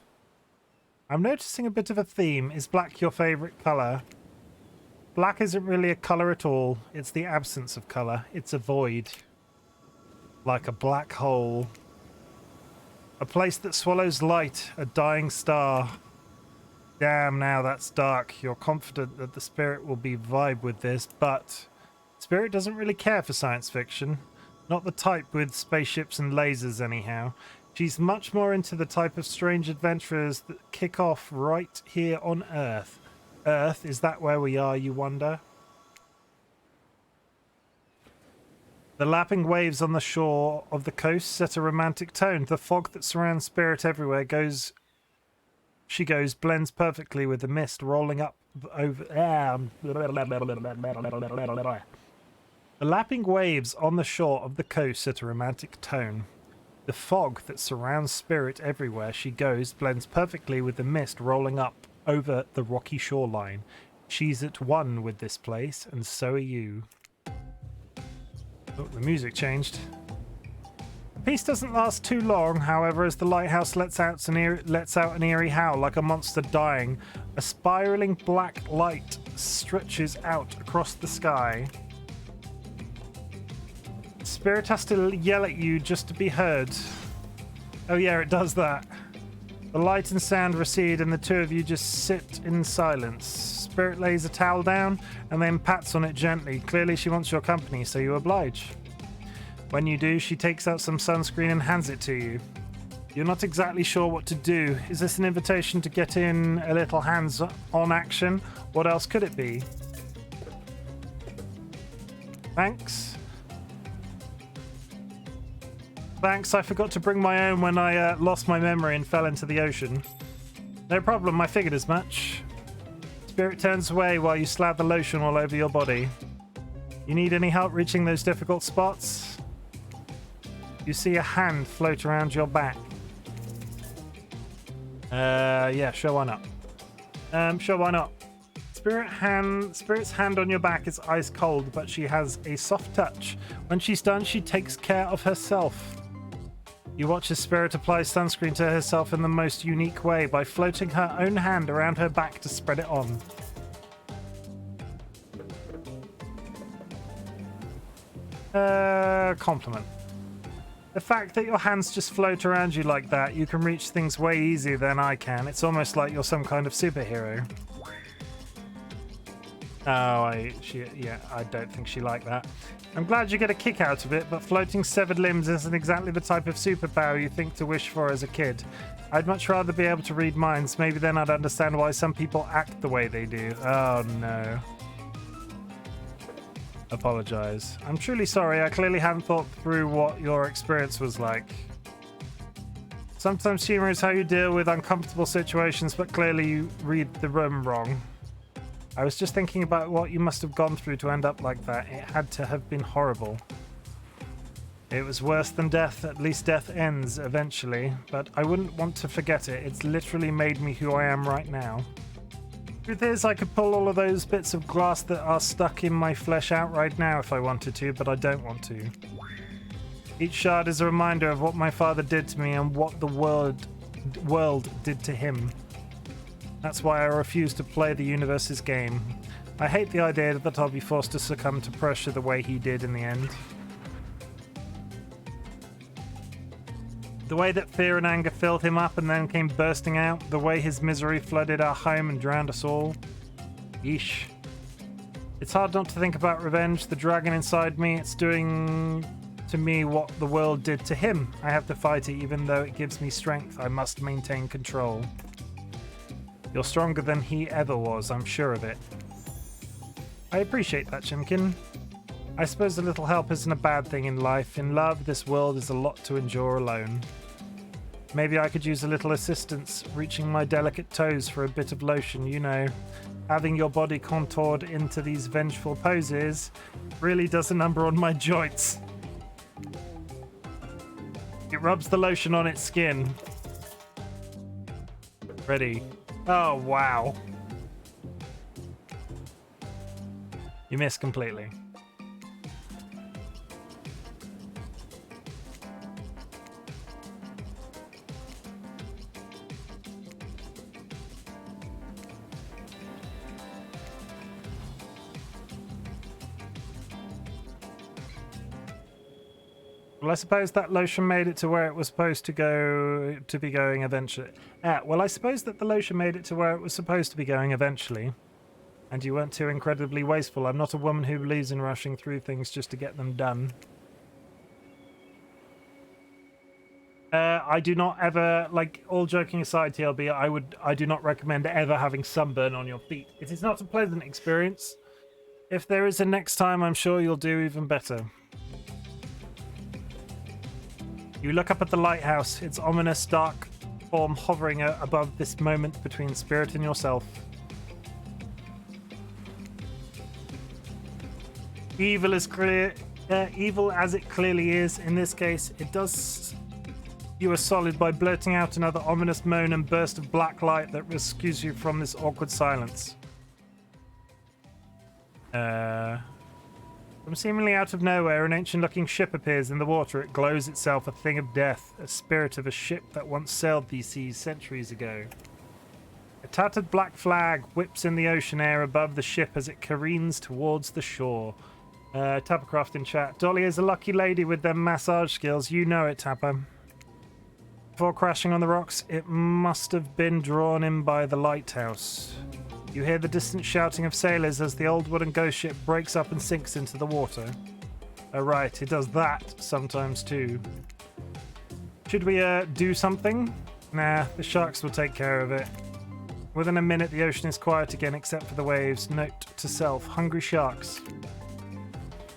I'm noticing a bit of a theme. Is black your favourite colour? Black isn't really a colour at all. It's the absence of colour. It's a void. Like a black hole. A place that swallows light, a dying star. Damn, now that's dark. You're confident that the spirit will be vibe with this, but Spirit doesn't really care for science fiction. Not the type with spaceships and lasers, anyhow. She's much more into the type of strange adventurers that kick off right here on Earth. Earth, is that where we are, you wonder? The lapping waves on the shore of the coast set a romantic tone. The fog that surrounds Spirit everywhere blends perfectly with the mist rolling up over... The lapping waves on the shore of the coast set a romantic tone. The fog that surrounds Spirit everywhere she goes blends perfectly with the mist rolling up over the rocky shoreline. She's at one with this place, and so are you. Oh, the music changed. The peace doesn't last too long, however, as the lighthouse lets out an eerie howl like a monster dying. A spiraling black light stretches out across the sky. Spirit has to yell at you just to be heard. Oh yeah, it does that. The light and sound recede and the two of you just sit in silence. Spirit lays a towel down and then pats on it gently. Clearly she wants your company, so you oblige. When you do, she takes out some sunscreen and hands it to you. You're not exactly sure what to do. Is this an invitation to get in a little hands-on action? What else could it be? Thanks. Thanks, I forgot to bring my own when I lost my memory and fell into the ocean. No problem, I figured as much. Spirit turns away while you slap the lotion all over your body. You need any help reaching those difficult spots? You see a hand float around your back. Yeah, sure, why not? Sure, why not? Spirit's hand on your back is ice cold, but she has a soft touch. When she's done, she takes care of herself. You watch as Spirit applies sunscreen to herself in the most unique way by floating her own hand around her back to spread it on. Compliment. The fact that your hands just float around you like that, you can reach things way easier than I can. It's almost like you're some kind of superhero. Oh, I don't think she liked that. I'm glad you get a kick out of it, but floating severed limbs isn't exactly the type of superpower you think to wish for as a kid. I'd much rather be able to read minds. Maybe then I'd understand why some people act the way they do. Oh, no. Apologize. I'm truly sorry. I clearly haven't thought through what your experience was like. Sometimes humor is how you deal with uncomfortable situations, but clearly you read the room wrong. I was just thinking about what you must have gone through to end up like that. It had to have been horrible. It was worse than death. At least death ends eventually, but I wouldn't want to forget it. It's literally made me who I am right now. Truth is, I could pull all of those bits of glass that are stuck in my flesh out right now if I wanted to, but I don't want to. Each shard is a reminder of what my father did to me and what the world did to him. That's why I refuse to play the universe's game. I hate the idea that I'll be forced to succumb to pressure the way he did in the end. The way that fear and anger filled him up and then came bursting out. The way his misery flooded our home and drowned us all. Yeesh. It's hard not to think about revenge. The dragon inside me, it's doing to me what the world did to him. I have to fight it even though it gives me strength. I must maintain control. You're stronger than he ever was, I'm sure of it. I appreciate that, Chimken. I suppose a little help isn't a bad thing in life. In love, this world is a lot to endure alone. Maybe I could use a little assistance, reaching my delicate toes for a bit of lotion, you know. Having your body contoured into these vengeful poses really does a number on my joints. It rubs the lotion on its skin. Ready. Oh, wow. You missed completely. Well, I suppose that lotion made it to where it was supposed to be going eventually. Well, I suppose that the lotion made it to where it was supposed to be going eventually. And you weren't too incredibly wasteful. I'm not a woman who believes in rushing through things just to get them done. I do not ever, like, all joking aside, TLB, I do not recommend ever having sunburn on your feet. It is not a pleasant experience. If there is a next time, I'm sure you'll do even better. You look up at the lighthouse, its ominous dark form hovering above this moment between spirit and yourself. Evil as it clearly is, in this case, it does you a solid by blurting out another ominous moan and burst of black light that rescues you from this awkward silence. From seemingly out of nowhere, an ancient-looking ship appears in the water. It glows itself a thing of death, a spirit of a ship that once sailed these seas centuries ago. A tattered black flag whips in the ocean air above the ship as it careens towards the shore. Tappercroft in chat. Dolly is a lucky lady with them massage skills. You know it, Tapper. Before crashing on the rocks, it must have been drawn in by the lighthouse. You hear the distant shouting of sailors as the old wooden ghost ship breaks up and sinks into the water. Oh right, it does that sometimes too. Should we do something? Nah, the sharks will take care of it. Within a minute the ocean is quiet again except for the waves. Note to self, hungry sharks.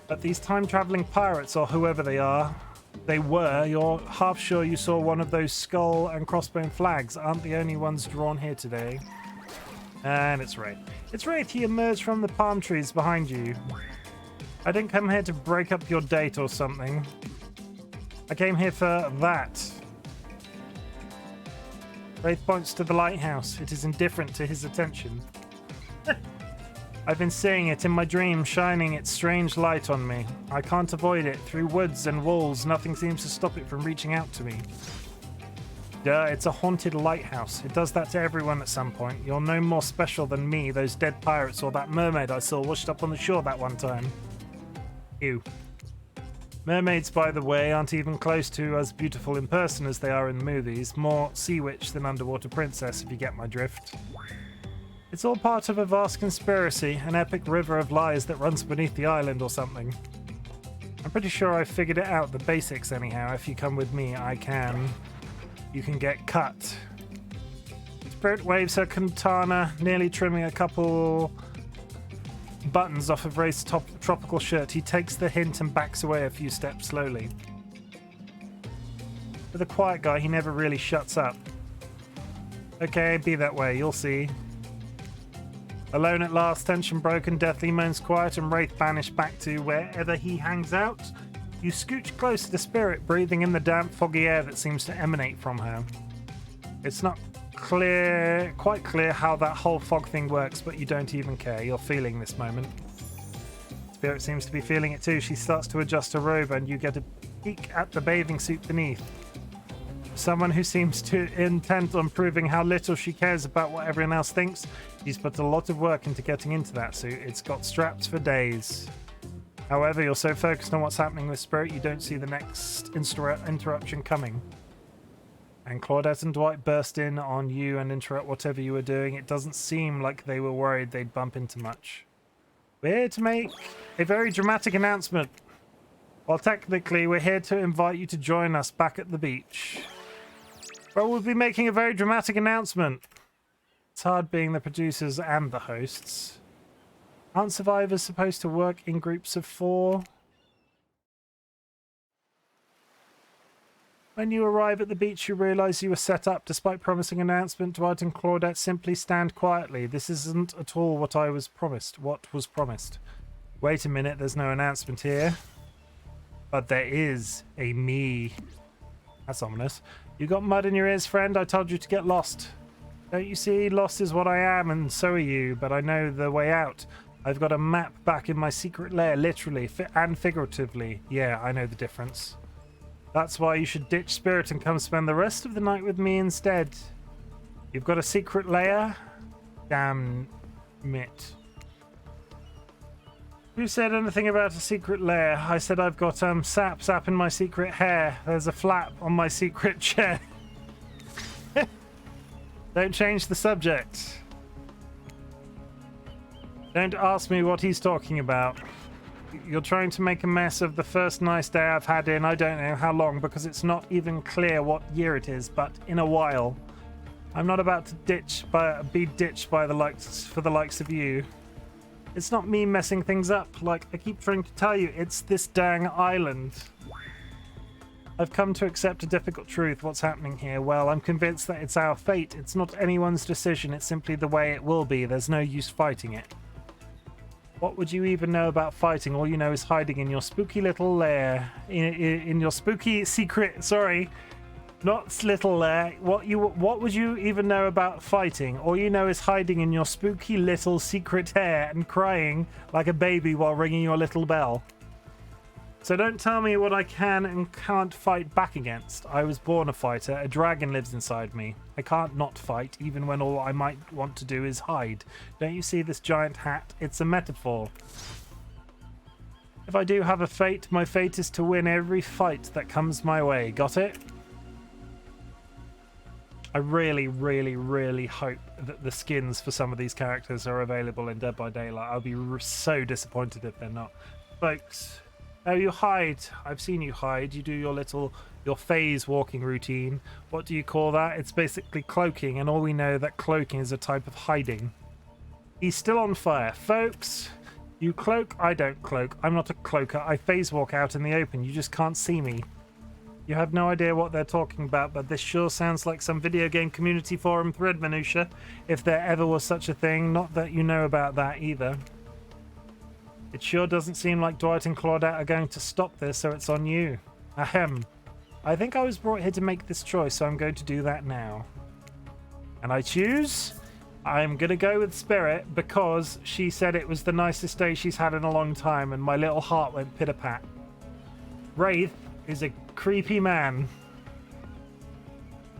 But these time-traveling pirates, or whoever they are, you're half sure you saw one of those skull and crossbone flags, aren't the only ones drawn here today. And it's Wraith. It's Wraith, he emerged from the palm trees behind you. I didn't come here to break up your date or something. I came here for that. Wraith points to the lighthouse. It is indifferent to his attention. I've been seeing it in my dreams, shining its strange light on me. I can't avoid it. Through woods and walls, nothing seems to stop it from reaching out to me. Duh, it's a haunted lighthouse. It does that to everyone at some point. You're no more special than me, those dead pirates, or that mermaid I saw washed up on the shore that one time. Ew. Mermaids, by the way, aren't even close to as beautiful in person as they are in the movies. More sea witch than underwater princess, if you get my drift. It's all part of a vast conspiracy, an epic river of lies that runs beneath the island or something. I'm pretty sure I figured it out, the basics anyhow. If you come with me, you can get cut. Spirit waves her katana, nearly trimming a couple buttons off of Ray's tropical shirt. He takes the hint and backs away a few steps slowly. For the quiet guy, he never really shuts up. Okay, be that way, you'll see. Alone at last, tension broken, deathly moans quiet, and Wraith banished back to wherever he hangs out. You scooch close to the spirit, breathing in the damp, foggy air that seems to emanate from her. It's not quite clear how that whole fog thing works, but you don't even care. You're feeling this moment. Spirit seems to be feeling it too. She starts to adjust her robe, and you get a peek at the bathing suit beneath. Someone who seems to intent on proving how little she cares about what everyone else thinks. She's put a lot of work into getting into that suit. It's got straps for days. However, you're so focused on what's happening with Spirit, you don't see the next interruption coming. And Claudette and Dwight burst in on you and interrupt whatever you were doing. It doesn't seem like they were worried they'd bump into much. We're here to make a very dramatic announcement. Well, technically, we're here to invite you to join us back at the beach. Well, we'll be making a very dramatic announcement. It's hard being the producers and the hosts. Aren't survivors supposed to work in groups of 4? When you arrive at the beach, you realize you were set up. Despite promising an announcement, Dwight and Claudette simply stand quietly. This isn't at all what was promised. Wait a minute, there's no announcement here. But there is a me. That's ominous. You got mud in your ears, friend? I told you to get lost. Don't you see? Lost is what I am, and so are you. But I know the way out. I've got a map back in my secret lair, literally and figuratively. Yeah, I know the difference. That's why you should ditch Spirit and come spend the rest of the night with me instead. You've got a secret lair? Damn it. Who said anything about a secret lair? I said I've got sap in my secret hair. There's a flap on my secret chair. Don't change the subject. Don't ask me what he's talking about. You're trying to make a mess of the first nice day I've had in I don't know how long, because it's not even clear what year it is, but in a while. I'm not about to be ditched by the likes of you. It's not me messing things up. Like I keep trying to tell you, it's this dang island. I've come to accept a difficult truth. What's happening here? Well, I'm convinced that it's our fate. It's not anyone's decision. It's simply the way it will be. There's no use fighting it. What would you even know about fighting? All you know is hiding in your spooky little lair. In your spooky secret... Sorry. Not little lair. What would you even know about fighting? All you know is hiding in your spooky little secret hair and crying like a baby while ringing your little bell. So don't tell me what I can and can't fight back against. I was born a fighter. A dragon lives inside me. I can't not fight, even when all I might want to do is hide. Don't you see this giant hat? It's a metaphor. If I do have a fate, my fate is to win every fight that comes my way. Got it? I really, really, really hope that the skins for some of these characters are available in Dead by Daylight. I'll be so disappointed if they're not. Folks... Oh, you hide. I've seen you hide. You do your phase walking routine. What do you call that? It's basically cloaking, and all we know that cloaking is a type of hiding. He's still on fire. Folks, you cloak, I don't cloak. I'm not a cloaker. I phase walk out in the open. You just can't see me. You have no idea what they're talking about, but this sure sounds like some video game community forum thread minutia, if there ever was such a thing. Not that you know about that either. It sure doesn't seem like Dwight and Claudette are going to stop this, so it's on you. Ahem. I think I was brought here to make this choice, so I'm going to do that now. And I choose... I'm going to go with Spirit because she said it was the nicest day she's had in a long time, and my little heart went pitter-pat. Wraith is a creepy man.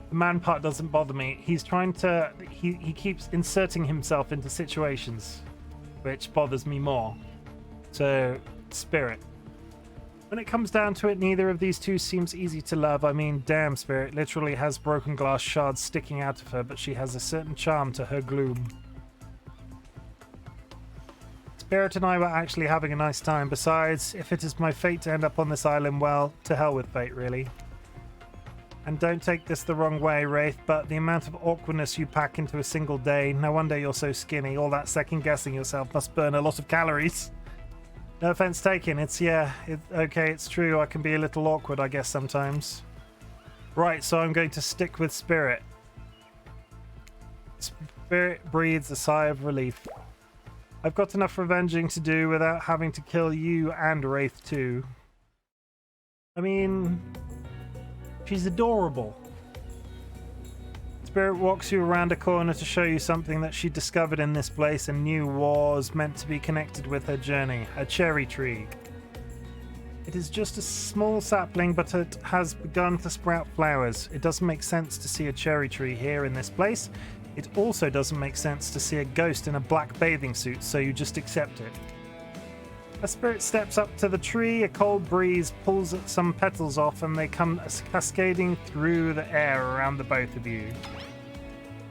The man part doesn't bother me. He's trying to... He keeps inserting himself into situations, which bothers me more. So, Spirit. When it comes down to it, neither of these two seems easy to love. I mean, damn, Spirit literally has broken glass shards sticking out of her, but she has a certain charm to her gloom. Spirit and I were actually having a nice time. Besides, if it is my fate to end up on this island, well, to hell with fate, really. And don't take this the wrong way, Wraith, but the amount of awkwardness you pack into a single day, no wonder you're so skinny. All that second-guessing yourself must burn a lot of calories. No offense taken. Okay, it's true. I can be a little awkward, I guess, sometimes. Right, so I'm going to stick with Spirit. Spirit breathes a sigh of relief. I've got enough revenging to do without having to kill you and Wraith too. I mean, she's adorable. Spirit walks you around a corner to show you something that she discovered in this place and knew was meant to be connected with her journey, a cherry tree. It is just a small sapling, but it has begun to sprout flowers. It doesn't make sense to see a cherry tree here in this place. It also doesn't make sense to see a ghost in a black bathing suit, so you just accept it. As Spirit steps up to the tree, a cold breeze pulls some petals off and they come cascading through the air around the both of you.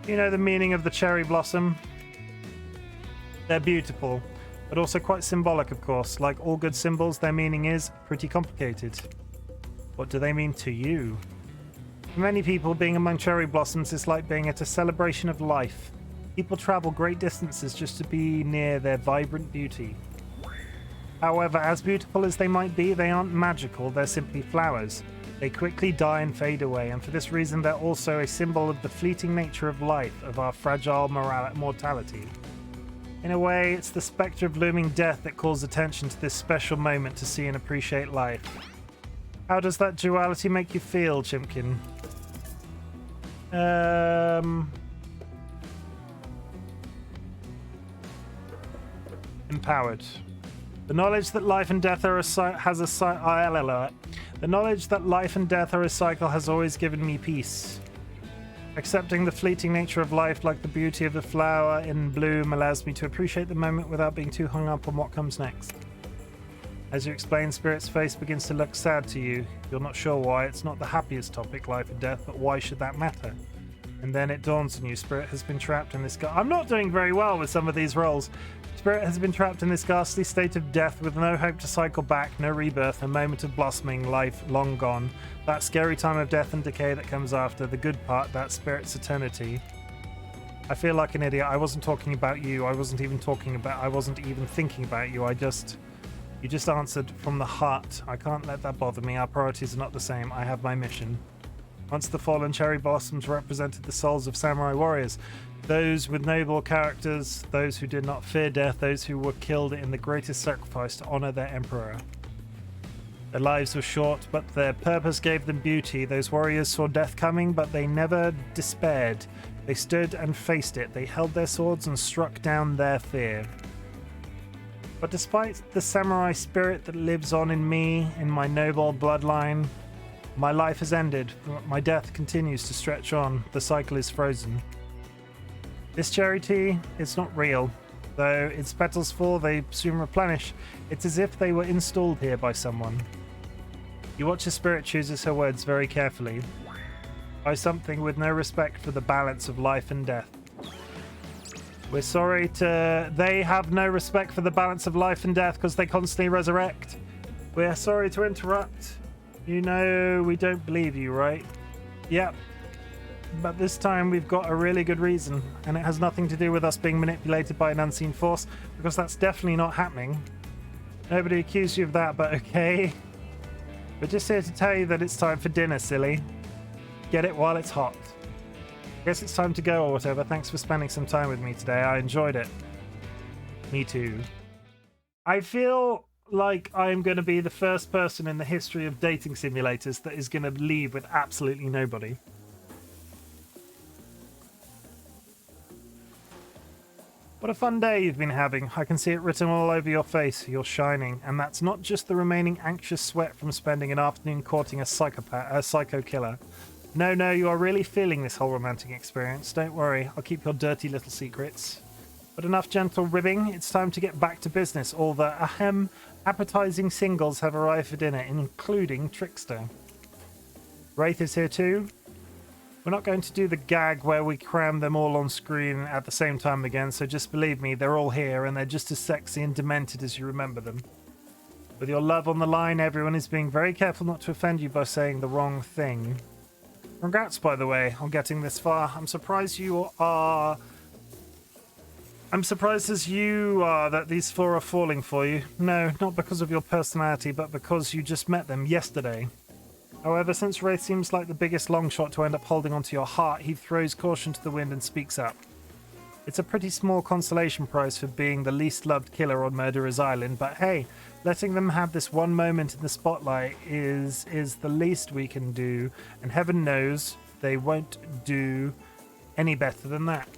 You know the meaning of the cherry blossom? They're beautiful, but also quite symbolic, of course. Like all good symbols, their meaning is pretty complicated. What do they mean to you? For many people, being among cherry blossoms is like being at a celebration of life. People travel great distances just to be near their vibrant beauty. However, as beautiful as they might be, they aren't magical, they're simply flowers. They quickly die and fade away, and for this reason they're also a symbol of the fleeting nature of life, of our fragile mortality. In a way, it's the spectre of looming death that calls attention to this special moment to see and appreciate life. How does that duality make you feel, Chimken? Empowered. The knowledge that life and death are a cycle has always given me peace. Accepting the fleeting nature of life, like the beauty of the flower in bloom, allows me to appreciate the moment without being too hung up on what comes next. As you explain, Spirit's face begins to look sad to you. You're not sure why. It's not the happiest topic, life and death, but why should that matter? And then it dawns on you, Spirit has been trapped in this... I'm not doing very well with some of these roles. Spirit has been trapped in this ghastly state of death with no hope to cycle back, no rebirth, a moment of blossoming, life long gone. That scary time of death and decay that comes after, the good part, that Spirit's eternity. I feel like an idiot. I wasn't talking about you. I wasn't even thinking about you. You just answered from the heart. I can't let that bother me. Our priorities are not the same. I have my mission. Once the fallen cherry blossoms represented the souls of samurai warriors, those with noble characters, those who did not fear death, those who were killed in the greatest sacrifice to honor their emperor. Their lives were short, but their purpose gave them beauty. Those warriors saw death coming, but they never despaired. They stood and faced it. They held their swords and struck down their fear. But despite the samurai spirit that lives on in me, in my noble bloodline, my life has ended. My death continues to stretch on. The cycle is frozen. This cherry tea, it's not real. Though its petals fall, they soon replenish. It's as if they were installed here by someone. You watch as Spirit chooses her words very carefully. By something with no respect for the balance of life and death. They have no respect for the balance of life and death because they constantly resurrect. We're sorry to interrupt. You know we don't believe you, right? Yep. But this time we've got a really good reason, and it has nothing to do with us being manipulated by an unseen force, because that's definitely not happening. Nobody accused you of that, but okay. We're just here to tell you that it's time for dinner, silly. Get it while it's hot. Guess it's time to go or whatever. Thanks for spending some time with me today. I enjoyed it. Me too. I feel like I'm going to be the first person in the history of dating simulators that is going to leave with absolutely nobody. What a fun day you've been having. I can see it written all over your face. You're shining. And that's not just the remaining anxious sweat from spending an afternoon courting a psycho killer. No, you are really feeling this whole romantic experience. Don't worry, I'll keep your dirty little secrets. But enough gentle ribbing, it's time to get back to business. All the appetizing singles have arrived for dinner, including Trickster. Wraith is here too. We're not going to do the gag where we cram them all on screen at the same time again, so just believe me, they're all here and they're just as sexy and demented as you remember them. With your love on the line, everyone is being very careful not to offend you by saying the wrong thing. Congrats, by the way, on getting this far. I'm surprised as you are that these four are falling for you. No, not because of your personality, but because you just met them yesterday. However, since Wraith seems like the biggest longshot to end up holding onto your heart, he throws caution to the wind and speaks up. It's a pretty small consolation prize for being the least loved killer on Murderer's Island, but hey, letting them have this one moment in the spotlight is the least we can do, and heaven knows they won't do any better than that.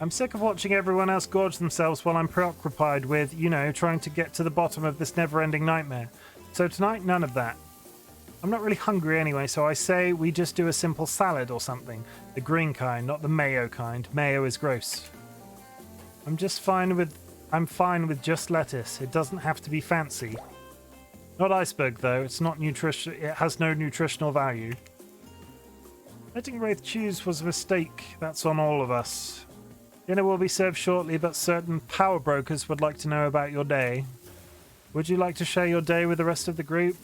I'm sick of watching everyone else gorge themselves while I'm preoccupied with, trying to get to the bottom of this never-ending nightmare. So tonight, none of that. I'm not really hungry anyway, so I say we just do a simple salad or something. The green kind, not the mayo kind. Mayo is gross. I'm fine with just lettuce. It doesn't have to be fancy. Not iceberg though. It's not nutrition. It has no nutritional value. Letting Wraith choose was a mistake. That's on all of us. Dinner will be served shortly, but certain power brokers would like to know about your day. Would you like to share your day with the rest of the group?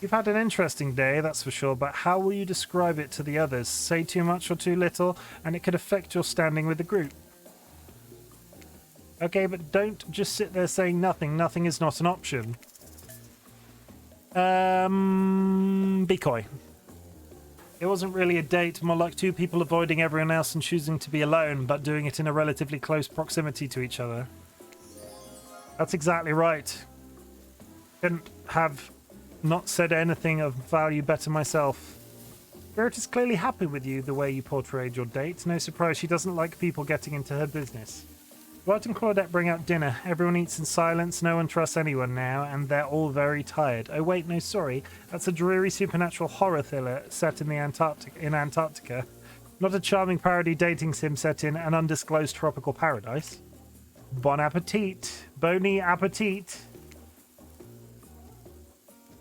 You've had an interesting day, that's for sure, but how will you describe it to the others? Say too much or too little, and it could affect your standing with the group. Okay, but don't just sit there saying nothing. Nothing is not an option. Be coy. It wasn't really a date, more like two people avoiding everyone else and choosing to be alone, but doing it in a relatively close proximity to each other. That's exactly right. Couldn't have not said anything of value better myself. Spirit is clearly happy with you the way you portrayed your date. No surprise she doesn't like people getting into her business. Dwight and Claudette bring out dinner. Everyone eats in silence. No one trusts anyone now, and they're all very tired. Oh wait, no, sorry. That's a dreary supernatural horror thriller set in Antarctica. Not a charming parody dating sim set in an undisclosed tropical paradise. Bon appetit. Boni appetit.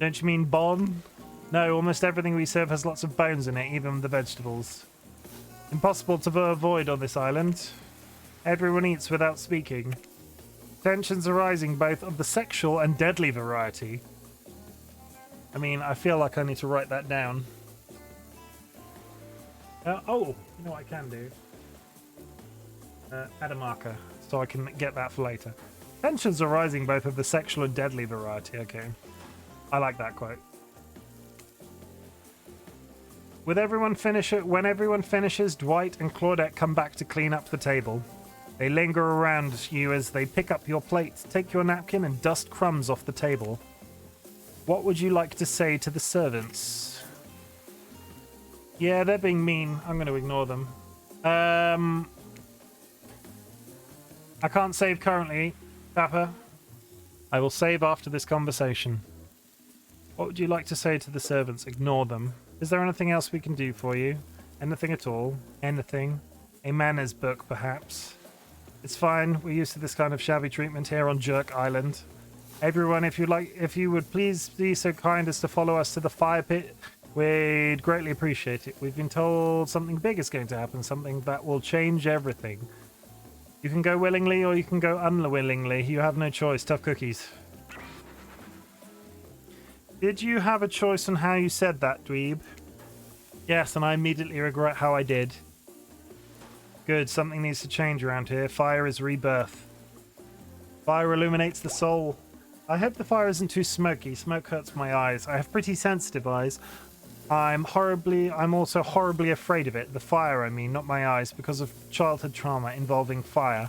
Don't you mean bon? No, almost everything we serve has lots of bones in it, even the vegetables. Impossible to avoid on this island. Everyone eats without speaking. Tensions are rising both of the sexual and deadly variety. I mean, I feel like I need to write that down. You know what I can do? Add a marker, so I can get that for later. Tensions are rising both of the sexual and deadly variety, okay. I like that quote. When everyone finishes, Dwight and Claudette come back to clean up the table. They linger around you as they pick up your plate, take your napkin, and dust crumbs off the table. What would you like to say to the servants? Yeah, they're being mean. I'm going to ignore them. I can't save currently, Papa. I will save after this conversation. What would you like to say to the servants? Ignore them. Is there anything else we can do for you? Anything at all? Anything? A manners book, perhaps? It's fine. We're used to this kind of shabby treatment here on Jerk Island. Everyone, if you would please be so kind as to follow us to the fire pit, we'd greatly appreciate it. We've been told something big is going to happen, something that will change everything. You can go willingly or you can go unwillingly. You have no choice. Tough cookies. Did you have a choice on how you said that, dweeb? Yes, and I immediately regret how I did. Good, something needs to change around here. Fire is rebirth. Fire illuminates the soul. I hope the fire isn't too smoky. Smoke hurts my eyes. I have pretty sensitive eyes. I'm also horribly afraid of it. The fire, I mean, not my eyes, because of childhood trauma involving fire.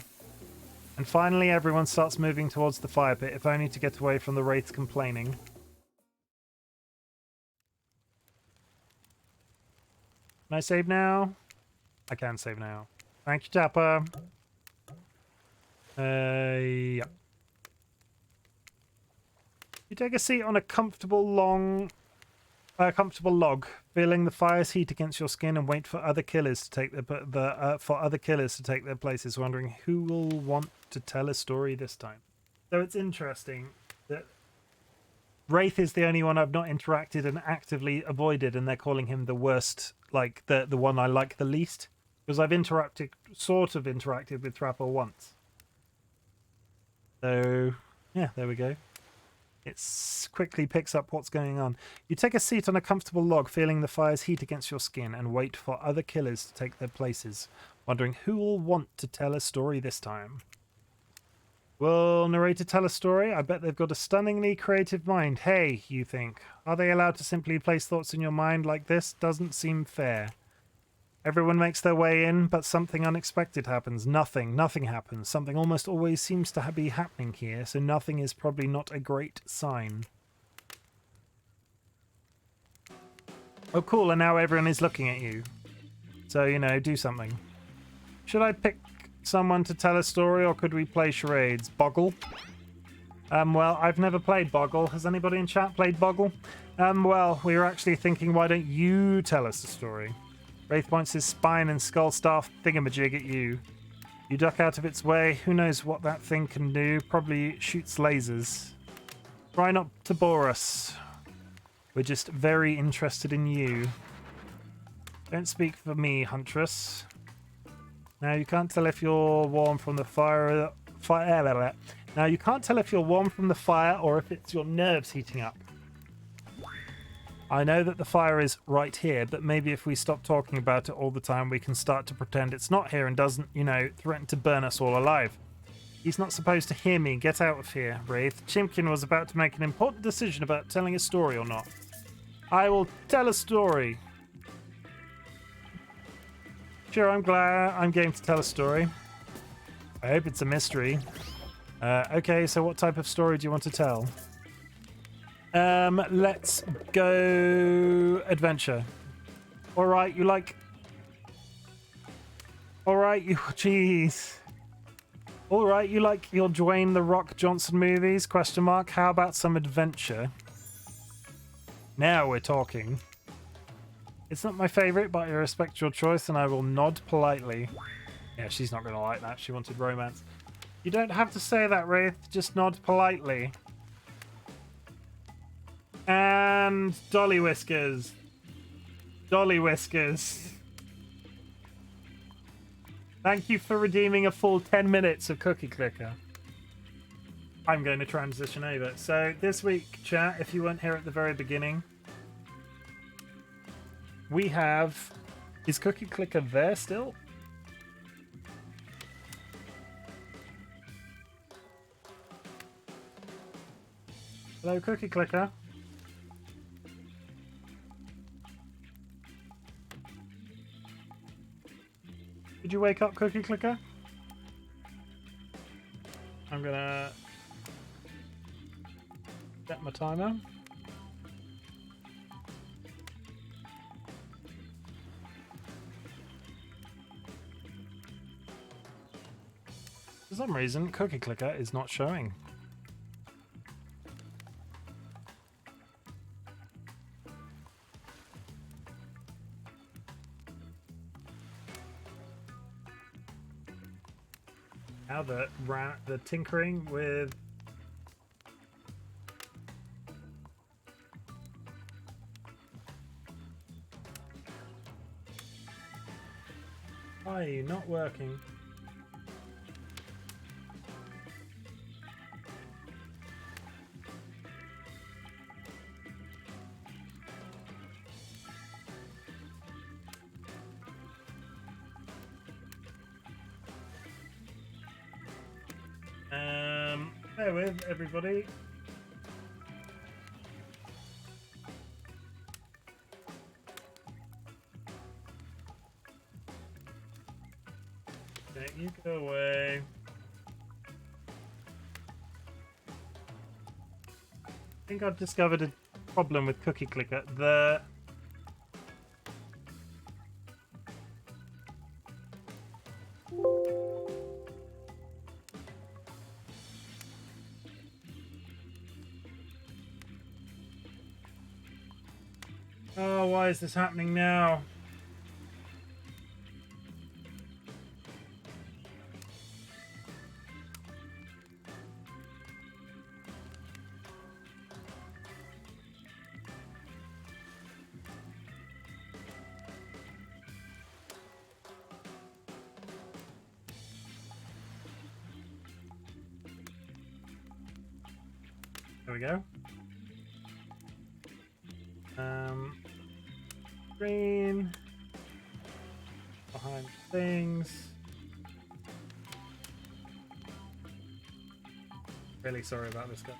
And finally, everyone starts moving towards the fire pit, if only to get away from the wraiths complaining. Can I save now? I can save now. Thank you, Tapper. Yeah. You take a seat on a comfortable log. feeling the fire's heat against your skin and wait for other killers to take their places, wondering who will want to tell a story this time. So it's interesting that Wraith is the only one I've not interacted and actively avoided, and they're calling him the worst, like the one I like the least, because I've sort of interacted with Trapper once. So yeah, there we go. It quickly picks up what's going on. You take a seat on a comfortable log, feeling the fire's heat against your skin, and wait for other killers to take their places, wondering who will want to tell a story this time. Will narrator tell a story? I bet they've got a stunningly creative mind. Hey, you think. Are they allowed to simply place thoughts in your mind like this? Doesn't seem fair. Everyone makes their way in, but something unexpected happens. Nothing happens. Something almost always seems to be happening here, so nothing is probably not a great sign. Oh, cool, and now everyone is looking at you. So, you know, do something. Should I pick someone to tell a story, or could we play charades? Boggle? Well, I've never played Boggle. Has anybody in chat played Boggle? Well, we were actually thinking, why don't you tell us a story? Wraith points his spine and skull staff thingamajig at you. You duck out of its way. Who knows what that thing can do? Probably shoots lasers. Try not to bore us. We're just very interested in you. Don't speak for me, Huntress. Now you can't tell if you're warm from the fire. Now you can't tell if you're warm from the fire or if it's your nerves heating up. I know that the fire is right here, but maybe if we stop talking about it all the time, we can start to pretend it's not here and doesn't, you know, threaten to burn us all alive. He's not supposed to hear me. Get out of here, Wraith. Chimken was about to make an important decision about telling a story or not. I will tell a story. Sure, I'm glad I'm game to tell a story. I hope it's a mystery. Okay, so what type of story do you want to tell? Let's go adventure. Alright, you like... Alright, you... Jeez. Alright, you like your Dwayne The Rock Johnson movies? Question mark. How about some adventure? Now we're talking. It's not my favourite, but I respect your choice and I will nod politely. Yeah, she's not going to like that. She wanted romance. You don't have to say that, Wraith. Just nod politely. And DollyWhiskers. DollyWhiskers. Thank you for redeeming a full 10 minutes of Cookie Clicker. I'm going to transition over. So this week, chat, if you weren't here at the very beginning, we have... Is Cookie Clicker there still? Hello, Cookie Clicker. Did you wake up, Cookie Clicker? I'm gonna set my timer. For some reason, Cookie Clicker is not showing. Now the tinkering with why are you not working? Bear with everybody. Okay, you go away. I think I've discovered a problem with Cookie Clicker. Oh, why is this happening now? There we go. Green. Behind things. Really sorry about this guy.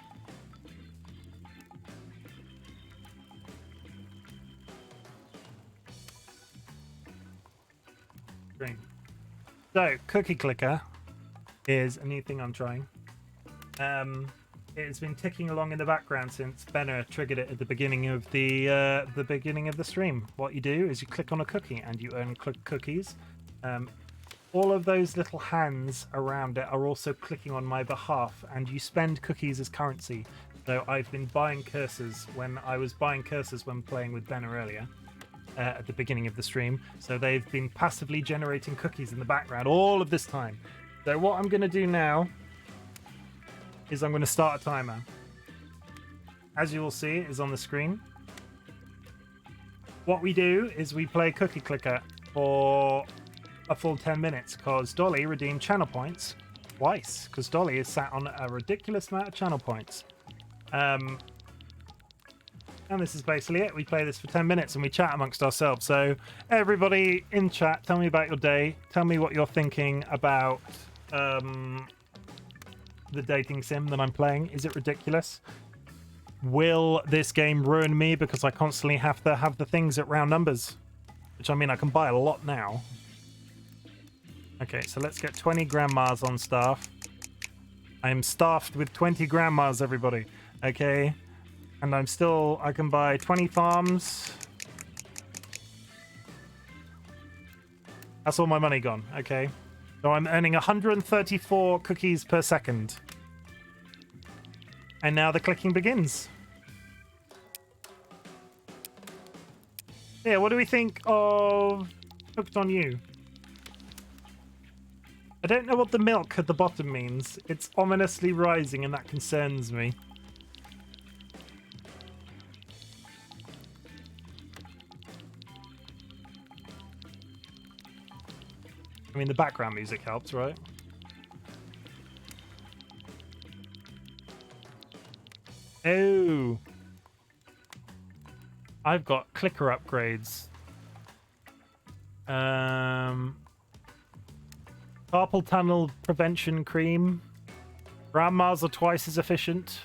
Green. So, cookie clicker is a new thing I'm trying. It's been ticking along in the background since Benner triggered it at the beginning of the stream. What you do is you click on a cookie and you earn cookies. All of those little hands around it are also clicking on my behalf, and you spend cookies as currency. So I've been buying cursors when playing with Benner earlier at the beginning of the stream. So they've been passively generating cookies in the background all of this time. So what I'm going to do now is I'm going to start a timer. As you will see, it is on the screen. What we do is we play Cookie Clicker for a full 10 minutes because Dolly redeemed channel points twice because Dolly is sat on a ridiculous amount of channel points. And this is basically it. We play this for 10 minutes and we chat amongst ourselves. So everybody in chat, tell me about your day. Tell me what you're thinking about the dating sim that I'm playing. Is it ridiculous? Will this game ruin me because I constantly have to have the things at round numbers? Which, I mean, I can buy a lot now. Okay, so let's get 20 grandmas on staff. I am staffed with 20 grandmas, everybody. Okay. And I can buy 20 farms. That's all my money gone. Okay. So I'm earning 134 cookies per second. And now the clicking begins. Yeah, what do we think of Hooked on You? I don't know what the milk at the bottom means. It's ominously rising and that concerns me. I mean, the background music helps, right? Oh. I've got clicker upgrades. Carpal tunnel prevention cream. Grandmas are twice as efficient.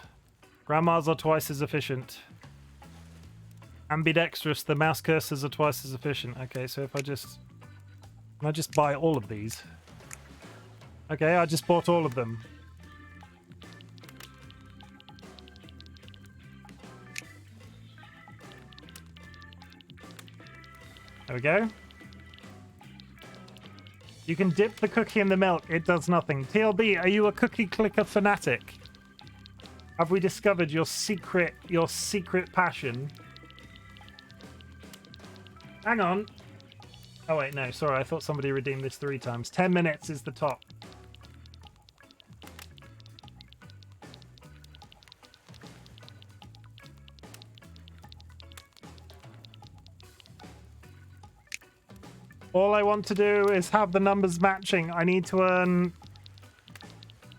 Ambidextrous, the mouse cursors are twice as efficient. Okay, so if I just... Can I just buy all of these? Okay, I just bought all of them. There we go. You can dip the cookie in the milk. It does nothing. TLB, are you a cookie clicker fanatic? Have we discovered your secret passion? Hang on. Oh, wait, no. Sorry, I thought somebody redeemed this 3 times. 10 minutes is the top. All I want to do is have the numbers matching. I need to earn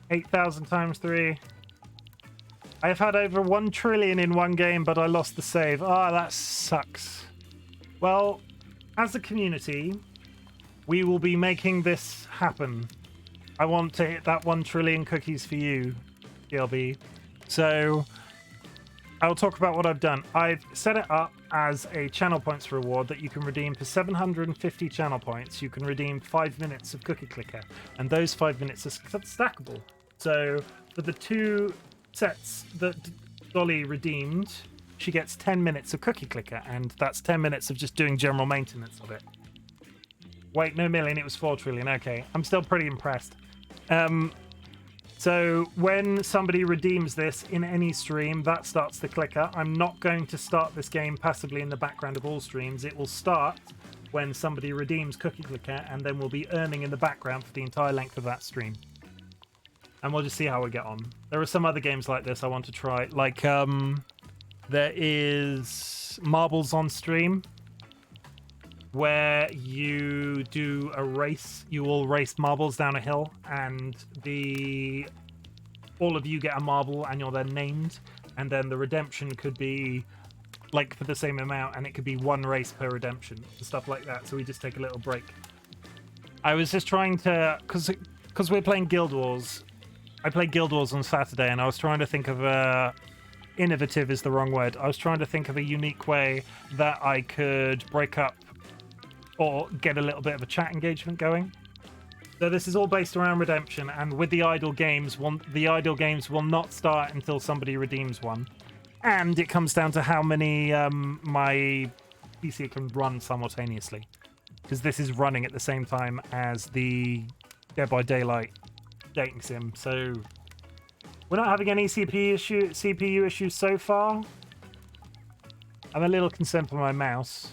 8,000 times 3. I have had over 1 trillion in one game, but I lost the save. Ah, that sucks. Well, as a community, we will be making this happen. I want to hit that 1 trillion cookies for you, GLB. So I'll talk about what I've done. I've set it up as a channel points reward that you can redeem for 750 channel points. You can redeem 5 minutes of Cookie Clicker, and those 5 minutes are stackable. So for the 2 sets that Dolly redeemed, she gets 10 minutes of Cookie Clicker, and that's 10 minutes of just doing general maintenance of it. Wait, no million, it was 4 trillion. Okay, I'm still pretty impressed. So So when somebody redeems this in any stream, that starts the clicker. I'm not going to start this game passively in the background of all streams. It will start when somebody redeems Cookie Clicker, and then we'll be earning in the background for the entire length of that stream. And we'll just see how we get on. There are some other games like this I want to try. Like, there is Marbles on stream, where you do a race. You all race marbles down a hill, and all of you get a marble, and you're then named. And then the redemption could be like for the same amount, and it could be one race per redemption and stuff like that. So we just take a little break. I was just trying to, because we're playing Guild Wars. I played Guild Wars on Saturday, and I was trying to think of a innovative is the wrong word. I was trying to think of a unique way that I could break up or get a little bit of a chat engagement going. So this is all based around redemption, and with the idle games, the idle games will not start until somebody redeems one. And it comes down to how many my PC can run simultaneously, because this is running at the same time as the Dead by Daylight dating sim. So we're not having any CPU issues so far. I'm a little concerned for my mouse.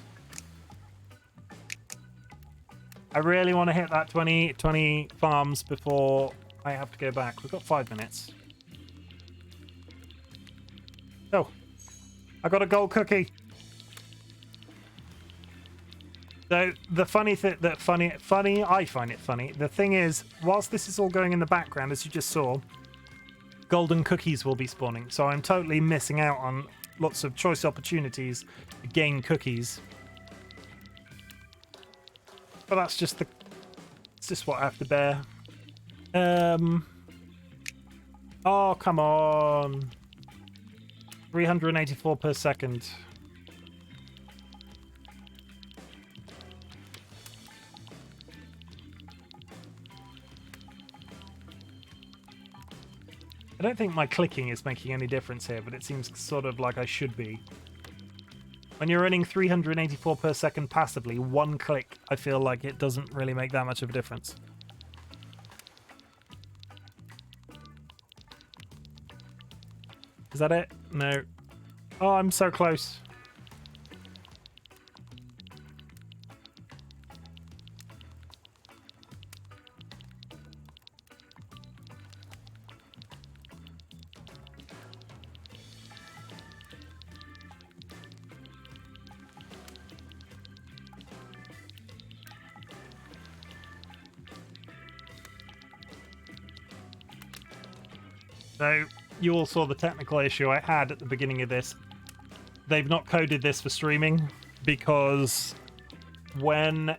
I really want to hit that 20 farms before I have to go back. We've got 5 minutes. Oh, I got a gold cookie. So the funny thing, I find it funny. The thing is, whilst this is all going in the background, as you just saw, golden cookies will be spawning. So I'm totally missing out on lots of choice opportunities to gain cookies. But that's just it's just what I have to bear. Oh, come on. 384 per second. I don't think my clicking is making any difference here, but it seems sort of like I should be. When you're running 384 per second passively, one click, I feel like it doesn't really make that much of a difference. Is that it? No. Oh, I'm so close. So, you all saw the technical issue I had at the beginning of this. They've not coded this for streaming because when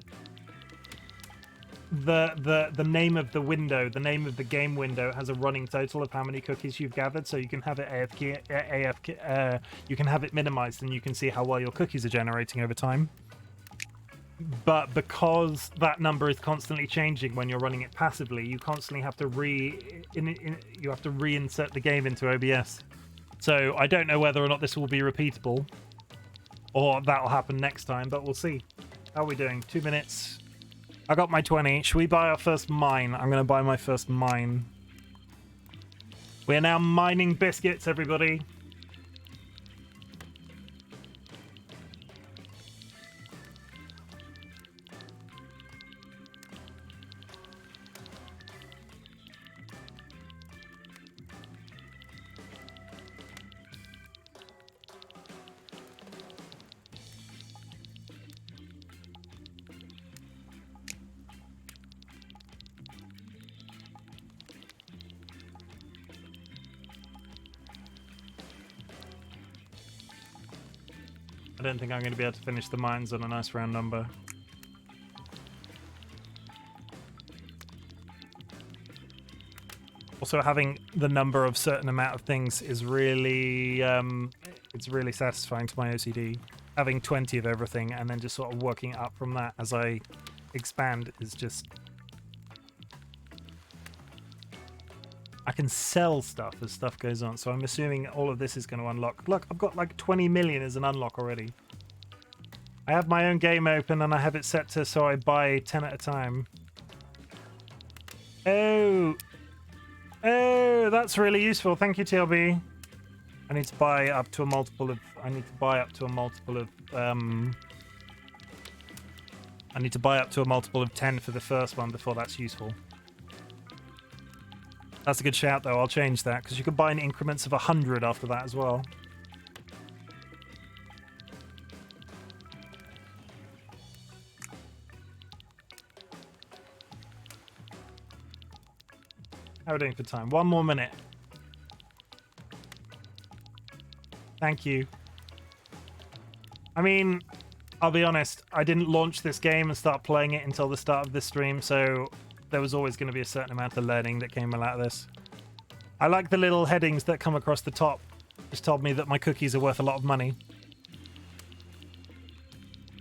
the name of the window, the name of the game window has a running total of how many cookies you've gathered, so you can have it you can have it minimized and you can see how well your cookies are generating over time. But because that number is constantly changing when you're running it passively, you constantly have to reinsert the game into OBS. So I don't know whether or not this will be repeatable or that'll happen next time, but we'll see. How are we doing? 2 minutes. I got my 20. Should we buy our first mine? I'm going to buy my first mine. We're now mining biscuits, everybody. I don't think I'm going to be able to finish the mines on a nice round number. Also, having the number of certain amount of things is really, it's really satisfying to my OCD. Having 20 of everything and then just sort of working up from that as I expand is just... I can sell stuff as stuff goes on, so I'm assuming all of this is going to unlock. Look, I've got like 20 million as an unlock already. I have my own game open and I have it set to so I buy 10 at a time. Oh! Oh, that's really useful. Thank you, TLB. I need to buy up to a multiple of. I need to buy up to a multiple of. I need to buy up to a multiple of 10 for the first one before that's useful. That's a good shout, though. I'll change that because you can buy in increments of 100 after that as well. How are we doing for time? 1 more minute. Thank you. I mean, I'll be honest, I didn't launch this game and start playing it until the start of this stream, so there was always going to be a certain amount of learning that came out of this. I like the little headings that come across the top. Just told me that my cookies are worth a lot of money.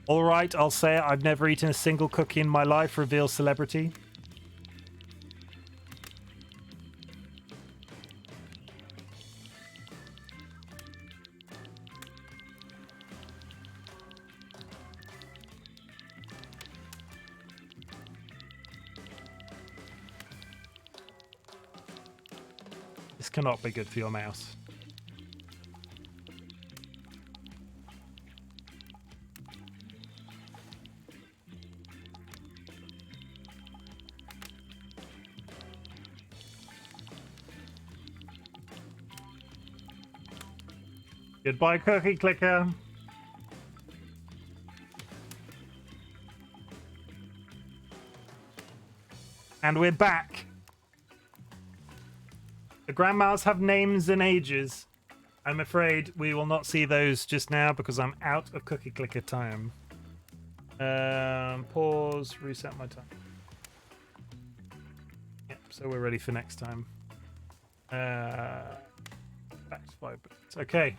All right, I'll say it. I've never eaten a single cookie in my life. Reveal celebrity. This cannot be good for your mouse. Goodbye, cookie clicker. And we're back. The grandmas have names and ages. I'm afraid we will not see those just now because I'm out of cookie clicker time. Pause, reset my time. Yep, so we're ready for next time. Back to 5 minutes. Okay.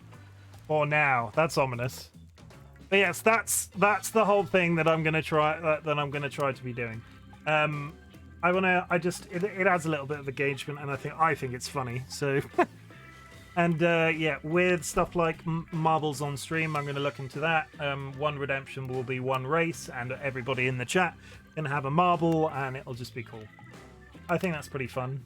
For now. That's ominous. But yes, that's the whole thing that I'm gonna try to be doing. It adds a little bit of engagement, and I think it's funny. So, and yeah, with stuff like marbles on stream, I'm going to look into that. One redemption will be one race, and everybody in the chat can have a marble, and it'll just be cool. I think that's pretty fun.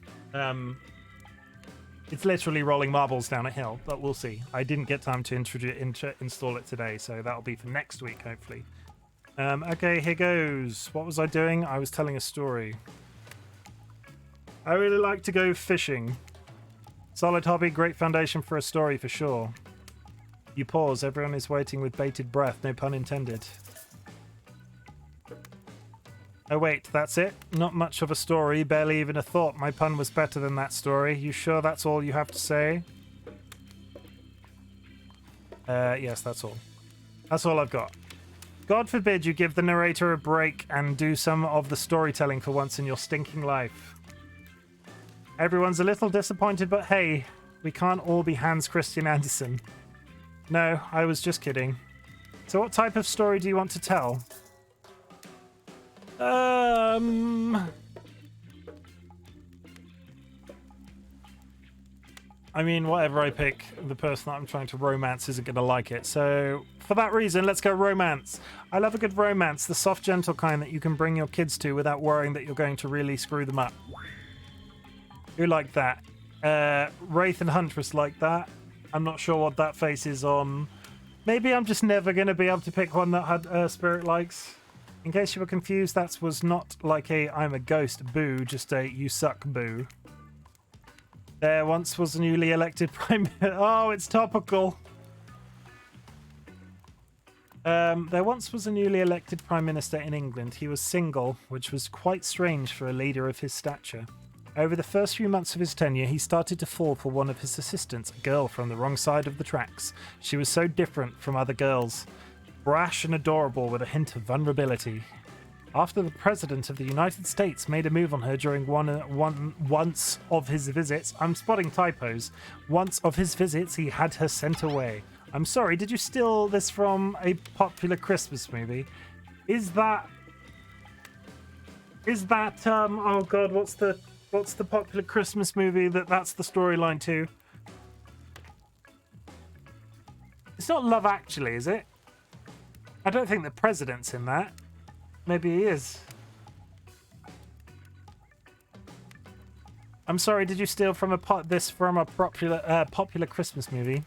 It's literally rolling marbles down a hill, but we'll see. I didn't get time to install it today, so that'll be for next week, hopefully. Okay, here goes. What was I doing? I was telling a story. I really like to go fishing. Solid hobby, great foundation for a story for sure. You pause, everyone is waiting with bated breath, no pun intended. Oh wait, that's it? Not much of a story, barely even a thought. My pun was better than that story. You sure that's all you have to say? Yes, that's all. That's all I've got. God forbid you give the narrator a break and do some of the storytelling for once in your stinking life. Everyone's a little disappointed, but hey, we can't all be Hans Christian Andersen. No, I was just kidding. So what type of story do you want to tell? I mean, whatever I pick, the person that I'm trying to romance isn't going to like it. So, for that reason, let's go romance. I love a good romance, the soft, gentle kind that you can bring your kids to without worrying that you're going to really screw them up. Who liked that? Wraith and Huntress like that. I'm not sure what that face is on. Maybe I'm just never going to be able to pick one that had Spirit likes. In case you were confused, that was not like a I'm a ghost boo, just a you suck boo. There once was a newly elected prime minister. Oh, it's topical. There once was a newly elected prime minister in England. He was single, which was quite strange for a leader of his stature. Over the first few months of his tenure, he started to fall for one of his assistants, a girl from the wrong side of the tracks. She was so different from other girls. Brash and adorable with a hint of vulnerability. After the President of the United States made a move on her during once of his visits, I'm spotting typos. Once of his visits, he had her sent away. I'm sorry, did you steal this from a popular Christmas movie? Is that oh god, what's the popular Christmas movie that's the storyline to? It's not Love Actually, is it? I don't think the president's in that. Maybe he is. I'm sorry, did you steal from this from a popular Christmas movie?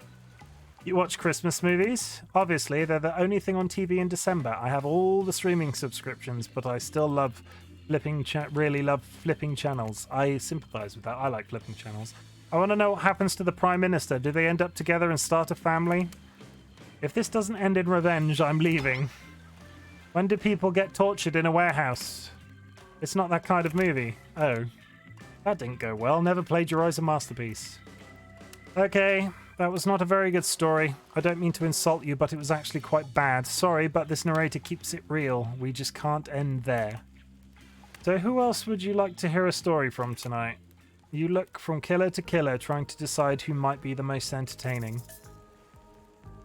You watch Christmas movies? Obviously, they're the only thing on TV in December. I have all the streaming subscriptions, but I still love really love flipping channels. I sympathize with that. I like flipping channels. I want to know what happens to the Prime Minister. Do they end up together and start a family? If this doesn't end in revenge, I'm leaving. When do people get tortured in a warehouse? It's not that kind of movie. Oh. That didn't go well. Never plagiarize a masterpiece. Okay, that was not a very good story. I don't mean to insult you, but it was actually quite bad. Sorry, but this narrator keeps it real. We just can't end there. So who else would you like to hear a story from tonight? You look from killer to killer, trying to decide who might be the most entertaining.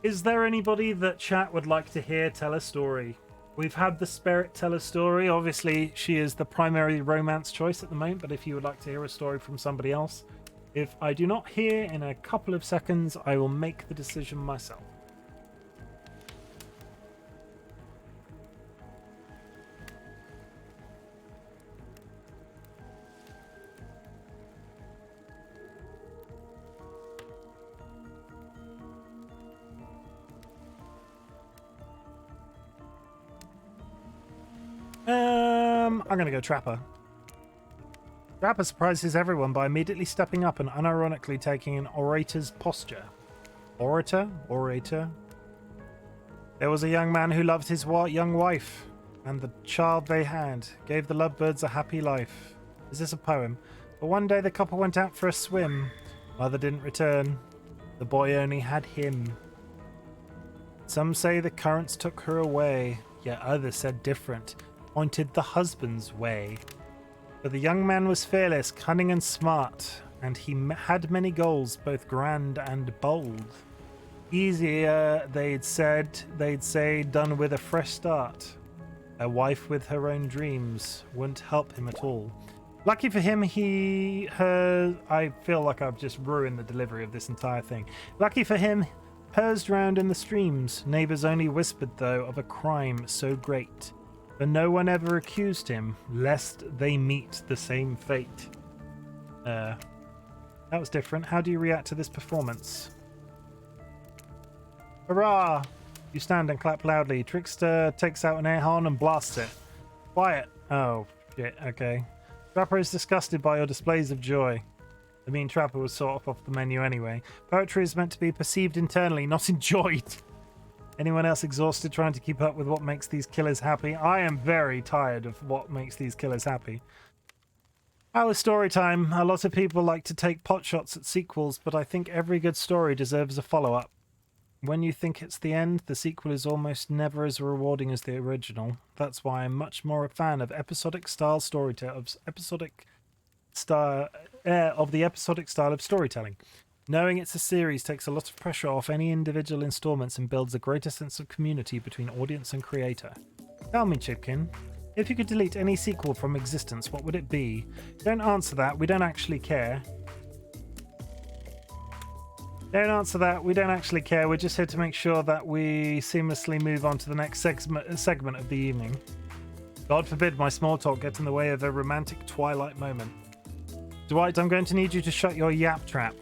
Is there anybody that chat would like to hear tell a story? We've had the Spirit tell a story. Obviously, she is the primary romance choice at the moment, but if you would like to hear a story from somebody else, if I do not hear in a couple of seconds, I will make the decision myself. I'm gonna go Trapper. Trapper surprises everyone by immediately stepping up and unironically taking an orator's posture. Orator. There was a young man who loved his young wife, and the child they had gave the lovebirds a happy life. Is this a poem? But one day the couple went out for a swim. Mother didn't return. The boy only had him. Some say the currents took her away, yet others said different. Pointed the husband's way. But the young man was fearless, cunning and smart, and he had many goals, both grand and bold. Easier, they'd say, done with a fresh start. A wife with her own dreams wouldn't help him at all. Lucky for him, I feel like I've just ruined the delivery of this entire thing. Lucky for him, hers drowned in the streams. Neighbors only whispered, though, of a crime so great. But no one ever accused him, lest they meet the same fate. That was different. How do you react to this performance? Hurrah! You stand and clap loudly. Trickster takes out an air horn and blasts it. Quiet! Oh, shit, okay. Trapper is disgusted by your displays of joy. The mean Trapper was sort of off the menu anyway. Poetry is meant to be perceived internally, not enjoyed. Anyone else exhausted trying to keep up with what makes these killers happy? I am very tired of what makes these killers happy. Our story time. A lot of people like to take potshots at sequels, but I think every good story deserves a follow-up. When you think it's the end, the sequel is almost never as rewarding as the original. That's why I'm much more a fan of episodic style storytelling, of the episodic style of storytelling. Knowing it's a series takes a lot of pressure off any individual installments and builds a greater sense of community between audience and creator. Tell me, Chimken, if you could delete any sequel from existence, what would it be? Don't answer that, we don't actually care. Don't answer that, we don't actually care. We're just here to make sure that we seamlessly move on to the next segment of the evening. God forbid my small talk get in the way of a romantic twilight moment. Dwight, I'm going to need you to shut your yap trap.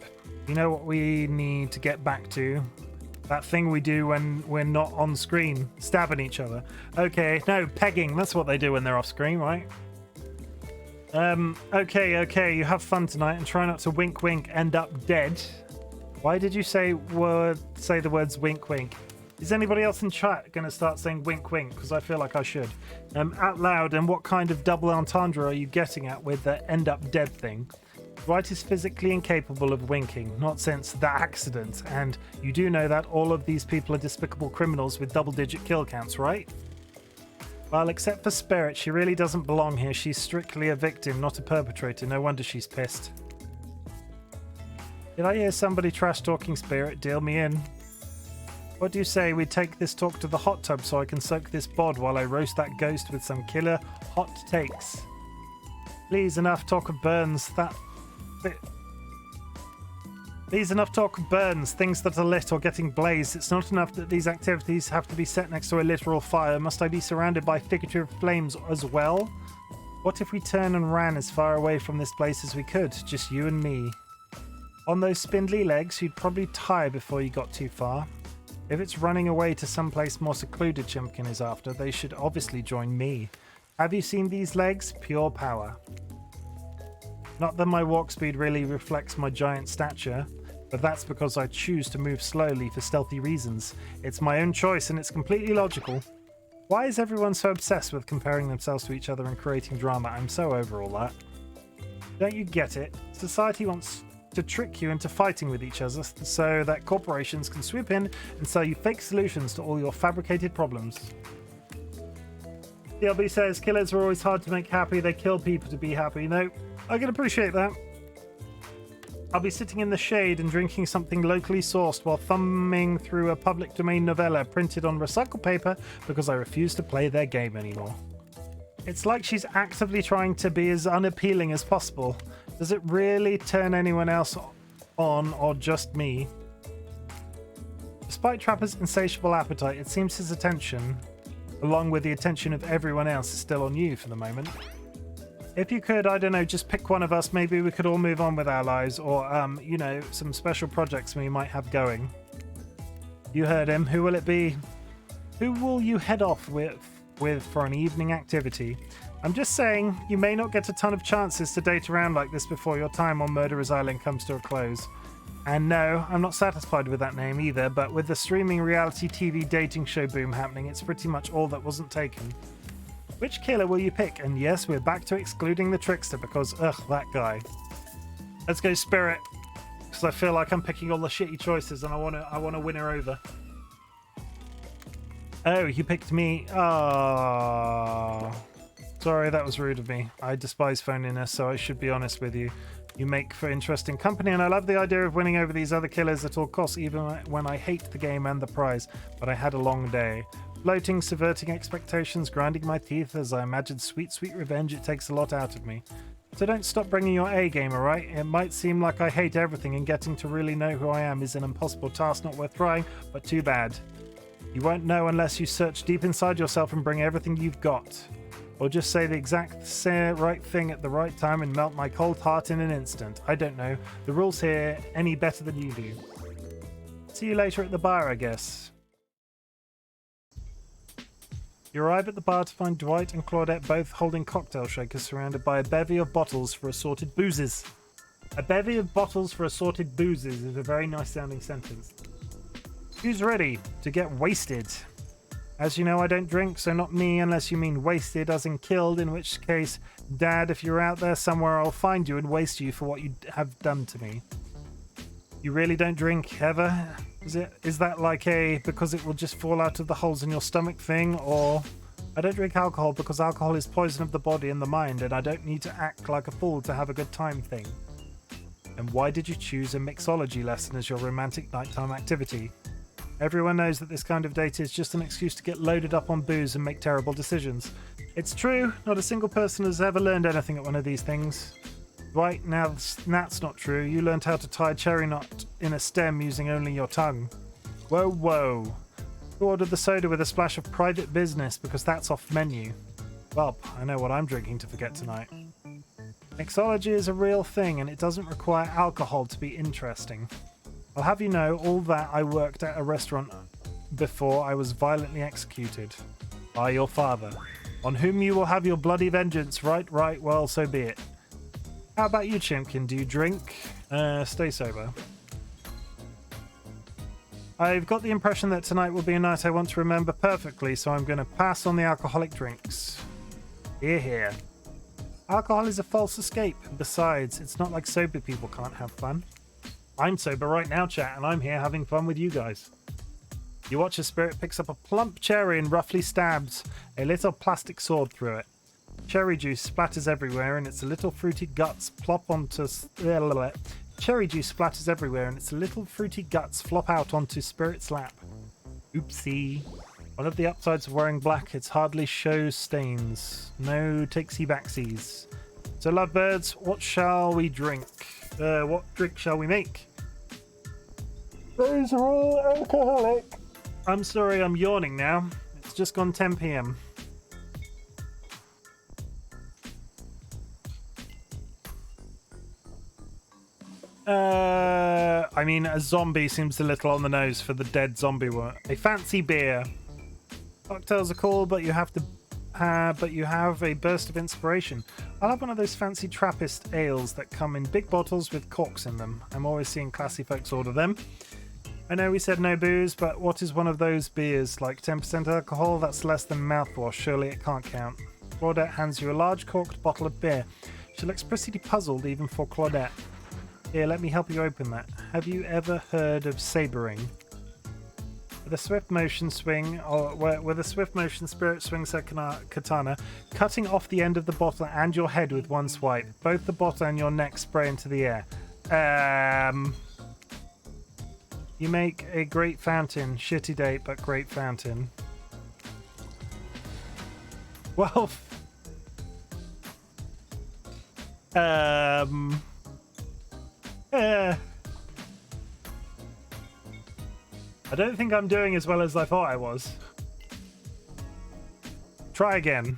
You know what we need to get back to? That thing we do when we're not on screen. Stabbing each other. Okay, no, pegging. That's what they do when they're off screen, right? Okay. You have fun tonight and try not to wink wink end up dead. Why did you say the words wink wink? Is anybody else in chat going to start saying wink wink? Because I feel like I should. Out loud, and what kind of double entendre are you getting at with the end up dead thing? Dwight is physically incapable of winking, not since the accident, and you do know that all of these people are despicable criminals with double-digit kill counts, right? Well, except for Spirit, she really doesn't belong here. She's strictly a victim, not a perpetrator. No wonder she's pissed. Did I hear somebody trash-talking Spirit? Deal me in. What do you say we take this talk to the hot tub so I can soak this bod while I roast that ghost with some killer hot takes? Please, enough talk of burns. Please, enough talk of burns, things that are lit or getting blazed. It's not enough that these activities have to be set next to a literal fire. Must I be surrounded by figurative flames as well? What if we turned and ran as far away from this place as we could? Just you and me. On those spindly legs, you'd probably tire before you got too far. If it's running away to someplace more secluded Chimken is after, they should obviously join me. Have you seen these legs? Pure power. Not that my walk speed really reflects my giant stature, but that's because I choose to move slowly for stealthy reasons. It's my own choice and it's completely logical. Why is everyone so obsessed with comparing themselves to each other and creating drama? I'm so over all that. Don't you get it? Society wants to trick you into fighting with each other so that corporations can swoop in and sell you fake solutions to all your fabricated problems. DLB says, killers are always hard to make happy. They kill people to be happy. No, I can appreciate that. I'll be sitting in the shade and drinking something locally sourced while thumbing through a public domain novella printed on recycled paper because I refuse to play their game anymore. It's like she's actively trying to be as unappealing as possible. Does it really turn anyone else on or just me? Despite Trapper's insatiable appetite, it seems his attention, along with the attention of everyone else, is still on you for the moment. If you could, I don't know, just pick one of us, maybe we could all move on with our lives, or, you know, some special projects we might have going. You heard him. Who will it be? Who will you head off with for an evening activity? I'm just saying, you may not get a ton of chances to date around like this before your time on Murderer's Island comes to a close. And no, I'm not satisfied with that name either, but with the streaming reality TV dating show boom happening, it's pretty much all that wasn't taken. Which killer will you pick? And yes, we're back to excluding the trickster because, ugh, that guy. Let's go Spirit, because I feel like I'm picking all the shitty choices and I want to win her over. Oh, you picked me. Ah, sorry, that was rude of me. I despise phoniness, so I should be honest with you. You make for interesting company, and I love the idea of winning over these other killers at all costs, even when I hate the game and the prize. But I had a long day. Floating, subverting expectations, grinding my teeth as I imagine sweet, sweet revenge. It takes a lot out of me. So don't stop bringing your A game, alright? It might seem like I hate everything, and getting to really know who I am is an impossible task not worth trying, but too bad. You won't know unless you search deep inside yourself and bring everything you've got. Or just say the exact right thing at the right time and melt my cold heart in an instant. I don't know. The rules here any better than you do. See you later at the bar, I guess. You arrive at the bar to find Dwight and Claudette both holding cocktail shakers surrounded by a bevy of bottles for assorted boozes. A bevy of bottles for assorted boozes is a very nice sounding sentence. Who's ready to get wasted? As you know, I don't drink, so not me unless you mean wasted as in killed, in which case, Dad, if you're out there somewhere, I'll find you and waste you for what you have done to me. You really don't drink, ever? Is that like a because it will just fall out of the holes in your stomach thing, or I don't drink alcohol because alcohol is poison of the body and the mind, and I don't need to act like a fool to have a good time thing? And why did you choose a mixology lesson as your romantic nighttime activity? Everyone knows that this kind of date is just an excuse to get loaded up on booze and make terrible decisions. It's true, not a single person has ever learned anything at one of these things. Right, now that's not true. You learned how to tie a cherry knot in a stem using only your tongue. Whoa, whoa. Who ordered the soda with a splash of private business because that's off menu? Well, I know what I'm drinking to forget tonight. Mixology is a real thing and it doesn't require alcohol to be interesting. I'll have you know all that I worked at a restaurant before I was violently executed by your father, on whom you will have your bloody vengeance. Right, well, so be it. How about you, Chimken? Do you drink? Stay sober. I've got the impression that tonight will be a night I want to remember perfectly, so I'm going to pass on the alcoholic drinks. Hear, hear. Alcohol is a false escape. Besides, it's not like sober people can't have fun. I'm sober right now, chat, and I'm here having fun with you guys. You watch as Spirit picks up a plump cherry and roughly stabs a little plastic sword through it. Cherry juice splatters everywhere, and its little fruity guts plop onto... Cherry juice splatters everywhere, and its little fruity guts flop out onto Spirit's lap. Oopsie. One of the upsides of wearing black, it's hardly shows stains. No takesy-backsies. So, lovebirds, what shall we drink? What drink shall we make? Those are all alcoholic. I'm sorry, I'm yawning now. It's just gone 10 p.m. I mean, a zombie seems a little on the nose for the dead zombie one. A fancy beer. Cocktails are cool, but you have a burst of inspiration. I'll have one of those fancy Trappist ales that come in big bottles with corks in them. I'm always seeing classy folks order them. I know we said no booze, but what is one of those beers? Like 10% alcohol? That's less than mouthwash. Surely it can't count. Claudette hands you a large corked bottle of beer. She looks pretty puzzled even for Claudette. Here, let me help you open that. Have you ever heard of sabering? With a swift motion Spirit swings her katana, cutting off the end of the bottle and your head with one swipe. Both the bottle and your neck spray into the air. You make a great fountain. Shitty date, but great fountain. Well, I don't think I'm doing as well as I thought I was. Try again.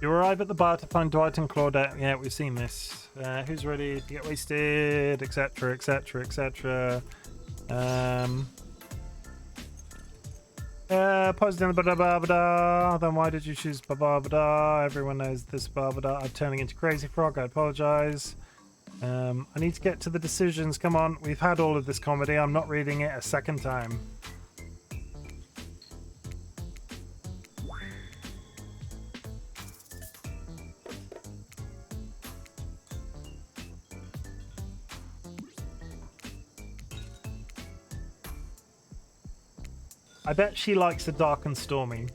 You arrive at the bar to find Dwight and Claudette. Yeah, we've seen this. Who's ready to get wasted, etc, etc, etc. Positive ba-da-ba-ba-da. Then why did you choose ba-ba-ba-da? Everyone knows this ba-ba-da. I'm turning into Crazy Frog. I apologize. I need to get to the decisions. Come on. We've had all of this comedy. I'm not reading it a second time. I bet she likes the dark and stormy.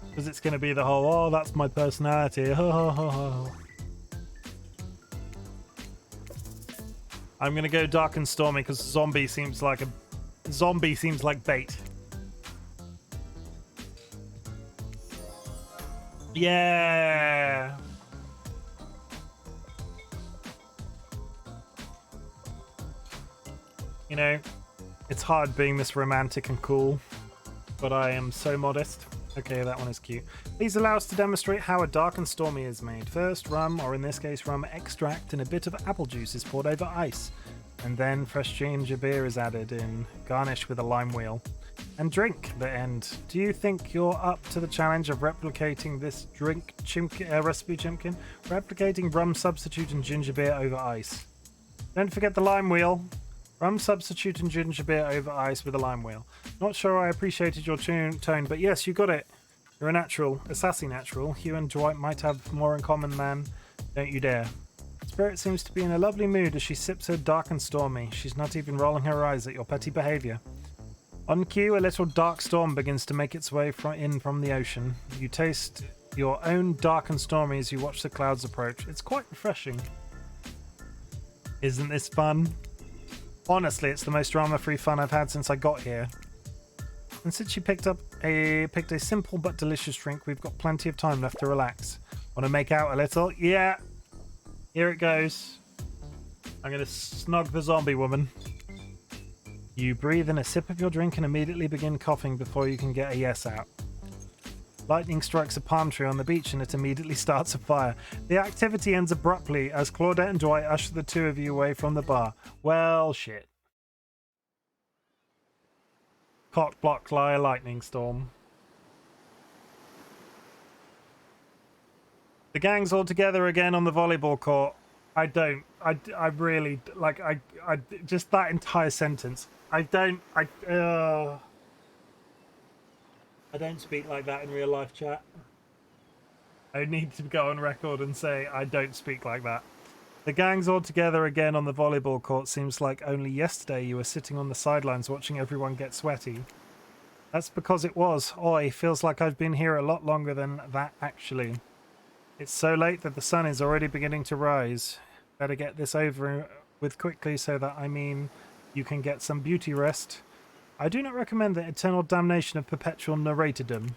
Because it's going to be the whole, oh, that's my personality. I'm going to go dark and stormy because zombie seems like bait. Yeah. You know, it's hard being this romantic and cool, but I am so modest. Okay, that one is cute. Please allow us to demonstrate how a dark and stormy is made. First, rum, or in this case rum extract, and a bit of apple juice is poured over ice. And then fresh ginger beer is added in, garnished with a lime wheel. And drink, the end. Do you think you're up to the challenge of replicating this recipe, Chimken? Replicating rum substitute and ginger beer over ice. Don't forget the lime wheel. Rum substitute and ginger beer over ice with a lime wheel. Not sure I appreciated your tone, but yes, you got it. You're a natural, a sassy natural. You and Dwight might have more in common, man. Don't you dare. Spirit seems to be in a lovely mood as she sips her dark and stormy. She's not even rolling her eyes at your petty behaviour. On cue, a little dark storm begins to make its way in from the ocean. You taste your own dark and stormy as you watch the clouds approach. It's quite refreshing. Isn't this fun? Honestly, it's the most drama-free fun I've had since I got here. And since you picked a simple but delicious drink, we've got plenty of time left to relax. Want to make out a little? Yeah. Here it goes. I'm going to snog the zombie woman. You breathe in a sip of your drink and immediately begin coughing before you can get a yes out. Lightning strikes a palm tree on the beach and it immediately starts a fire. The activity ends abruptly as Claudette and Dwight usher the two of you away from the bar. Well, shit. Cock block liar lightning storm. The gang's all together again on the volleyball court. I really, like, just that entire sentence. I don't speak like that in real life, chat. I need to go on record and say I don't speak like that. The gang's all together again on the volleyball court. Seems like only yesterday you were sitting on the sidelines watching everyone get sweaty. That's because it was. Oi, feels like I've been here a lot longer than that, actually. It's so late that the sun is already beginning to rise. Better get this over with quickly so that, you can get some beauty rest. I do not recommend the eternal damnation of perpetual narratordom.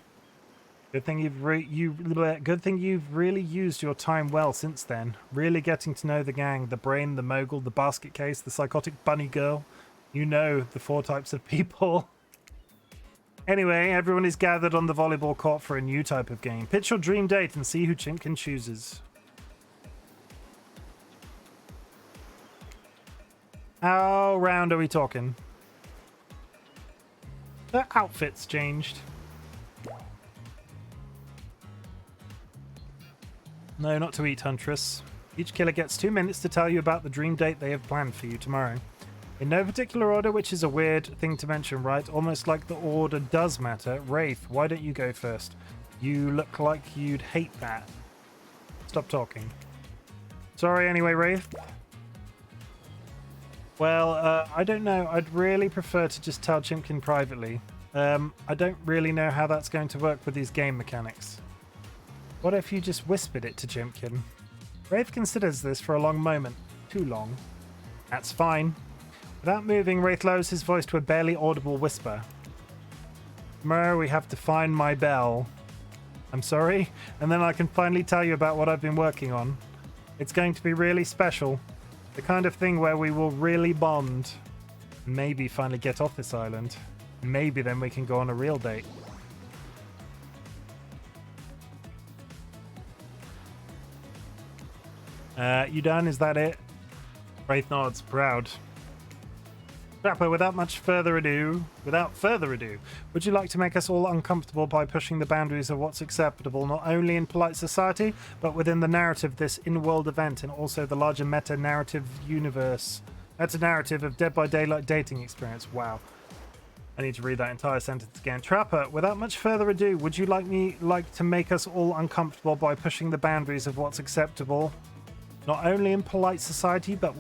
Good thing you've really used your time well since then. Really getting to know the gang, the brain, the mogul, the basket case, the psychotic bunny girl. You know the 4 types of people. Anyway, everyone is gathered on the volleyball court for a new type of game. Pitch your dream date and see who Chimken chooses. How round are we talking? The outfit's changed. No, not to eat, Huntress. Each killer gets 2 minutes to tell you about the dream date they have planned for you tomorrow. In no particular order, which is a weird thing to mention, right? Almost like the order does matter. Wraith, why don't you go first? You look like you'd hate that. Stop talking. Sorry anyway, Wraith. Well, I don't know. I'd really prefer to just tell Chimken privately. I don't really know how that's going to work with these game mechanics. What if you just whispered it to Chimken? Wraith considers this for a long moment. Too long. That's fine. Without moving, Wraith lowers his voice to a barely audible whisper. Tomorrow we have to find my bell. I'm sorry? And then I can finally tell you about what I've been working on. It's going to be really special. The kind of thing where we will really bond. Maybe finally get off this island. Maybe then we can go on a real date. You done? Is that it? Wraith nods, proud. Trapper, without further ado, would you like to make us all uncomfortable by pushing the boundaries of what's acceptable, not only in polite society, but within the narrative of this in-world event and also the larger meta-narrative universe? Meta-narrative of Dead by Daylight dating experience. Wow. I need to read that entire sentence again. Trapper, without much further ado, would you like to make us all uncomfortable by pushing the boundaries of what's acceptable, not only in polite society, but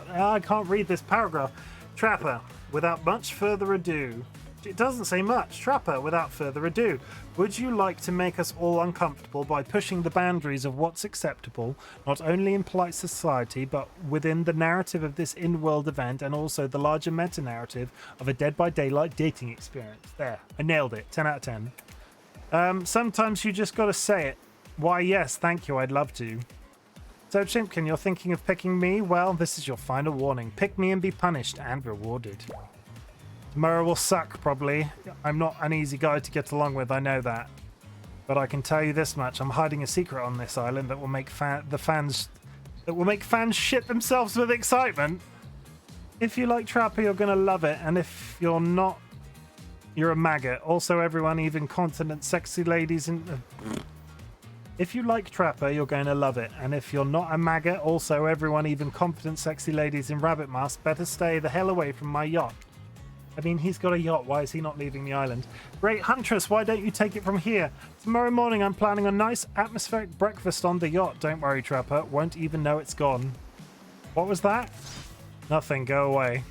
I can't read this paragraph. Trapper, without much further ado. It doesn't say much. Trapper, without further ado. Would you like to make us all uncomfortable by pushing the boundaries of what's acceptable, not only in polite society, but within the narrative of this in-world event and also the larger meta-narrative of a Dead by Daylight dating experience? There, I nailed it. 10 out of 10. Sometimes you just gotta say it. Why, yes, thank you, I'd love to. So, Chimken, you're thinking of picking me? Well, this is your final warning. Pick me and be punished and rewarded. Tomorrow will suck, probably. I'm not an easy guy to get along with, I know that. But I can tell you this much, I'm hiding a secret on this island that will make fans shit themselves with excitement. If you like Trapper, you're gonna love it, and if you're not, you're a maggot. Also, everyone, even continent sexy ladies in... If you like Trapper, you're going to love it. And if you're not a maggot, also everyone, even confident sexy ladies in rabbit masks, better stay the hell away from my yacht. I mean, he's got a yacht. Why is he not leaving the island? Great Huntress, why don't you take it from here? Tomorrow morning, I'm planning a nice atmospheric breakfast on the yacht. Don't worry, Trapper. Won't even know it's gone. What was that? Nothing. Go away.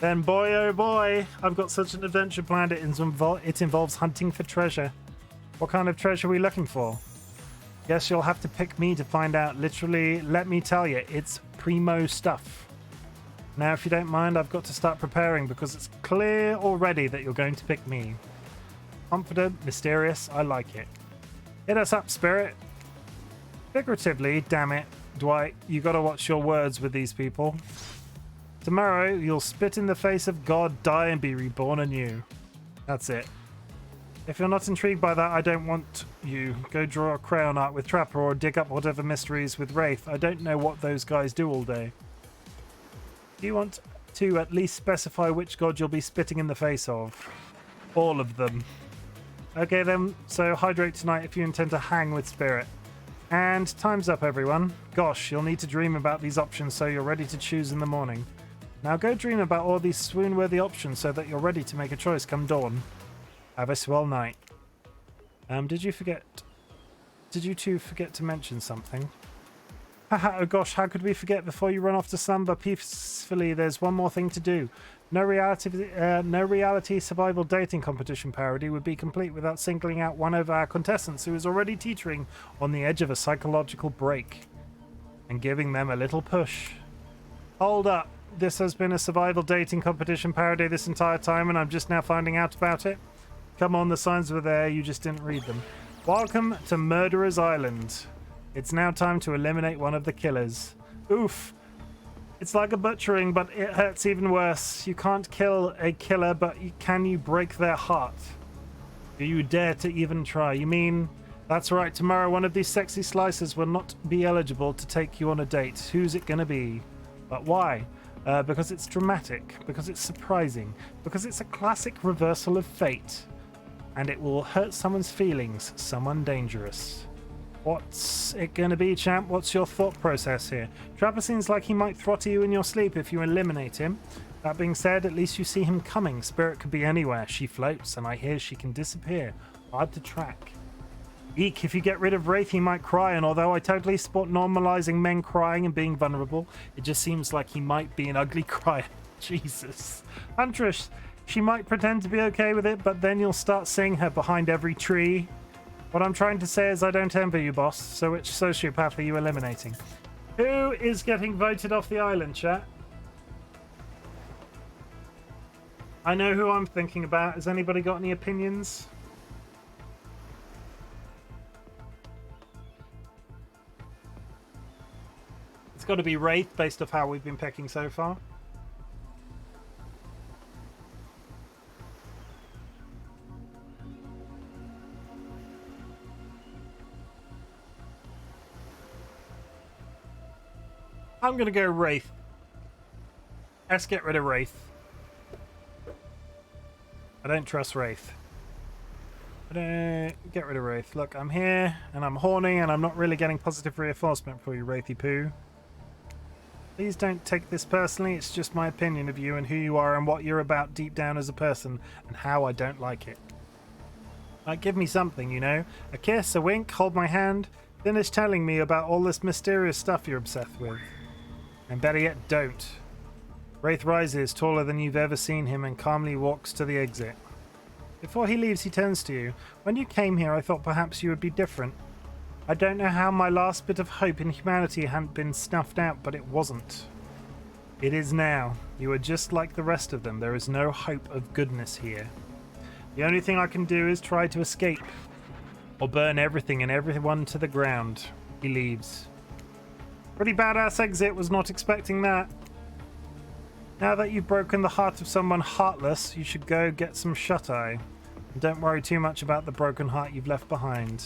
Then, boy, oh boy, I've got such an adventure planned. It involves hunting for treasure. What kind of treasure are we looking for? Guess you'll have to pick me to find out. Literally, let me tell you, it's primo stuff. Now, if you don't mind, I've got to start preparing because it's clear already that you're going to pick me. Confident, mysterious, I like it. Hit us up, Spirit. Figuratively, damn it. Dwight, you gotta watch your words with these people. Tomorrow, you'll spit in the face of God, die, and be reborn anew. That's it. If you're not intrigued by that, I don't want you. Go draw a crayon art with Trapper or dig up whatever mysteries with Wraith. I don't know what those guys do all day. Do you want to at least specify which god you'll be spitting in the face of? All of them. Okay then, so hydrate tonight if you intend to hang with Spirit. And time's up, everyone. Gosh, you'll need to dream about these options so you're ready to choose in the morning. Now go dream about all these swoon-worthy options so that you're ready to make a choice come dawn. Have a swell night. Did you two forget to mention something? Haha, oh gosh, how could we forget before you run off to slumber peacefully? There's one more thing to do. No reality survival dating competition parody would be complete without singling out one of our contestants who is already teetering on the edge of a psychological break and giving them a little push. Hold up. This has been a survival dating competition parody this entire time and I'm just now finding out about it? Come on, the signs were there, you just didn't read them. Welcome to Murderer's Island. It's now time to eliminate one of the killers. Oof. It's like a butchering, but it hurts even worse. You can't kill a killer, but can you break their heart? Do you dare to even try? You mean... That's right, tomorrow one of these sexy slicers will not be eligible to take you on a date. Who's it gonna be? But why? Because it's dramatic, because it's surprising, because it's a classic reversal of fate. And it will hurt someone's feelings, someone dangerous. What's it gonna be, champ? What's your thought process here? Trapper seems like he might throttle you in your sleep if you eliminate him. That being said, at least you see him coming. Spirit could be anywhere. She floats, and I hear she can disappear. Hard to track. Eek, if you get rid of Wraith, he might cry, and although I totally support normalizing men crying and being vulnerable, it just seems like he might be an ugly crier. Jesus. Huntress, she might pretend to be okay with it, but then you'll start seeing her behind every tree. What I'm trying to say is I don't envy you, boss. So which sociopath are you eliminating? Who is getting voted off the island, chat? I know who I'm thinking about. Has anybody got any opinions? It's got to be Wraith based off how we've been picking so far. I'm going to go Wraith. Let's get rid of Wraith. I don't trust Wraith. Get rid of Wraith. Look, I'm here, and I'm horny, and I'm not really getting positive reinforcement for you, Wraithy Poo. Please don't take this personally, it's just my opinion of you and who you are and what you're about deep down as a person, and how I don't like it. Like, give me something, you know? A kiss, a wink, hold my hand, finish telling me about all this mysterious stuff you're obsessed with. And better yet, don't. Wraith rises, taller than you've ever seen him, and calmly walks to the exit. Before he leaves, he turns to you. When you came here, I thought perhaps you would be different. I don't know how my last bit of hope in humanity hadn't been snuffed out, but it wasn't. It is now. You are just like the rest of them. There is no hope of goodness here. The only thing I can do is try to escape, or burn everything and everyone to the ground. He leaves. Pretty badass exit, was not expecting that. Now that you've broken the heart of someone heartless, you should go get some shut-eye. And don't worry too much about the broken heart you've left behind.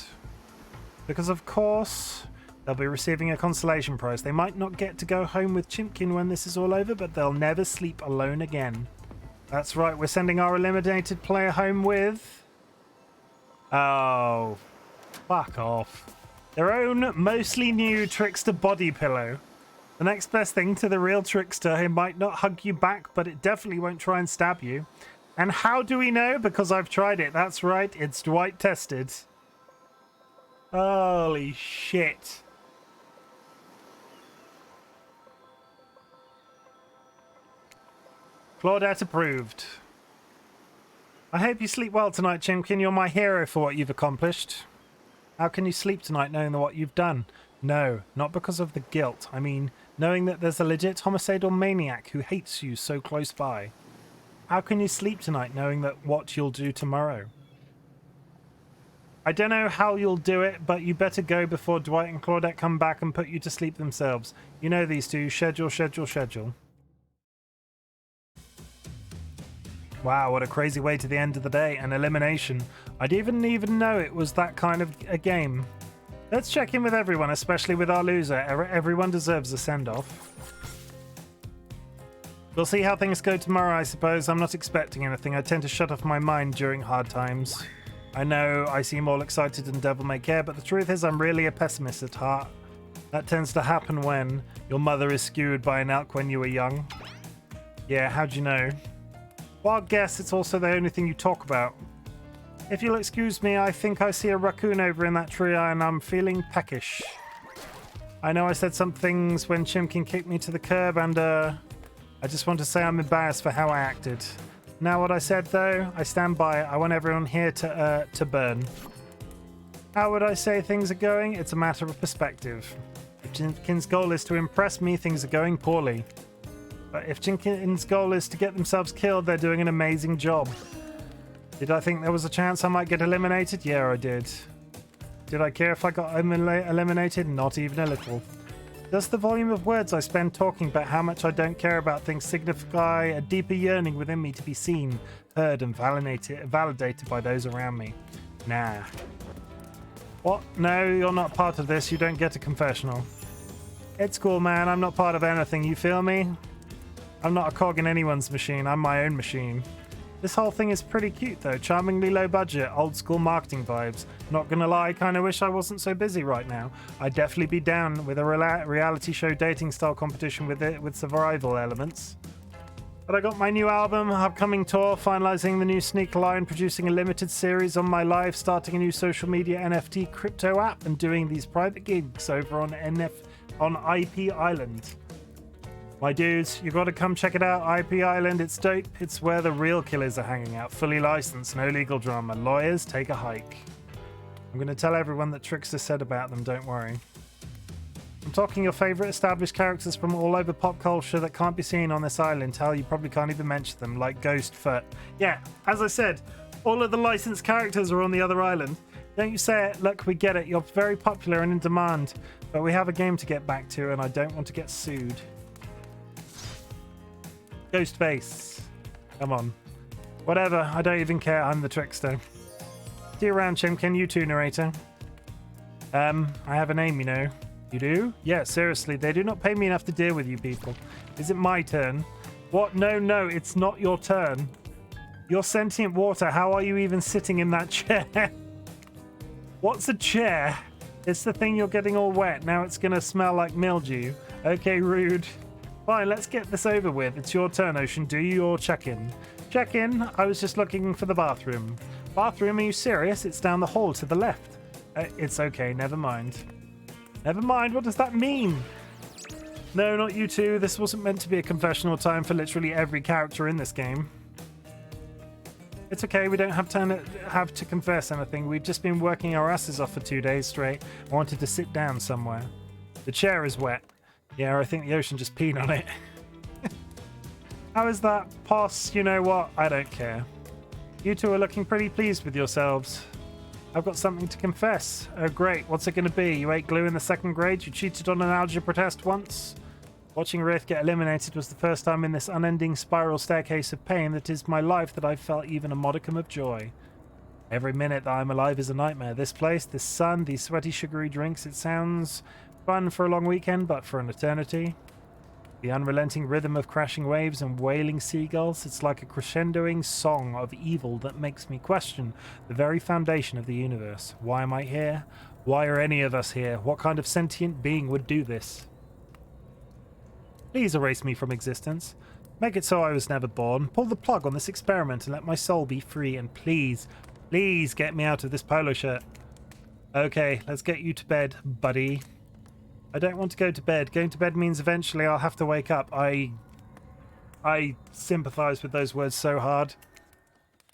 Because of course, they'll be receiving a consolation prize. They might not get to go home with Chimken when this is all over, but they'll never sleep alone again. That's right, we're sending our eliminated player home with... Oh, fuck off. Their own mostly new trickster body pillow. The next best thing to the real trickster. He might not hug you back, but it definitely won't try and stab you. And how do we know? Because I've tried it. That's right, it's Dwight tested. Holy shit. Claudette approved. I hope you sleep well tonight, Chimken. You're my hero for what you've accomplished. How can you sleep tonight knowing what you've done? No, not because of the guilt. I mean, knowing that there's a legit homicidal maniac who hates you so close by. How can you sleep tonight knowing that what you'll do tomorrow? I don't know how you'll do it, but you better go before Dwight and Claudette come back and put you to sleep themselves. You know these two. Schedule, schedule, schedule. Wow, what a crazy way to the end of the day. An elimination. I didn't even know it was that kind of a game. Let's check in with everyone, especially with our loser. Everyone deserves a send-off. We'll see how things go tomorrow, I suppose. I'm not expecting anything. I tend to shut off my mind during hard times. I know I seem all excited and devil-may-care, but the truth is I'm really a pessimist at heart. That tends to happen when your mother is skewed by an elk when you were young. Yeah, how'd you know? Wild guess, it's also the only thing you talk about. If you'll excuse me, I think I see a raccoon over in that tree and I'm feeling peckish. I know I said some things when Chimken kicked me to the curb and I just want to say I'm embarrassed for how I acted. Now what I said though, I stand by it. I want everyone here to burn. How would I say things are going? It's a matter of perspective. If Chimken's goal is to impress me, things are going poorly. But if Chimken's goal is to get themselves killed, they're doing an amazing job. Did I think there was a chance I might get eliminated? Yeah, I did. Did I care if I got eliminated? Not even a little. Does the volume of words I spend talking about how much I don't care about things signify a deeper yearning within me to be seen, heard, and validated by those around me? Nah. What? No, you're not part of this. You don't get a confessional. It's cool, man. I'm not part of anything. You feel me? I'm not a cog in anyone's machine. I'm my own machine. This whole thing is pretty cute, though. Charmingly low budget, old school marketing vibes. Not gonna lie, I kinda wish I wasn't so busy right now. I'd definitely be down with a reality show dating style competition with survival elements. But I got my new album, upcoming tour, finalizing the new sneaker line, producing a limited series on my life, starting a new social media NFT crypto app, and doing these private gigs over on IP Island. My dudes, you gotta come check it out, IP Island, it's dope. It's where the real killers are hanging out, fully licensed, no legal drama. Lawyers, take a hike. I'm gonna tell everyone that Trickster said about them, don't worry. I'm talking your favourite established characters from all over pop culture that can't be seen on this island. Hell, you probably can't even mention them, like Ghost Foot. Yeah, as I said, all of the licensed characters are on the other island. Don't you say it, look, we get it, you're very popular and in demand, but we have a game to get back to and I don't want to get sued. Ghostface. Come on. Whatever, I don't even care, I'm the Trickster. See you around, Chimken, you too, narrator. I have a name, you know. You do? Yeah, seriously, they do not pay me enough to deal with you people. Is it my turn? What? No, it's not your turn. You're sentient water, how are you even sitting in that chair? What's a chair? It's the thing you're getting all wet, now it's gonna smell like mildew. Okay, rude. Fine, let's get this over with. It's your turn, Ocean. Do your check-in. Check-in? I was just looking for the bathroom. Bathroom? Are you serious? It's down the hall to the left. It's okay, never mind. Never mind, what does that mean? No, not you two. This wasn't meant to be a confessional time for literally every character in this game. It's okay, we don't have to confess anything. We've just been working our asses off for 2 days straight. I wanted to sit down somewhere. The chair is wet. Yeah, I think the ocean just peed on it. How is that? Pass, you know what? I don't care. You two are looking pretty pleased with yourselves. I've got something to confess. Oh great, what's it gonna be? You ate glue in the 2nd grade? You cheated on an algebra test once? Watching Wraith get eliminated was the first time in this unending spiral staircase of pain that is my life that I've felt even a modicum of joy. Every minute that I'm alive is a nightmare. This place, this sun, these sweaty sugary drinks, it sounds fun for a long weekend, but for an eternity. The unrelenting rhythm of crashing waves and wailing seagulls, it's like a crescendoing song of evil that makes me question the very foundation of the universe. Why am I here? Why are any of us here? What kind of sentient being would do this? Please erase me from existence. Make it so I was never born. Pull the plug on this experiment and let my soul be free. And please, please get me out of this polo shirt. Okay, let's get you to bed, buddy. I don't want to go to bed. Going to bed means eventually I'll have to wake up. I sympathize with those words so hard.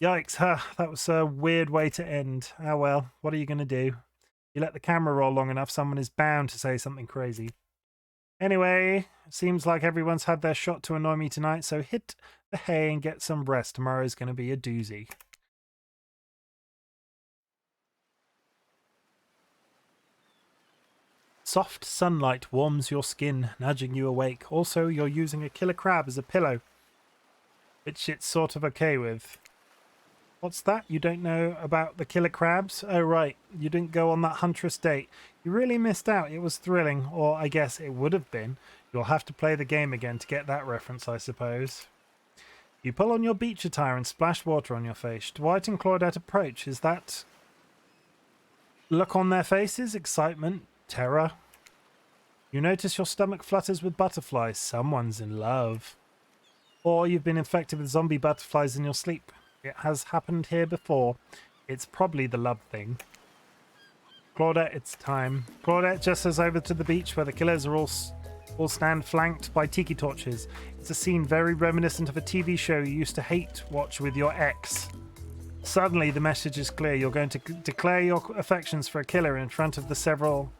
Yikes, that was a weird way to end. Oh well, what are you going to do? You let the camera roll long enough, someone is bound to say something crazy. Anyway, seems like everyone's had their shot to annoy me tonight, so hit the hay and get some rest. Tomorrow's going to be a doozy. Soft sunlight warms your skin, nudging you awake. Also, you're using a killer crab as a pillow, which it's sort of okay with. What's that? You don't know about the killer crabs? Oh, right. You didn't go on that huntress date. You really missed out. It was thrilling, or I guess it would have been. You'll have to play the game again to get that reference, I suppose. You pull on your beach attire and splash water on your face. Dwight and Claudette approach. Is that look on their faces? Excitement? Terror? You notice your stomach flutters with butterflies. Someone's in love. Or you've been infected with zombie butterflies in your sleep. It has happened here before. It's probably the love thing. Claudette, it's time. Claudette just goes over to the beach where the killers are all stand flanked by tiki torches. It's a scene very reminiscent of a TV show you used to hate watch with your ex. Suddenly the message is clear. You're going to declare your affections for a killer in front of the several...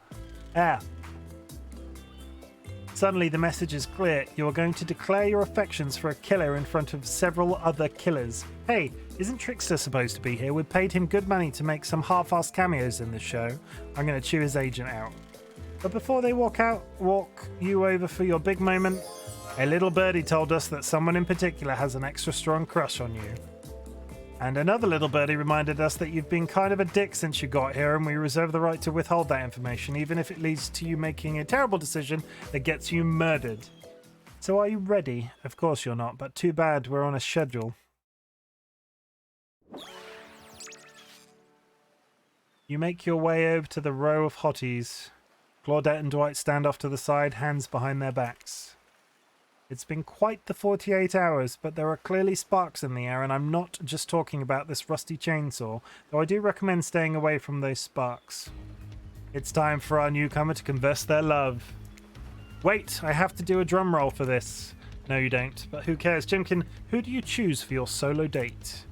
Suddenly the message is clear. You are going to declare your affections for a killer in front of several other killers. Hey, isn't Trickster supposed to be here? We paid him good money to make some half-assed cameos in this show. I'm going to chew his agent out. But before they walk you over for your big moment, a little birdie told us that someone in particular has an extra strong crush on you. And another little birdie reminded us that you've been kind of a dick since you got here, and we reserve the right to withhold that information, even if it leads to you making a terrible decision that gets you murdered. So are you ready? Of course you're not, but too bad, we're on a schedule. You make your way over to the row of hotties. Claudette and Dwight stand off to the side, hands behind their backs. It's been quite the 48 hours, but there are clearly sparks in the air, and I'm not just talking about this rusty chainsaw, though I do recommend staying away from those sparks. It's time for our newcomer to confess their love. Wait, I have to do a drum roll for this. No, you don't, but who cares? Chimken, who do you choose for your solo date?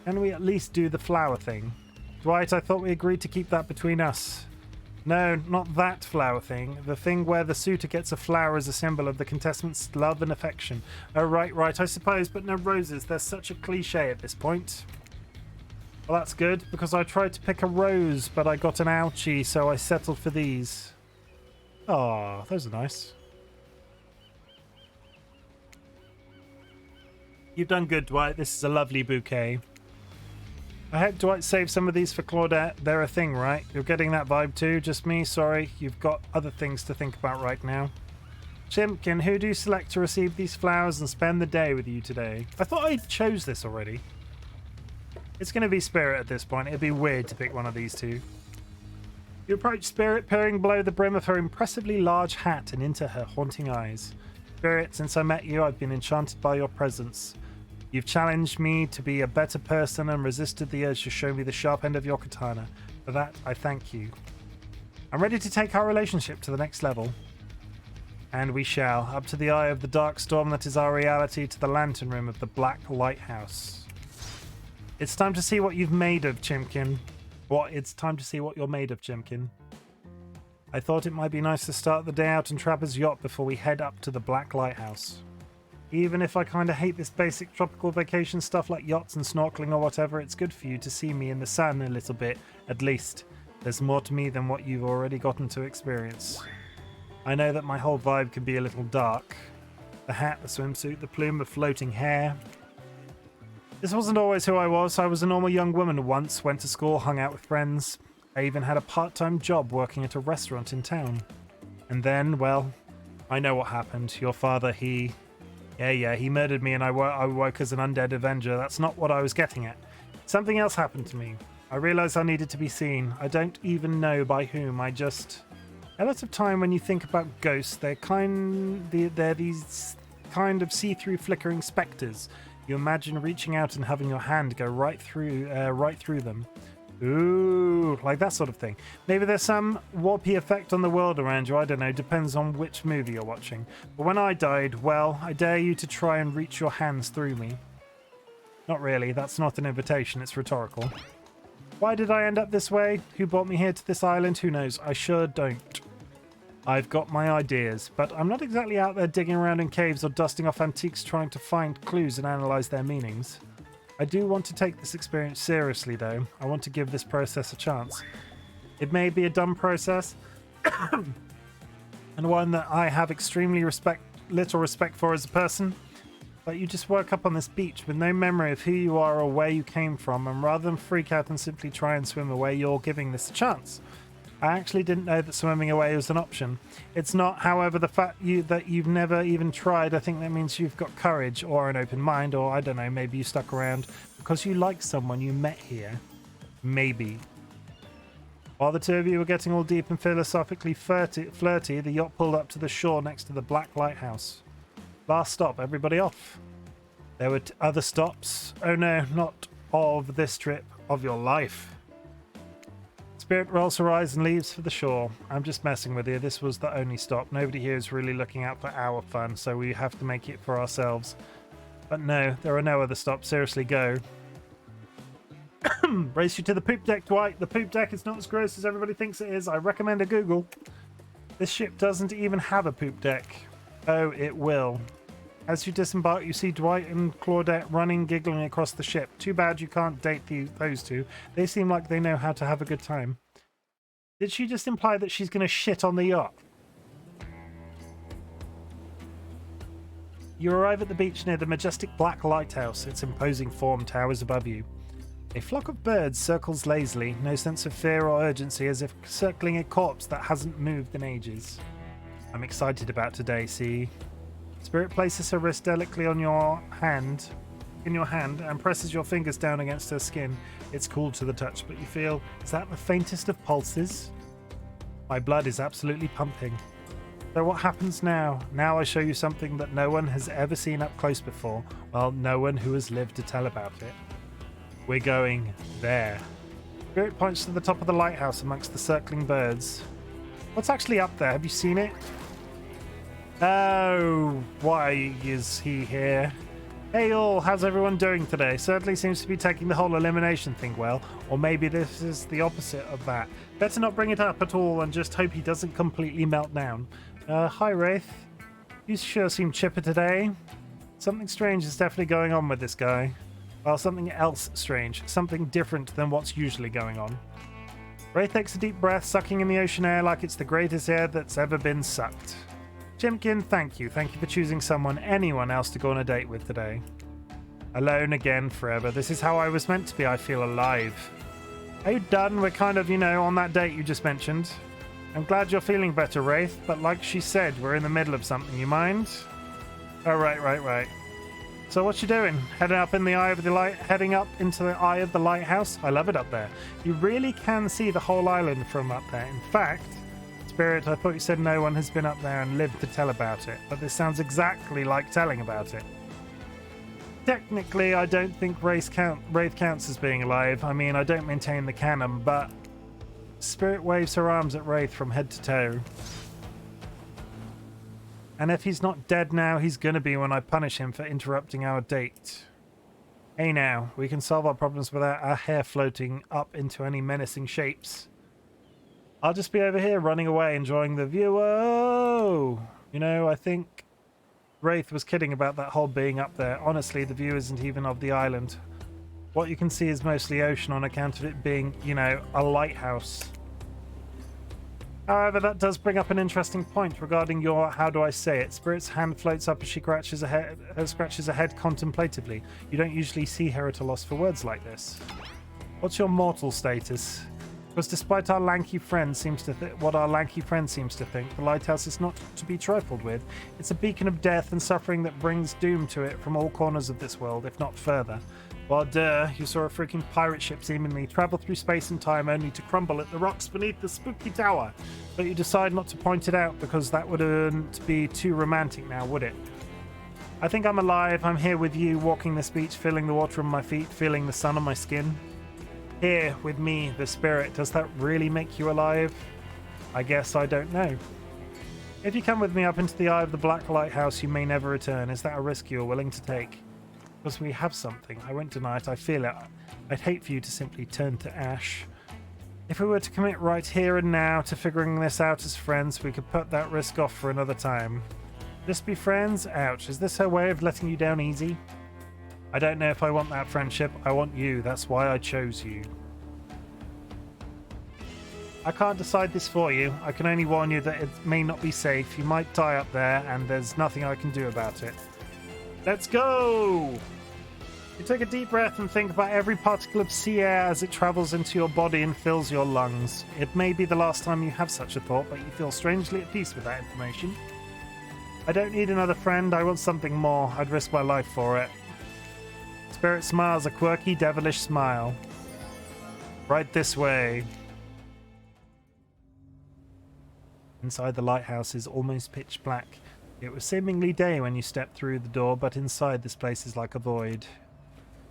Can we at least do the flower thing? Dwight, I thought we agreed to keep that between us. No, not that flower thing. The thing where the suitor gets a flower as a symbol of the contestant's love and affection. Oh, right, I suppose, but no roses. There's such a cliche at this point. Well, that's good, because I tried to pick a rose, but I got an ouchie, so I settled for these. Oh, those are nice. You've done good, Dwight. This is a lovely bouquet. I hope Dwight saved some of these for Claudette. They're a thing, right? You're getting that vibe too? Just me? Sorry, you've got other things to think about right now. Chimken, who do you select to receive these flowers and spend the day with you today? I thought I chose this already. It's going to be Spirit at this point. It'd be weird to pick one of these two. You approach Spirit, peering below the brim of her impressively large hat and into her haunting eyes. Spirit, since I met you, I've been enchanted by your presence. You've challenged me to be a better person and resisted the urge to show me the sharp end of your katana. For that, I thank you. I'm ready to take our relationship to the next level. And we shall, up to the eye of the dark storm that is our reality, to the lantern room of the Black Lighthouse. It's time to see what you've made of, Chimken. It's time to see what you're made of, Chimken. I thought it might be nice to start the day out in Trapper's yacht before we head up to the Black Lighthouse. Even if I kinda hate this basic tropical vacation stuff like yachts and snorkeling or whatever, it's good for you to see me in the sun a little bit, at least. There's more to me than what you've already gotten to experience. I know that my whole vibe can be a little dark. The hat, the swimsuit, the plume of floating hair. This wasn't always who I was. I was a normal young woman once, went to school, hung out with friends. I even had a part-time job working at a restaurant in town. And then, well, I know what happened. Your father, he murdered me and I woke as an undead avenger. That's not what I was getting at. Something else happened to me. I realized I needed to be seen. I don't even know by whom. A lot of time when you think about ghosts, they're these kind of see-through flickering specters. You imagine reaching out and having your hand go right through them. Ooh, like that sort of thing. Maybe there's some warpy effect on the world around you, I don't know, depends on which movie you're watching. But when I died, well, I dare you to try and reach your hands through me. Not really, that's not an invitation, it's rhetorical. Why did I end up this way? Who brought me here to this island? Who knows? I sure don't. I've got my ideas, but I'm not exactly out there digging around in caves or dusting off antiques trying to find clues and analyze their meanings. I do want to take this experience seriously, though. I want to give this process a chance. It may be a dumb process, and one that I have extremely little respect for as a person, but you just woke up on this beach with no memory of who you are or where you came from, and rather than freak out and simply try and swim away, you're giving this a chance. I actually didn't know that swimming away was an option. It's not, however, the fact that you've never even tried. I think that means you've got courage or an open mind, or I don't know, maybe you stuck around because you like someone you met here. Maybe. While the two of you were getting all deep and philosophically flirty, the yacht pulled up to the shore next to the Black Lighthouse. Last stop, everybody off. There were other stops. Oh no, not of this trip, of your life. Spirit rolls her eyes and leaves for the shore. I'm just messing with you. This was the only stop. Nobody here is really looking out for our fun, so we have to make it for ourselves. But no, there are no other stops. Seriously, go. Race you to the poop deck, Dwight. The poop deck is not as gross as everybody thinks it is. I recommend a Google. This ship doesn't even have a poop deck. Oh, it will. As you disembark, you see Dwight and Claudette running, giggling across the ship. Too bad you can't date those two. They seem like they know how to have a good time. Did she just imply that she's going to shit on the yacht? You arrive at the beach near the majestic black lighthouse. Its imposing form towers above you. A flock of birds circles lazily, no sense of fear or urgency, as if circling a corpse that hasn't moved in ages. I'm excited about today, see? Spirit places her wrist delicately on your hand, and presses your fingers down against her skin. It's cool to the touch, but you feel, is that the faintest of pulses? My blood is absolutely pumping. So what happens now? Now I show you something that no one has ever seen up close before. Well, no one who has lived to tell about it. We're going there. Spirit points to the top of the lighthouse amongst the circling birds. What's actually up there? Have you seen it? Oh, why is he here? Hey all, how's everyone doing today? Certainly seems to be taking the whole elimination thing well, or maybe this is the opposite of that. Better not bring it up at all and just hope he doesn't completely melt down. Hi Wraith. You sure seem chipper today. Something strange is definitely going on with this guy. Well, something else strange. Something different than what's usually going on. Wraith takes a deep breath, sucking in the ocean air like it's the greatest air that's ever been sucked. Chimken, thank you. Thank you for choosing anyone else to go on a date with today. Alone again forever. This is how I was meant to be. I feel alive. Are you done? We're kind of, on that date you just mentioned. I'm glad you're feeling better, Wraith, but like she said, we're in the middle of something. You mind? Oh, right. So what you doing? Heading up into the eye of the lighthouse? I love it up there. You really can see the whole island from up there. In fact, Spirit, I thought you said no one has been up there and lived to tell about it, but this sounds exactly like telling about it. Technically, I don't think Wraith counts as being alive. I mean, I don't maintain the canon, but Spirit waves her arms at Wraith from head to toe. And if he's not dead now, he's gonna be when I punish him for interrupting our date. Hey now, we can solve our problems without our hair floating up into any menacing shapes. I'll just be over here running away, enjoying the view. Whoa! I think Wraith was kidding about that whole being up there. Honestly, the view isn't even of the island. What you can see is mostly ocean on account of it being, a lighthouse. However, that does bring up an interesting point regarding your, how do I say it? Spirit's hand floats up as she scratches her head contemplatively. You don't usually see her at a loss for words like this. What's your mortal status? Because despite what our lanky friend seems to think, the lighthouse is not to be trifled with. It's a beacon of death and suffering that brings doom to it from all corners of this world, if not further. Well, you saw a freaking pirate ship seemingly travel through space and time only to crumble at the rocks beneath the spooky tower. But you decide not to point it out because that wouldn't be too romantic now, would it? I think I'm alive. I'm here with you, walking this beach, feeling the water on my feet, feeling the sun on my skin. Here with me, the spirit. Does that really make you alive? I guess I don't know. If you come with me up into the eye of the black lighthouse, you may never return. Is that a risk you're willing to take? Because we have something. I won't deny it. I feel it. I'd hate for you to simply turn to ash. If we were to commit right here and now to figuring this out as friends, we could put that risk off for another time. Just be friends? Ouch. Is this her way of letting you down easy? I don't know if I want that friendship. I want you. That's why I chose you. I can't decide this for you. I can only warn you that it may not be safe. You might die up there, and there's nothing I can do about it. Let's go! You take a deep breath and think about every particle of sea air as it travels into your body and fills your lungs. It may be the last time you have such a thought, but you feel strangely at peace with that information. I don't need another friend. I want something more. I'd risk my life for it. Spirit smiles a quirky, devilish smile. Right this way. Inside the lighthouse is almost pitch black. It was seemingly day when you stepped through the door, but inside this place is like a void.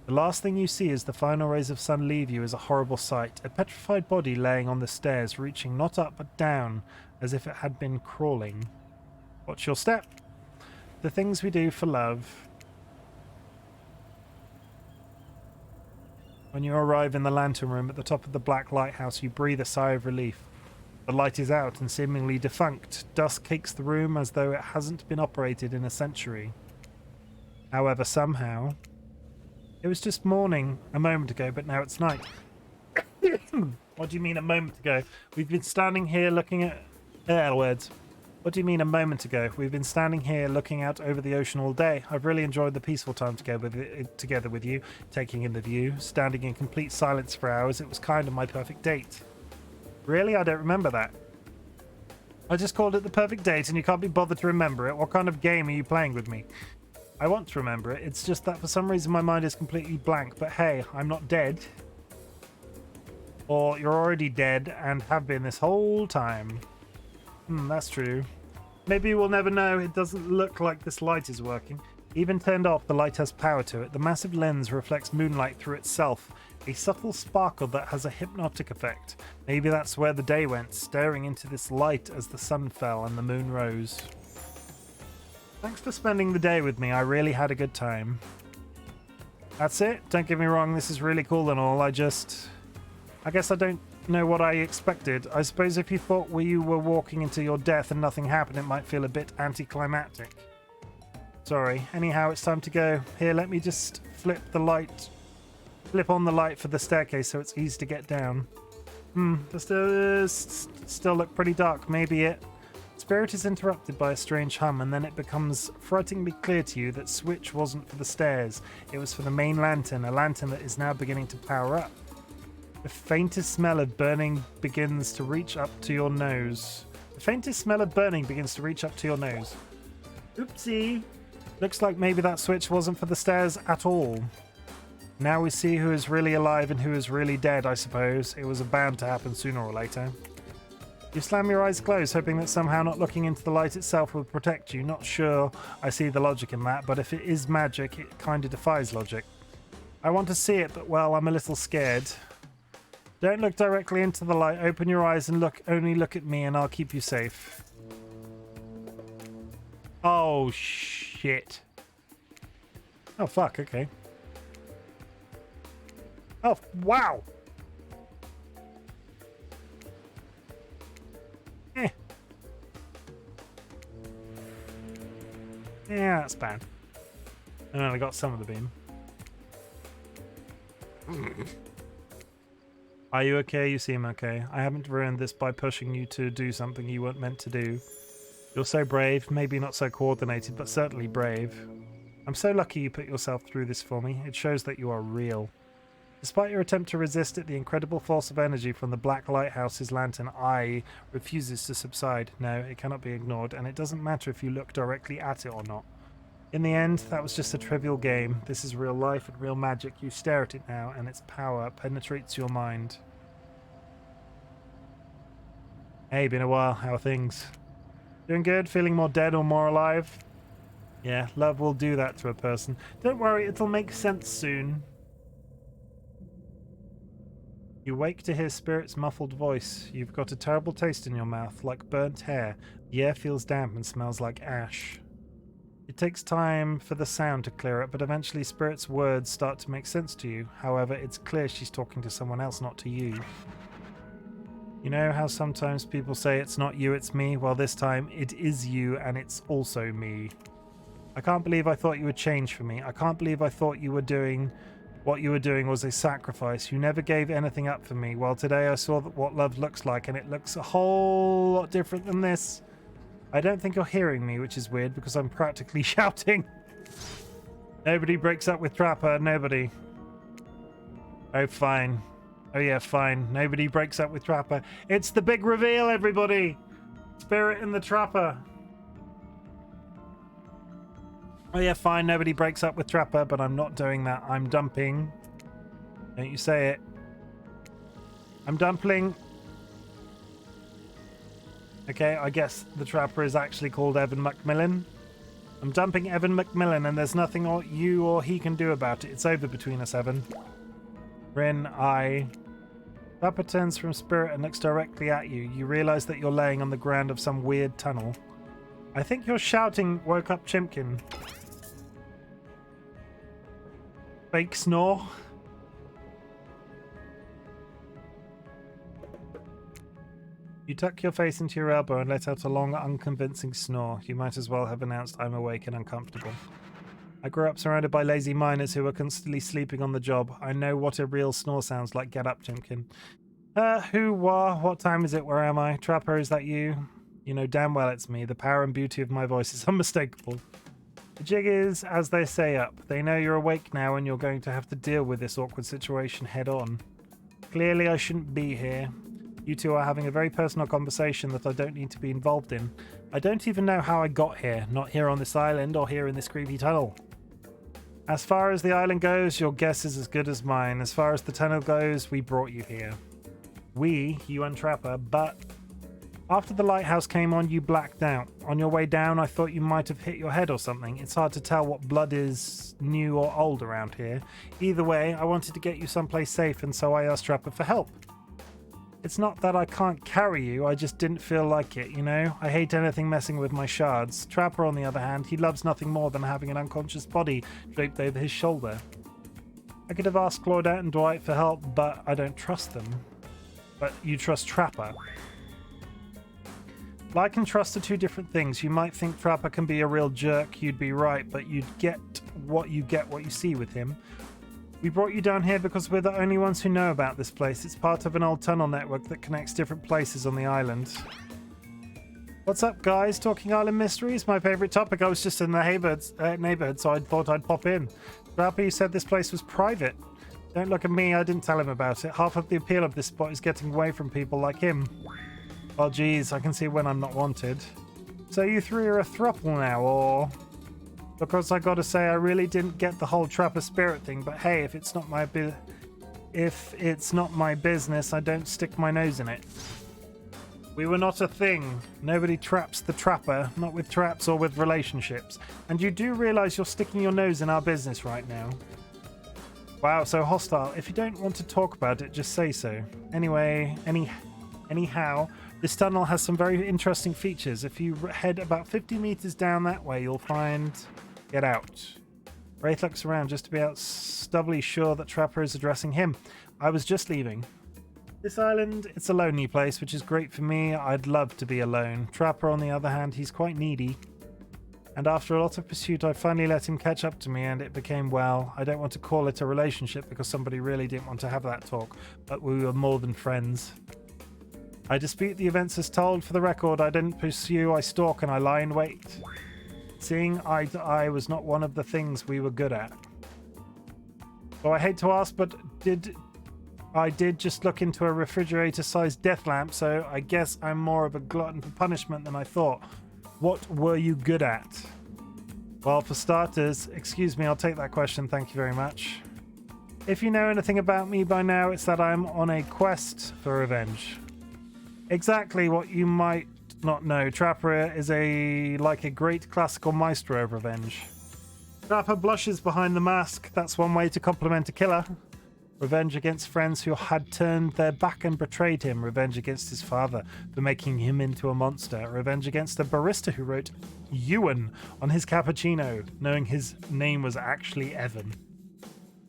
The last thing you see as the final rays of sun leave you is a horrible sight. A petrified body laying on the stairs, reaching not up but down, as if it had been crawling. Watch your step. The things we do for love. When you arrive in the lantern room at the top of the black lighthouse, you breathe a sigh of relief. The light is out and seemingly defunct. Dust cakes the room as though it hasn't been operated in a century. However, somehow... It was just morning a moment ago, but now it's night. What do you mean a moment ago? We've been standing here looking at... words. What do you mean a moment ago? We've been standing here looking out over the ocean all day. I've really enjoyed the peaceful time together with you, taking in the view, standing in complete silence for hours. It was kind of my perfect date. Really? I don't remember that. I just called it the perfect date and you can't be bothered to remember it. What kind of game are you playing with me? I want to remember it. It's just that for some reason my mind is completely blank. But hey, I'm not dead. Or you're already dead and have been this whole time. That's true. Maybe we'll never know. It doesn't look like this light is working. Even turned off, the light has power to it. The massive lens reflects moonlight through itself. A subtle sparkle that has a hypnotic effect. Maybe that's where the day went, staring into this light as the sun fell and the moon rose. Thanks for spending the day with me. I really had a good time. That's it. Don't get me wrong. This is really cool and all. I guess I don't know what I expected. I suppose if you thought you were walking into your death and nothing happened, it might feel a bit anticlimactic. Sorry. Anyhow, it's time to go. Here, let me just flip on the light for the staircase so it's easy to get down. The stairs still look pretty dark. Maybe it. Spirit is interrupted by a strange hum, and then it becomes frighteningly clear to you that switch wasn't for the stairs. It was for the main lantern, a lantern that is now beginning to power up. The faintest smell of burning begins to reach up to your nose. Oopsie. Looks like maybe that switch wasn't for the stairs at all. Now we see who is really alive and who is really dead, I suppose. It was bound to happen sooner or later. You slam your eyes closed, hoping that somehow not looking into the light itself will protect you. Not sure I see the logic in that, but if it is magic, it kind of defies logic. I want to see it, but well, I'm a little scared. Don't look directly into the light. Open your eyes and only look at me and I'll keep you safe. Oh, shit. Oh, fuck. Okay. Oh, wow. Yeah, that's bad. I only got some of the beam. Are you okay? You seem okay. I haven't ruined this by pushing you to do something you weren't meant to do. You're so brave, maybe not so coordinated, but certainly brave. I'm so lucky you put yourself through this for me. It shows that you are real. Despite your attempt to resist it, the incredible force of energy from the Black Lighthouse's lantern eye refuses to subside. No, it cannot be ignored, and it doesn't matter if you look directly at it or not. In the end, that was just a trivial game. This is real life and real magic. You stare at it now, and its power penetrates your mind. Hey, been a while. How are things? Doing good? Feeling more dead or more alive? Yeah, love will do that to a person. Don't worry, it'll make sense soon. You wake to hear Spirit's muffled voice. You've got a terrible taste in your mouth, like burnt hair. The air feels damp and smells like ash. It takes time for the sound to clear up, but eventually Spirit's words start to make sense to you. However, it's clear she's talking to someone else, not to you. You know how sometimes people say it's not you, it's me? Well, this time it is you and it's also me. I can't believe I thought you would change for me. I can't believe I thought you were doing... What you were doing was a sacrifice. You never gave anything up for me. Well, today I saw what love looks like, and it looks a whole lot different than this. I don't think you're hearing me, which is weird, because I'm practically shouting. Nobody breaks up with Trapper. Nobody. Oh, fine. Oh, yeah, fine. Nobody breaks up with Trapper. It's the big reveal, everybody! Spirit and the Trapper. Oh yeah, fine, nobody breaks up with Trapper, but I'm not doing that. I'm dumping. Don't you say it. I'm dumpling. Okay, I guess the Trapper is actually called Evan Macmillan. I'm dumping Evan Macmillan, and there's nothing you or he can do about it. It's over between us, Evan. Rin, Trapper turns from Spirit and looks directly at you. You realise that you're laying on the ground of some weird tunnel. I think your shouting woke up Chimken. Fake snore. You tuck your face into your elbow and let out a long, unconvincing snore. You might as well have announced I'm awake and uncomfortable. I grew up surrounded by lazy miners who were constantly sleeping on the job. I know what a real snore sounds like. Get up, Chimken. Who, what time is it? Where am I? Trapper, is that you? You know damn well it's me. The power and beauty of my voice is unmistakable. The jig is, as they say, up. They know you're awake now and you're going to have to deal with this awkward situation head on. Clearly I shouldn't be here. You two are having a very personal conversation that I don't need to be involved in. I don't even know how I got here. Not here on this island or here in this creepy tunnel. As far as the island goes, your guess is as good as mine. As far as the tunnel goes, we brought you here. We, you and Trapper, but after the lighthouse came on, you blacked out. On your way down, I thought you might have hit your head or something. It's hard to tell what blood is new or old around here. Either way, I wanted to get you someplace safe, and so I asked Trapper for help. It's not that I can't carry you, I just didn't feel like it, you know? I hate anything messing with my shards. Trapper, on the other hand, he loves nothing more than having an unconscious body draped over his shoulder. I could have asked Claudette and Dwight for help, but I don't trust them. But you trust Trapper. Like and trust are two different things. You might think Trapper can be a real jerk, you'd be right, but you'd get what you see with him. We brought you down here because we're the only ones who know about this place. It's part of an old tunnel network that connects different places on the island. What's up, guys? Talking Island Mysteries? My favourite topic. I was just in the neighbourhood, so I thought I'd pop in. Rapper, you said this place was private. Don't look at me, I didn't tell him about it. Half of the appeal of this spot is getting away from people like him. Oh, geez, I can see when I'm not wanted. So you three are a throuple now, or... Because I gotta say, I really didn't get the whole Trapper spirit thing, but hey, if it's not my business, I don't stick my nose in it. We were not a thing. Nobody traps the Trapper, not with traps or with relationships. And you do realize you're sticking your nose in our business right now. Wow, so hostile. If you don't want to talk about it, just say so. Anyway, anyhow, this tunnel has some very interesting features. If you head about 50 meters down that way, you'll find... Get out. Wraith looks around just to be doubly sure that Trapper is addressing him. I was just leaving. This island, it's a lonely place, which is great for me. I'd love to be alone. Trapper, on the other hand, he's quite needy. And after a lot of pursuit, I finally let him catch up to me, and it became, well, I don't want to call it a relationship because somebody really didn't want to have that talk, but we were more than friends. I dispute the events as told. For the record, I didn't pursue, I stalk, and I lie in wait. Seeing eye to eye was not one of the things we were good at. So I hate to ask, but I did just look into a refrigerator-sized death lamp, so I guess I'm more of a glutton for punishment than I thought. What were you good at? Well, for starters, excuse me, I'll take that question, thank you very much. If you know anything about me by now, it's that I'm on a quest for revenge. Exactly what you might not know. Trapper is like a great classical maestro of revenge. Trapper blushes behind the mask. That's one way to compliment a killer. Revenge against friends who had turned their back and betrayed him. Revenge against his father for making him into a monster. Revenge against a barista who wrote Ewan on his cappuccino, knowing his name was actually Evan.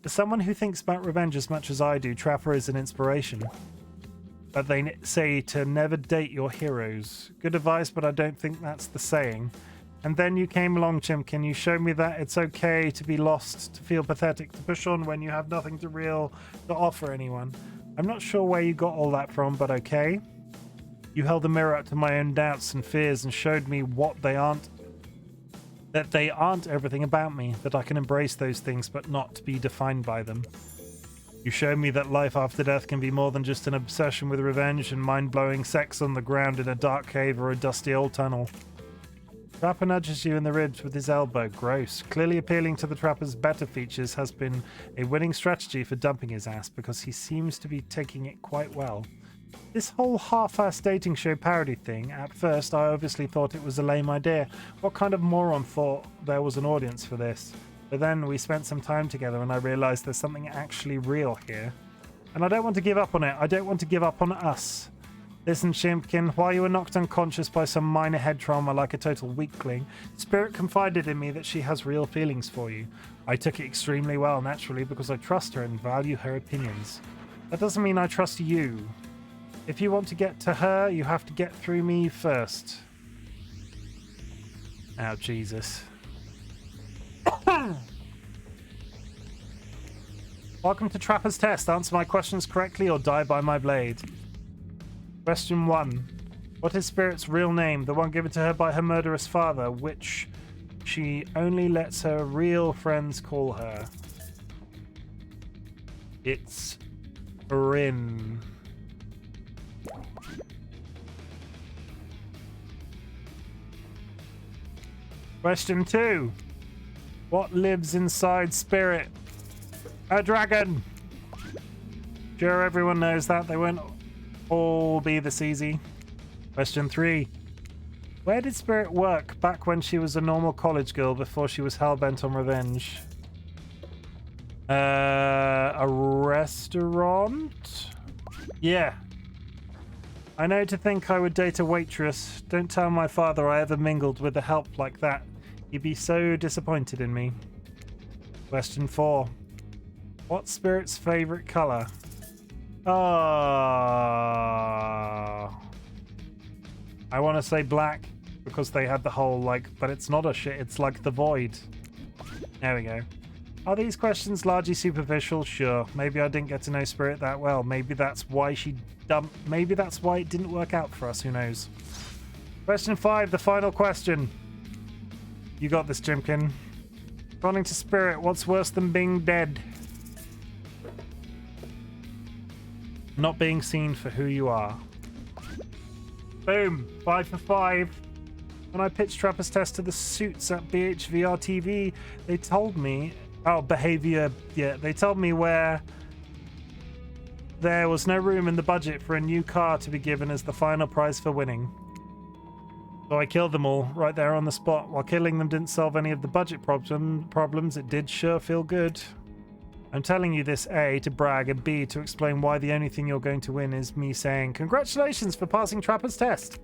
For someone who thinks about revenge as much as I do, Trapper is an inspiration. But they say to never date your heroes. Good advice, but I don't think that's the saying. And then you came along, Chimken. You showed me that it's okay to be lost, to feel pathetic, to push on when you have nothing to offer anyone. I'm not sure where you got all that from, but okay. You held the mirror up to my own doubts and fears and showed me that they aren't everything about me, that I can embrace those things but not be defined by them. You showed me that life after death can be more than just an obsession with revenge and mind-blowing sex on the ground in a dark cave or a dusty old tunnel. Trapper nudges you in the ribs with his elbow. Gross. Clearly appealing to the Trapper's better features has been a winning strategy for dumping his ass because he seems to be taking it quite well. This whole half-assed dating show parody thing, at first I obviously thought it was a lame idea. What kind of moron thought there was an audience for this? But then we spent some time together and I realized there's something actually real here. And I don't want to give up on it. I don't want to give up on us. Listen, Chimken, while you were knocked unconscious by some minor head trauma like a total weakling, Spirit confided in me that she has real feelings for you. I took it extremely well, naturally, because I trust her and value her opinions. That doesn't mean I trust you. If you want to get to her, you have to get through me first. Oh, Jesus. Welcome to Trapper's Test. Answer my questions correctly or die by my blade. Question 1. What is Spirit's real name? The one given to her by her murderous father, which she only lets her real friends call her. It's Rin. Question 2. What lives inside Spirit? A dragon! Sure, everyone knows that. They won't all be this easy. Question 3. Where did Spirit work back when she was a normal college girl before she was hell-bent on revenge? A restaurant? Yeah. I know to think I would date a waitress. Don't tell my father I ever mingled with a help like that. He'd be so disappointed in me. Question 4. What's Spirit's favorite color? I want to say black because they had the whole but it's not a shit, it's like the void. There we go. Are these questions largely superficial? Sure. Maybe I didn't get to know Spirit that well. Maybe that's why she dumped. Maybe that's why it didn't work out for us. Who knows? Question 5, the final question. You got this, Chimken. According to Spirit, what's worse than being dead? Not being seen for who you are. Boom. 5 for 5. When I pitched Trapper's Test to the suits at BHVR TV, they told me... Oh, behavior... Yeah, they told me where there was no room in the budget for a new car to be given as the final prize for winning. So I killed them all right there on the spot. While killing them didn't solve any of the budget problems, it did sure feel good. I'm telling you this, A, to brag, and B, to explain why the only thing you're going to win is me saying, congratulations for passing Trapper's Test.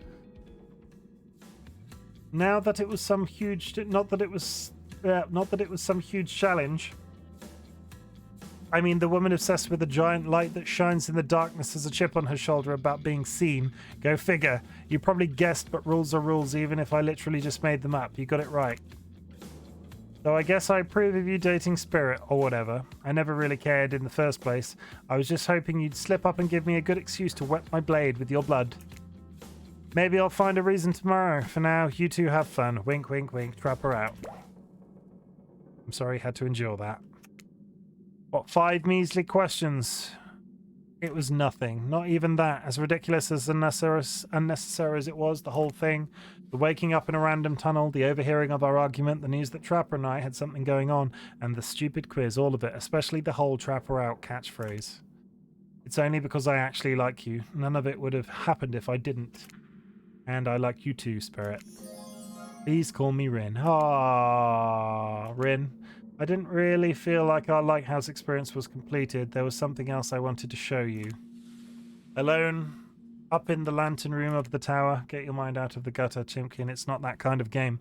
Now that it was some huge... Not that it was some huge challenge. I mean, the woman obsessed with a giant light that shines in the darkness has a chip on her shoulder about being seen. Go figure. You probably guessed, but rules are rules, even if I literally just made them up. You got it right. So I guess I approve of you dating Spirit, or whatever. I never really cared in the first place. I was just hoping you'd slip up and give me a good excuse to wet my blade with your blood. Maybe I'll find a reason tomorrow. For now, you two have fun. Wink, wink, wink. Trapper out. I'm sorry you had to endure that. What, 5 measly questions? It was nothing. Not even that. As ridiculous as unnecessary as it was, the whole thing. The waking up in a random tunnel, the overhearing of our argument, the news that Trapper and I had something going on, and the stupid quiz, all of it, especially the whole Trapper out catchphrase. It's only because I actually like you. None of it would have happened if I didn't. And I like you too, Spirit. Please call me Rin. Ah, Rin. I didn't really feel like our lighthouse experience was completed. There was something else I wanted to show you. Alone, up in the lantern room of the tower. Get your mind out of the gutter, Chimken. It's not that kind of game.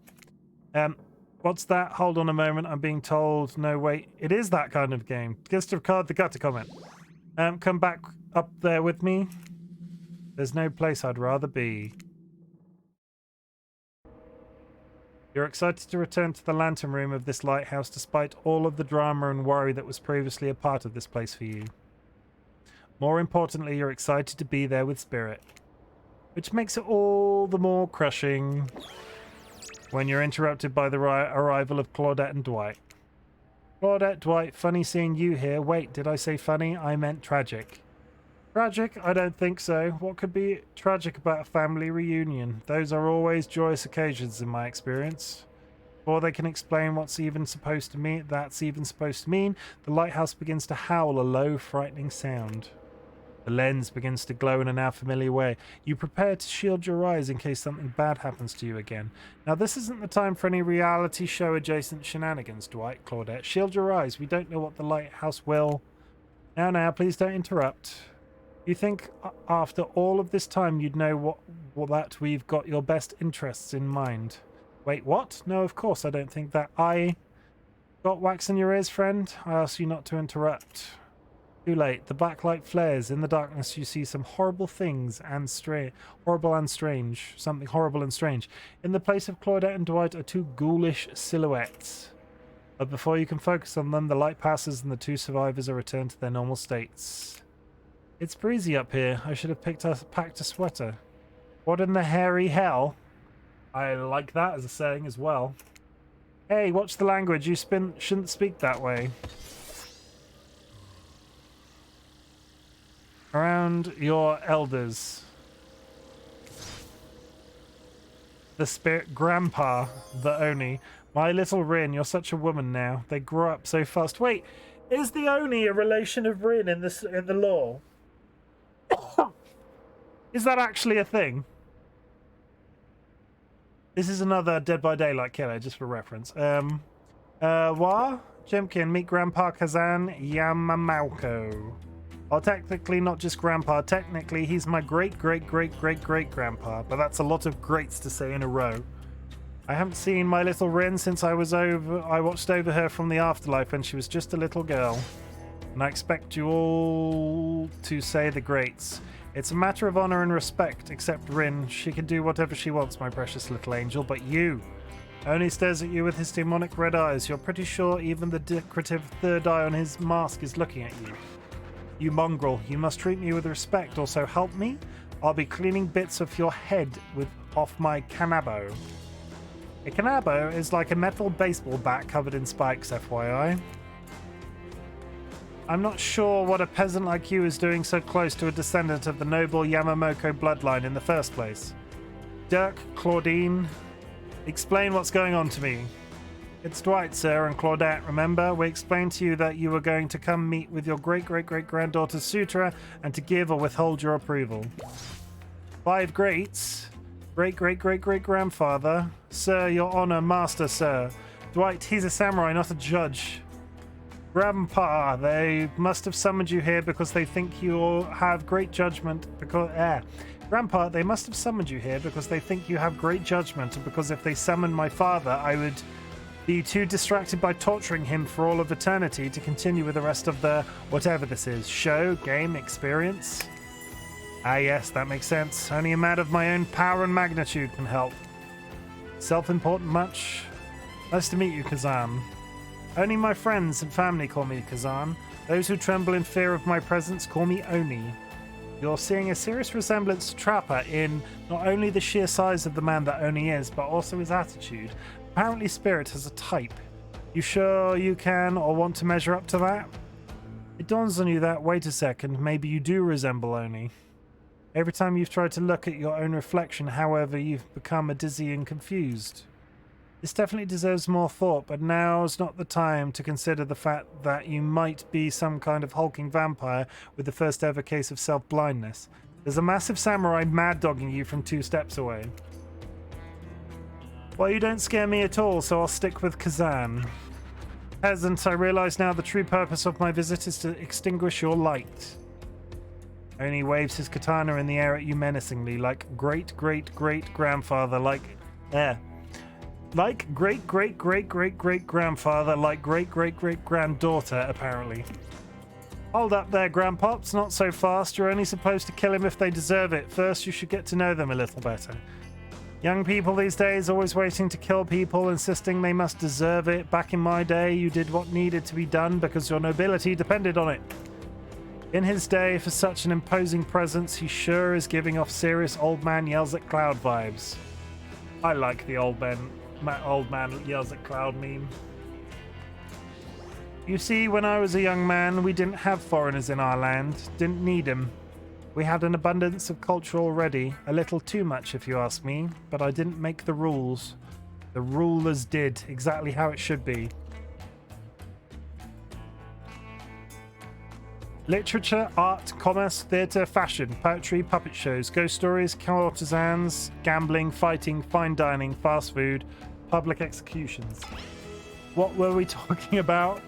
What's that? Hold on a moment. I'm being told. No, wait. It is that kind of game. Just record the gutter comment. Come back up there with me. There's no place I'd rather be. You're excited to return to the lantern room of this lighthouse despite all of the drama and worry that was previously a part of this place for you. More importantly, you're excited to be there with Spirit, which makes it all the more crushing when you're interrupted by the arrival of Claudette and Dwight. Claudette, Dwight, funny seeing you here. Wait, did I say funny? I meant tragic. Tragic? I don't think so. What could be tragic about a family reunion? Those are always joyous occasions in my experience. Before they can explain what's even supposed to mean, the lighthouse begins to howl a low, frightening sound. The lens begins to glow in a now familiar way. You prepare to shield your eyes in case something bad happens to you again. Now, this isn't the time for any reality show adjacent shenanigans, Dwight, Claudette. Shield your eyes. We don't know what the lighthouse will... Now, please don't interrupt. You think after all of this time you'd know that we've got your best interests in mind? Wait, what? No, of course I don't think that. I got wax in your ears, friend? I ask you not to interrupt. Too late. The backlight flares. In the darkness you see some horrible things and horrible and strange. Something horrible and strange. In the place of Claudette and Dwight are 2 ghoulish silhouettes. But before you can focus on them, the light passes and the two survivors are returned to their normal states. It's breezy up here. I should have packed a sweater. What in the hairy hell? I like that as a saying as well. Hey, watch the language. You shouldn't speak that way. Around your elders. The spirit grandpa, the Oni. My little Rin, you're such a woman now. They grow up so fast. Wait, is the Oni a relation of Rin in the lore? Is that actually a thing? This is another Dead by Daylight killer, just for reference. Chimken, meet Grandpa Kazan Yamamauko. Well, technically not just Grandpa. Technically, he's my great-great-great-great-great-grandpa. But that's a lot of greats to say in a row. I haven't seen my little Rin since I watched over her from the afterlife when she was just a little girl. And I expect you all to say the greats. It's a matter of honor and respect, except Rin. She can do whatever she wants, my precious little angel, but you... Only stares at you with his demonic red eyes. You're pretty sure even the decorative third eye on his mask is looking at you. You mongrel, you must treat me with respect, also help me? I'll be cleaning bits of your head off my kanabo. A kanabo is like a metal baseball bat covered in spikes, FYI. I'm not sure what a peasant like you is doing so close to a descendant of the noble Yamamoto bloodline in the first place. Dirk, Claudine, explain what's going on to me. It's Dwight, sir, and Claudette, remember? We explained to you that you were going to come meet with your great-great-great-granddaughter Sutra and to give or withhold your approval. 5 greats. Great-great-great-great-grandfather. Sir, your honor, master, sir. Dwight, he's a samurai, not a judge. Grandpa, they must have summoned you here because they think you have great judgment. Grandpa, they must have summoned you here because they think you have great judgment, and because if they summoned my father, I would be too distracted by torturing him for all of eternity to continue with the rest of the whatever this is. Show, game, experience. Ah yes, that makes sense. Only a man of my own power and magnitude can help. Self-important much? Nice to meet you, Kazan. Only my friends and family call me Kazan. Those who tremble in fear of my presence call me Oni. You're seeing a serious resemblance to Trapper in not only the sheer size of the man that Oni is, but also his attitude. Apparently Spirit has a type. You sure you can or want to measure up to that? It dawns on you that, wait a second, maybe you do resemble Oni. Every time you've tried to look at your own reflection, however, you've become a dizzy and confused. This definitely deserves more thought, but now's not the time to consider the fact that you might be some kind of hulking vampire with the first ever case of self-blindness. There's a massive samurai mad-dogging you from 2 steps away. Well, you don't scare me at all, so I'll stick with Kazan. Peasant, I realize now the true purpose of my visit is to extinguish your light. Oni waves his katana in the air at you menacingly, like great-great-great-grandfather, like great-great-great-great-great-great-grandfather, like great-great-great-granddaughter, apparently. Hold up there, Grandpops, not so fast. You're only supposed to kill him if they deserve it. First, you should get to know them a little better. Young people these days always waiting to kill people, insisting they must deserve it. Back in my day, you did what needed to be done because your nobility depended on it. In his day, for such an imposing presence, he sure is giving off serious old man yells at cloud vibes. I like the old man yells at cloud meme. You see, when I was a young man, we didn't have foreigners in our land. Didn't need them. We had an abundance of culture already. A little too much, if you ask me. But I didn't make the rules. The rulers did, exactly how it should be. Literature, art, commerce, theatre, fashion, poetry, puppet shows, ghost stories, courtesans, gambling, fighting, fine dining, fast food, public executions. What were we talking about?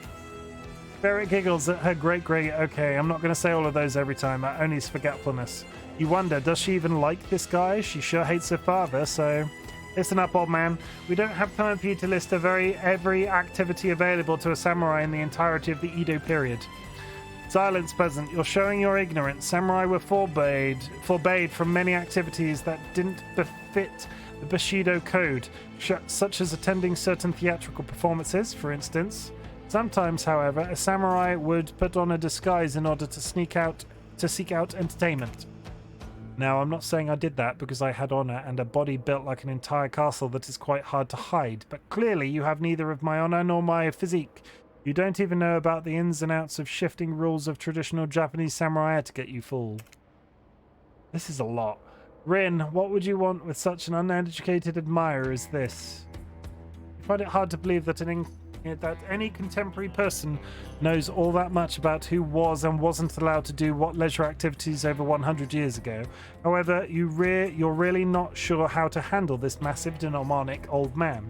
Barrett giggles at her great-great. Okay, I'm not going to say all of those every time. Only's forgetfulness. You wonder, does she even like this guy? She sure hates her father, so... Listen up, old man. We don't have time for you to list every activity available to a samurai in the entirety of the Edo period. Silence, peasant. You're showing your ignorance. Samurai were forbade from many activities that didn't befit the Bushido Code, such as attending certain theatrical performances, for instance. Sometimes, however, a samurai would put on a disguise in order to seek out entertainment. Now, I'm not saying I did that because I had honor and a body built like an entire castle that is quite hard to hide, but clearly you have neither of my honor nor my physique. You don't even know about the ins and outs of shifting rules of traditional Japanese samurai etiquette, you fool. This is a lot. Rin, what would you want with such an uneducated admirer as this? I find it hard to believe that any contemporary person knows all that much about who was and wasn't allowed to do what leisure activities over 100 years ago. However, you're really not sure how to handle this massive demonic old man.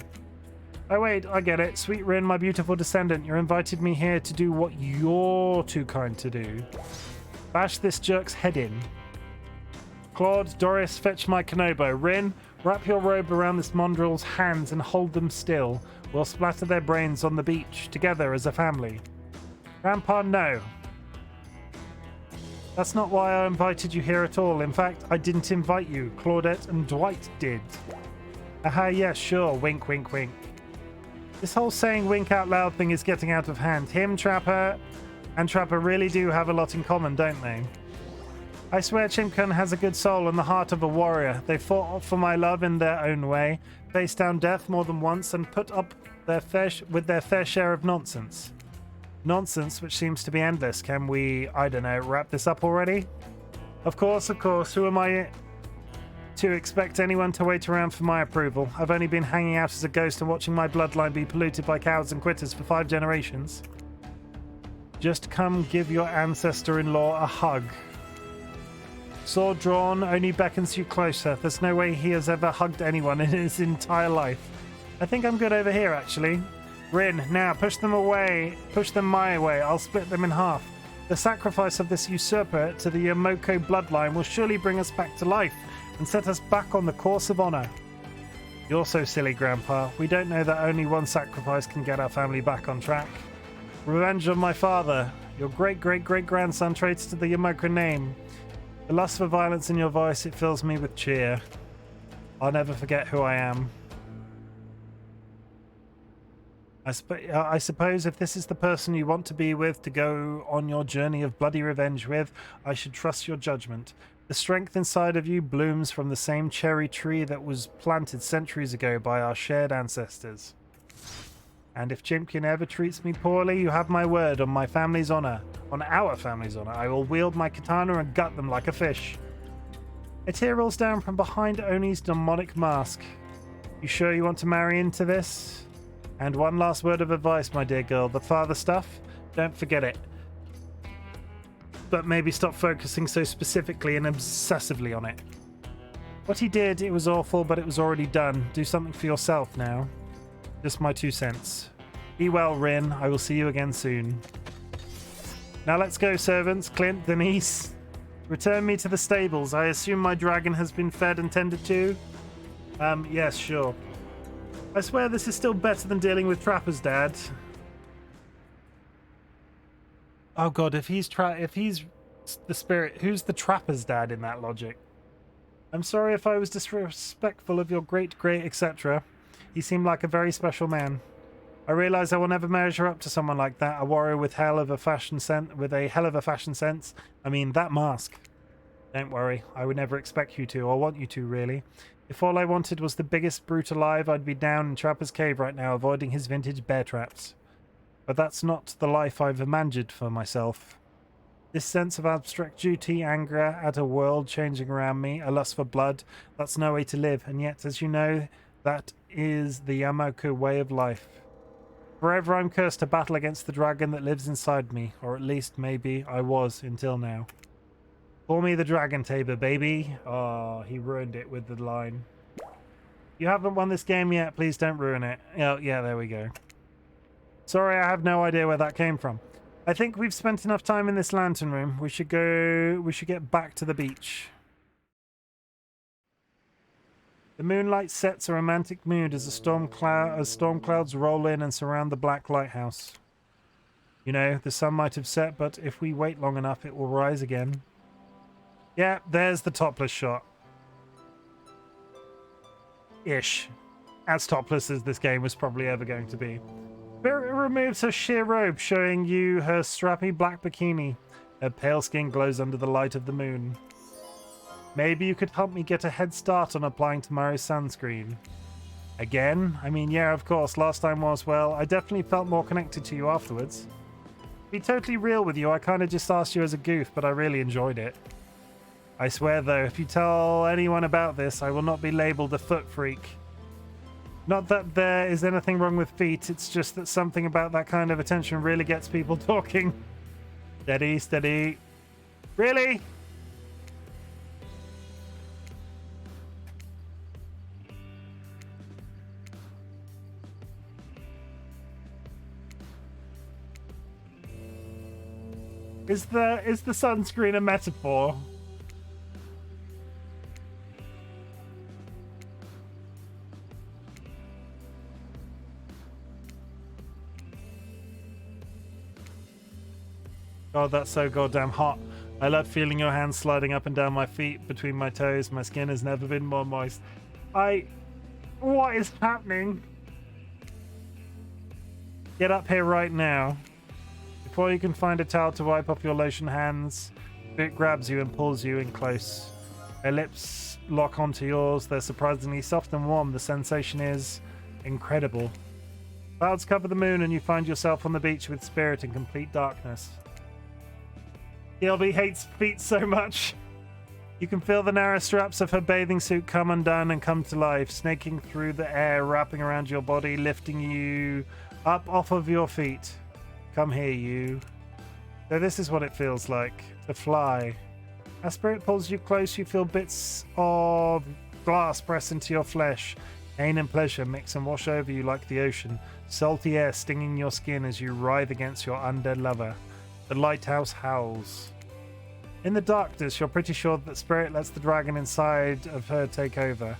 Oh wait, I get it. Sweet Rin, my beautiful descendant, you invited me here to do what you're too kind to do. Bash this jerk's head in. Claude, Doris, fetch my Kanobo. Rin, wrap your robe around this mongrel's hands and hold them still. We'll splatter their brains on the beach, together as a family. Grandpa, no. That's not why I invited you here at all. In fact, I didn't invite you. Claudette and Dwight did. Aha, yeah, sure. Wink, wink, wink. This whole saying wink out loud thing is getting out of hand. Him, Trapper, and Trapper really do have a lot in common, don't they? I swear Chimken has a good soul and the heart of a warrior. They fought for my love in their own way, faced down death more than once, and put up with their fair share of nonsense. Nonsense which seems to be endless. Can we, I don't know, wrap this up already? Of course. Who am I to expect anyone to wait around for my approval? I've only been hanging out as a ghost and watching my bloodline be polluted by cowards and quitters for 5 generations. Just come give your ancestor-in-law a hug. Sword drawn only beckons you closer. There's no way he has ever hugged anyone in his entire life. I think I'm good over here, actually. Rin, now push them away. Push them my way. I'll split them in half. The sacrifice of this usurper to the Yamoko bloodline will surely bring us back to life and set us back on the course of honor. You're so silly, Grandpa. We don't know that only one sacrifice can get our family back on track. Revenge on my father. Your great-great-great-grandson traced to the Yamoko name. The lust for violence in your voice, it fills me with cheer. I'll never forget who I am. I suppose if this is the person you want to be with, to go on your journey of bloody revenge with, I should trust your judgment. The strength inside of you blooms from the same cherry tree that was planted centuries ago by our shared ancestors. And if Chimken ever treats me poorly, you have my word on my family's honor. On our family's honor, I will wield my katana and gut them like a fish. A tear rolls down from behind Oni's demonic mask. You sure you want to marry into this? And one last word of advice, my dear girl. The father stuff, don't forget it. But maybe stop focusing so specifically and obsessively on it. What he did, it was awful, but it was already done. Do something for yourself now. Just my 2 cents. Be well, Rin. I will see you again soon. Now let's go, servants. Clint, Denise. Return me to the stables. I assume my dragon has been fed and tended to? Yes, sure. I swear this is still better than dealing with Trapper's dad. Oh god, if he's the spirit, who's the Trapper's dad in that logic? I'm sorry if I was disrespectful of your great etc. He seemed like a very special man. I realize I will never measure up to someone like that, a warrior with a hell of a fashion sense. I mean, that mask. Don't worry, I would never expect you to, or want you to, really. If all I wanted was the biggest brute alive, I'd be down in Trapper's cave right now, avoiding his vintage bear traps. But that's not the life I've imagined for myself. This sense of abstract duty, anger at a world changing around me, a lust for blood, that's no way to live, and yet, as you know, that is the Yamoko way of life. Forever I'm cursed to battle against the dragon that lives inside me, or at least, maybe, I was until now. Call me the Dragon Tamer, baby. Oh, he ruined it with the line. You haven't won this game yet, please don't ruin it. Oh, yeah, there we go. Sorry, I have no idea where that came from. I think we've spent enough time in this lantern room. We should get back to the beach. The moonlight sets a romantic mood as storm clouds roll in and surround the black lighthouse. You know, the sun might have set, but if we wait long enough, it will rise again. Yeah, there's the topless shot. Ish. As topless as this game was probably ever going to be. Spirit removes her sheer robe, showing you her strappy black bikini. Her pale skin glows under the light of the moon. Maybe you could help me get a head start on applying tomorrow's sunscreen. Again? I mean, yeah, of course, last time was, well, I definitely felt more connected to you afterwards. To be totally real with you, I kind of just asked you as a goof, but I really enjoyed it. I swear, though, if you tell anyone about this, I will not be labelled a foot freak. Not that there is anything wrong with feet, it's just that something about that kind of attention really gets people talking. Steady, steady. Really? Is the sunscreen a metaphor? God, that's so goddamn hot. I love feeling your hands sliding up and down my feet, between my toes. My skin has never been more moist. What is happening? Get up here right now. Before you can find a towel to wipe off your lotion hands, it grabs you and pulls you in close. Her lips lock onto yours. They're surprisingly soft and warm. The sensation is incredible. Clouds cover the moon and you find yourself on the beach with Spirit in complete darkness. DLB hates feet so much. You can feel the narrow straps of her bathing suit come undone and come to life, snaking through the air, wrapping around your body, lifting you up off of your feet. Come here, you. So this is what it feels like to fly. As Spirit pulls you close, you feel bits of glass press into your flesh. Pain and pleasure mix and wash over you like the ocean. Salty air stinging your skin as you writhe against your undead lover. The lighthouse howls. In the darkness, you're pretty sure that Spirit lets the dragon inside of her take over.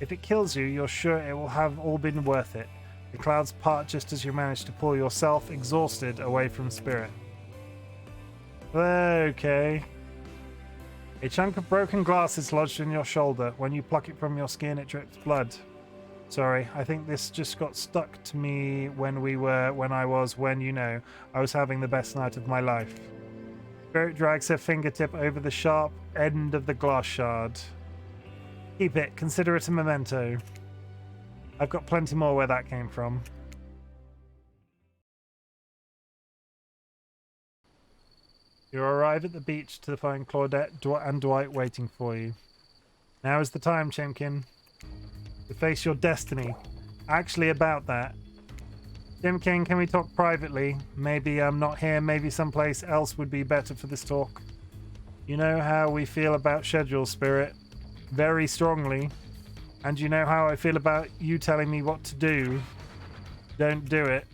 If it kills you, you're sure it will have all been worth it. The clouds part just as you manage to pull yourself, exhausted, away from Spirit. Okay. A chunk of broken glass is lodged in your shoulder. When you pluck it from your skin, it drips blood. Sorry, I think this just got stuck to me when I was having the best night of my life. Spirit drags her fingertip over the sharp end of the glass shard. Keep it, consider it a memento. I've got plenty more where that came from. You arrive at the beach to find Claudette and Dwight waiting for you. Now is the time, Chimken. To face your destiny. Actually, about that. Chimken, can we talk privately? Maybe I'm not here, maybe someplace else would be better for this talk. You know how we feel about schedule, Spirit. Very strongly. And you know how I feel about you telling me what to do. Don't do it.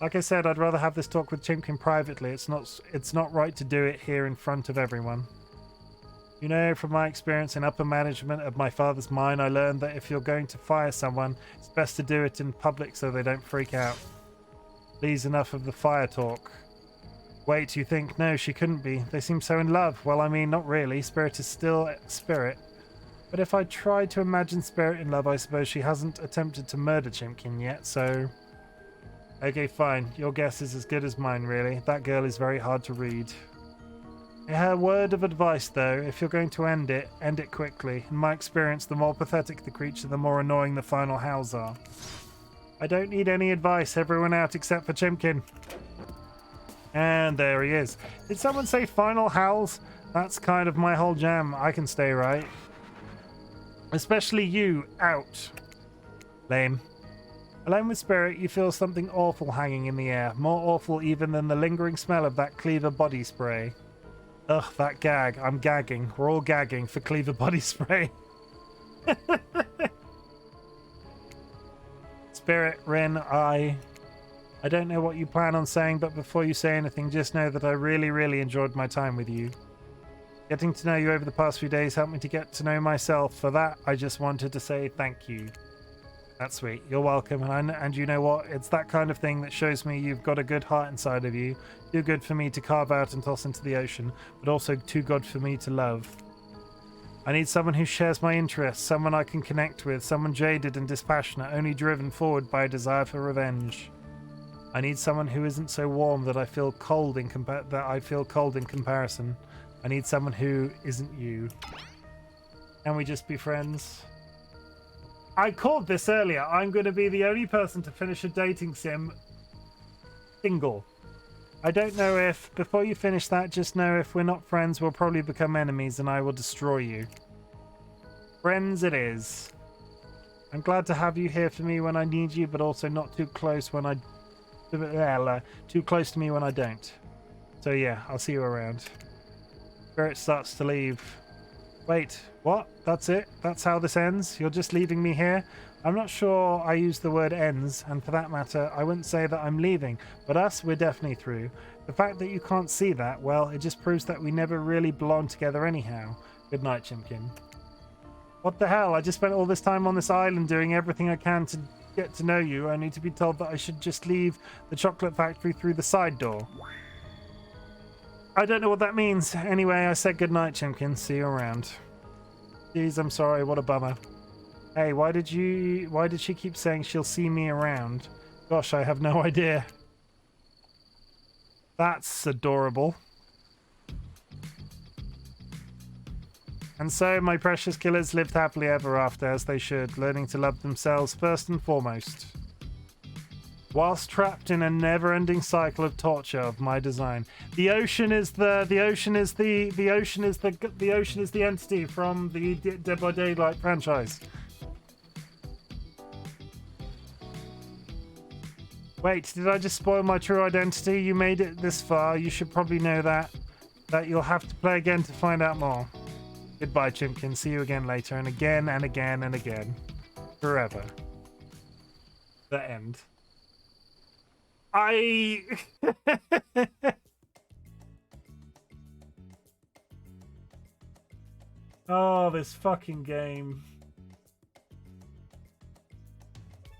Like I said, I'd rather have this talk with Chimken privately. It's not right to do it here in front of everyone. You know, from my experience in upper management of my father's mine, I learned that if you're going to fire someone, it's best to do it in public so they don't freak out. Please, enough of the fire talk. Wait, you think, no, she couldn't be. They seem so in love. Well, I mean, not really. Spirit is still Spirit. But if I try to imagine Spirit in love, I suppose she hasn't attempted to murder Chimken yet, so... Okay, fine. Your guess is as good as mine, really. That girl is very hard to read. Her word of advice, though, if you're going to end it quickly. In my experience, the more pathetic the creature, the more annoying the final howls are. I don't need any advice. Everyone out except for Chimken. And there he is. Did someone say final howls? That's kind of my whole jam. I can stay right. Especially you, out. Lame. Alone with Spirit, you feel something awful hanging in the air. More awful even than the lingering smell of that Cleaver body spray. Ugh, that gag. I'm gagging. We're all gagging for Cleaver body spray. Spirit, Rin, I don't know what you plan on saying, but before you say anything, just know that I really, really enjoyed my time with you. Getting to know you over the past few days helped me to get to know myself. For that, I just wanted to say thank you. That's sweet. You're welcome. And you know what? It's that kind of thing that shows me you've got a good heart inside of you. Too good for me to carve out and toss into the ocean, but also too good for me to love. I need someone who shares my interests, someone I can connect with, someone jaded and dispassionate, only driven forward by a desire for revenge. I need someone who isn't so warm that I feel cold in comparison. I need someone who isn't you. Can we just be friends? I called this earlier. I'm going to be the only person to finish a dating sim single. I don't know if, before you finish that, just know if we're not friends, we'll probably become enemies and I will destroy you. Friends it is. I'm glad to have you here for me when I need you, but also not too close when too close to me when I don't. So yeah, I'll see you around. Spirit starts to leave. Wait, what? That's it? That's how this ends? You're just leaving me here? I'm not sure I use the word ends, and for that matter, I wouldn't say that I'm leaving, but us, we're definitely through. The fact that you can't see that, well, it just proves that we never really belonged together anyhow. Good night, Chimken. What the hell? I just spent all this time on this island doing everything I can to get to know you, only to be told that I should just leave the chocolate factory through the side door. I don't know what that means. Anyway, I said good night, Chimken. See you around. Jeez, I'm sorry. What a bummer. Hey, why did she keep saying she'll see me around? Gosh, I have no idea. That's adorable. And so my precious killers lived happily ever after, as they should, learning to love themselves first and foremost. Whilst trapped in a never-ending cycle of torture of my design. The ocean is the entity from the Dead by Daylight franchise. Wait, did I just spoil my true identity? You made it this far. You should probably know that you'll have to play again to find out more. Goodbye, Chimken. See you again later, and again and again and again. Forever. The end. Oh, this fucking game.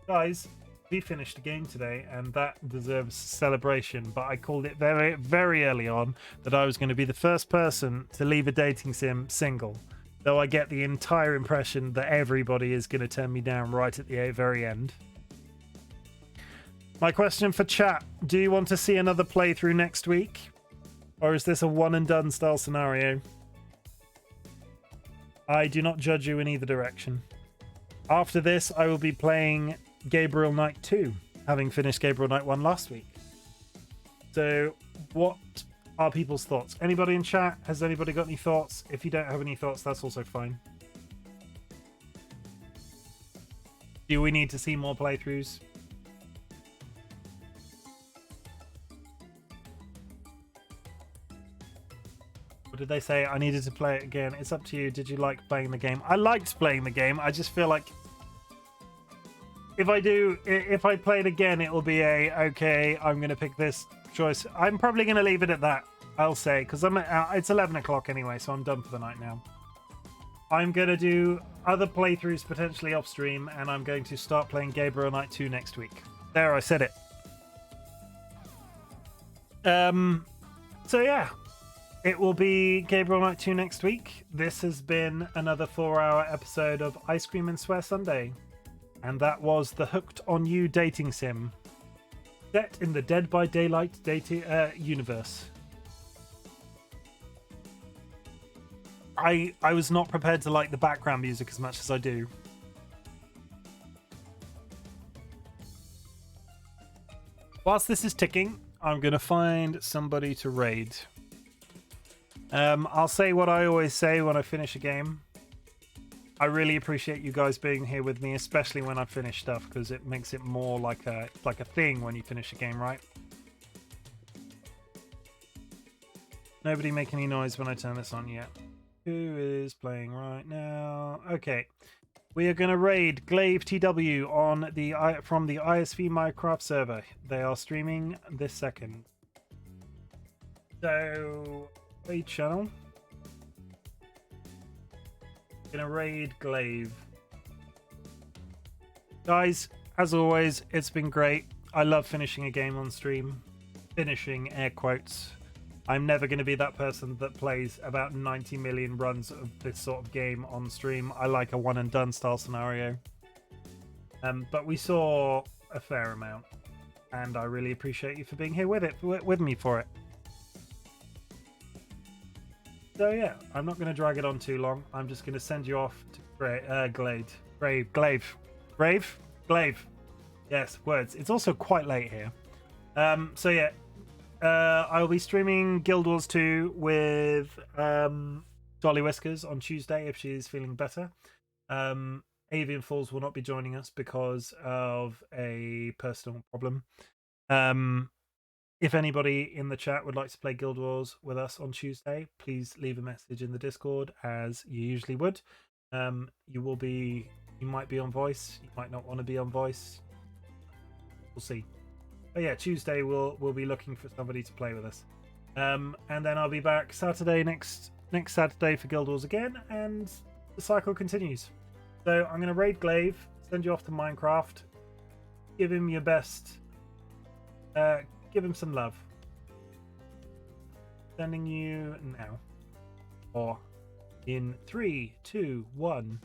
Guys, we finished a game today, and that deserves celebration, but I called it very, very early on that I was going to be the first person to leave a dating sim single, though I get the entire impression that everybody is going to turn me down right at the very end. My question for chat, do you want to see another playthrough next week? Or is this a one and done style scenario? I do not judge you in either direction. After this, I will be playing Gabriel Knight 2, having finished Gabriel Knight 1 last week. So, what are people's thoughts? Anybody in chat? Has anybody got any thoughts? If you don't have any thoughts, that's also fine. Do we need to see more playthroughs? What did they say? I needed to play it again. It's up to you. Did you like playing the game? I liked playing the game. I just feel like if I play it again, it will be okay, I'm going to pick this choice. I'm probably going to leave it at that, I'll say, because it's 11 o'clock anyway, so I'm done for the night now. I'm going to do other playthroughs potentially off stream, and I'm going to start playing Gabriel Knight 2 next week. There, I said it. So yeah, it will be Gabriel Knight 2 next week. This has been another 4-hour episode of Ice Cream and Swear Sunday. And that was the Hooked on You dating sim, set in the Dead by Daylight universe. I was not prepared to like the background music as much as I do. Whilst this is ticking, I'm going to find somebody to raid. I'll say what I always say when I finish a game. I really appreciate you guys being here with me, especially when I finish stuff, because it makes it more like a thing when you finish a game, right? Nobody make any noise when I turn this on yet. Who is playing right now? Okay. We are going to raid Glaive TW from the ISV Minecraft server. They are streaming this second. So, raid channel. Gonna raid Glaive. Guys, as always, it's been great. I love finishing a game on stream. Finishing, air quotes. I'm never going to be that person that plays about 90 million runs of this sort of game on stream. I like a one and done style scenario. But we saw a fair amount, and I really appreciate you for being here with me for it. So yeah, I'm not going to drag it on too long. I'm just going to send you off to Glaive. Yes, words. It's also quite late here. So yeah, I'll be streaming Guild Wars 2 with DollyWhiskers on Tuesday if she's feeling better. Avian Falls will not be joining us because of a personal problem. If anybody in the chat would like to play Guild Wars with us on Tuesday, please leave a message in the Discord as you usually would. You might be on voice, you might not want to be on voice. We'll see. But yeah, Tuesday we'll be looking for somebody to play with us. And then I'll be back Saturday next Saturday for Guild Wars again, and the cycle continues. So I'm going to raid Glaive, send you off to Minecraft, give him your best, give him some love. Sending you now. Or in 3, 2, 1.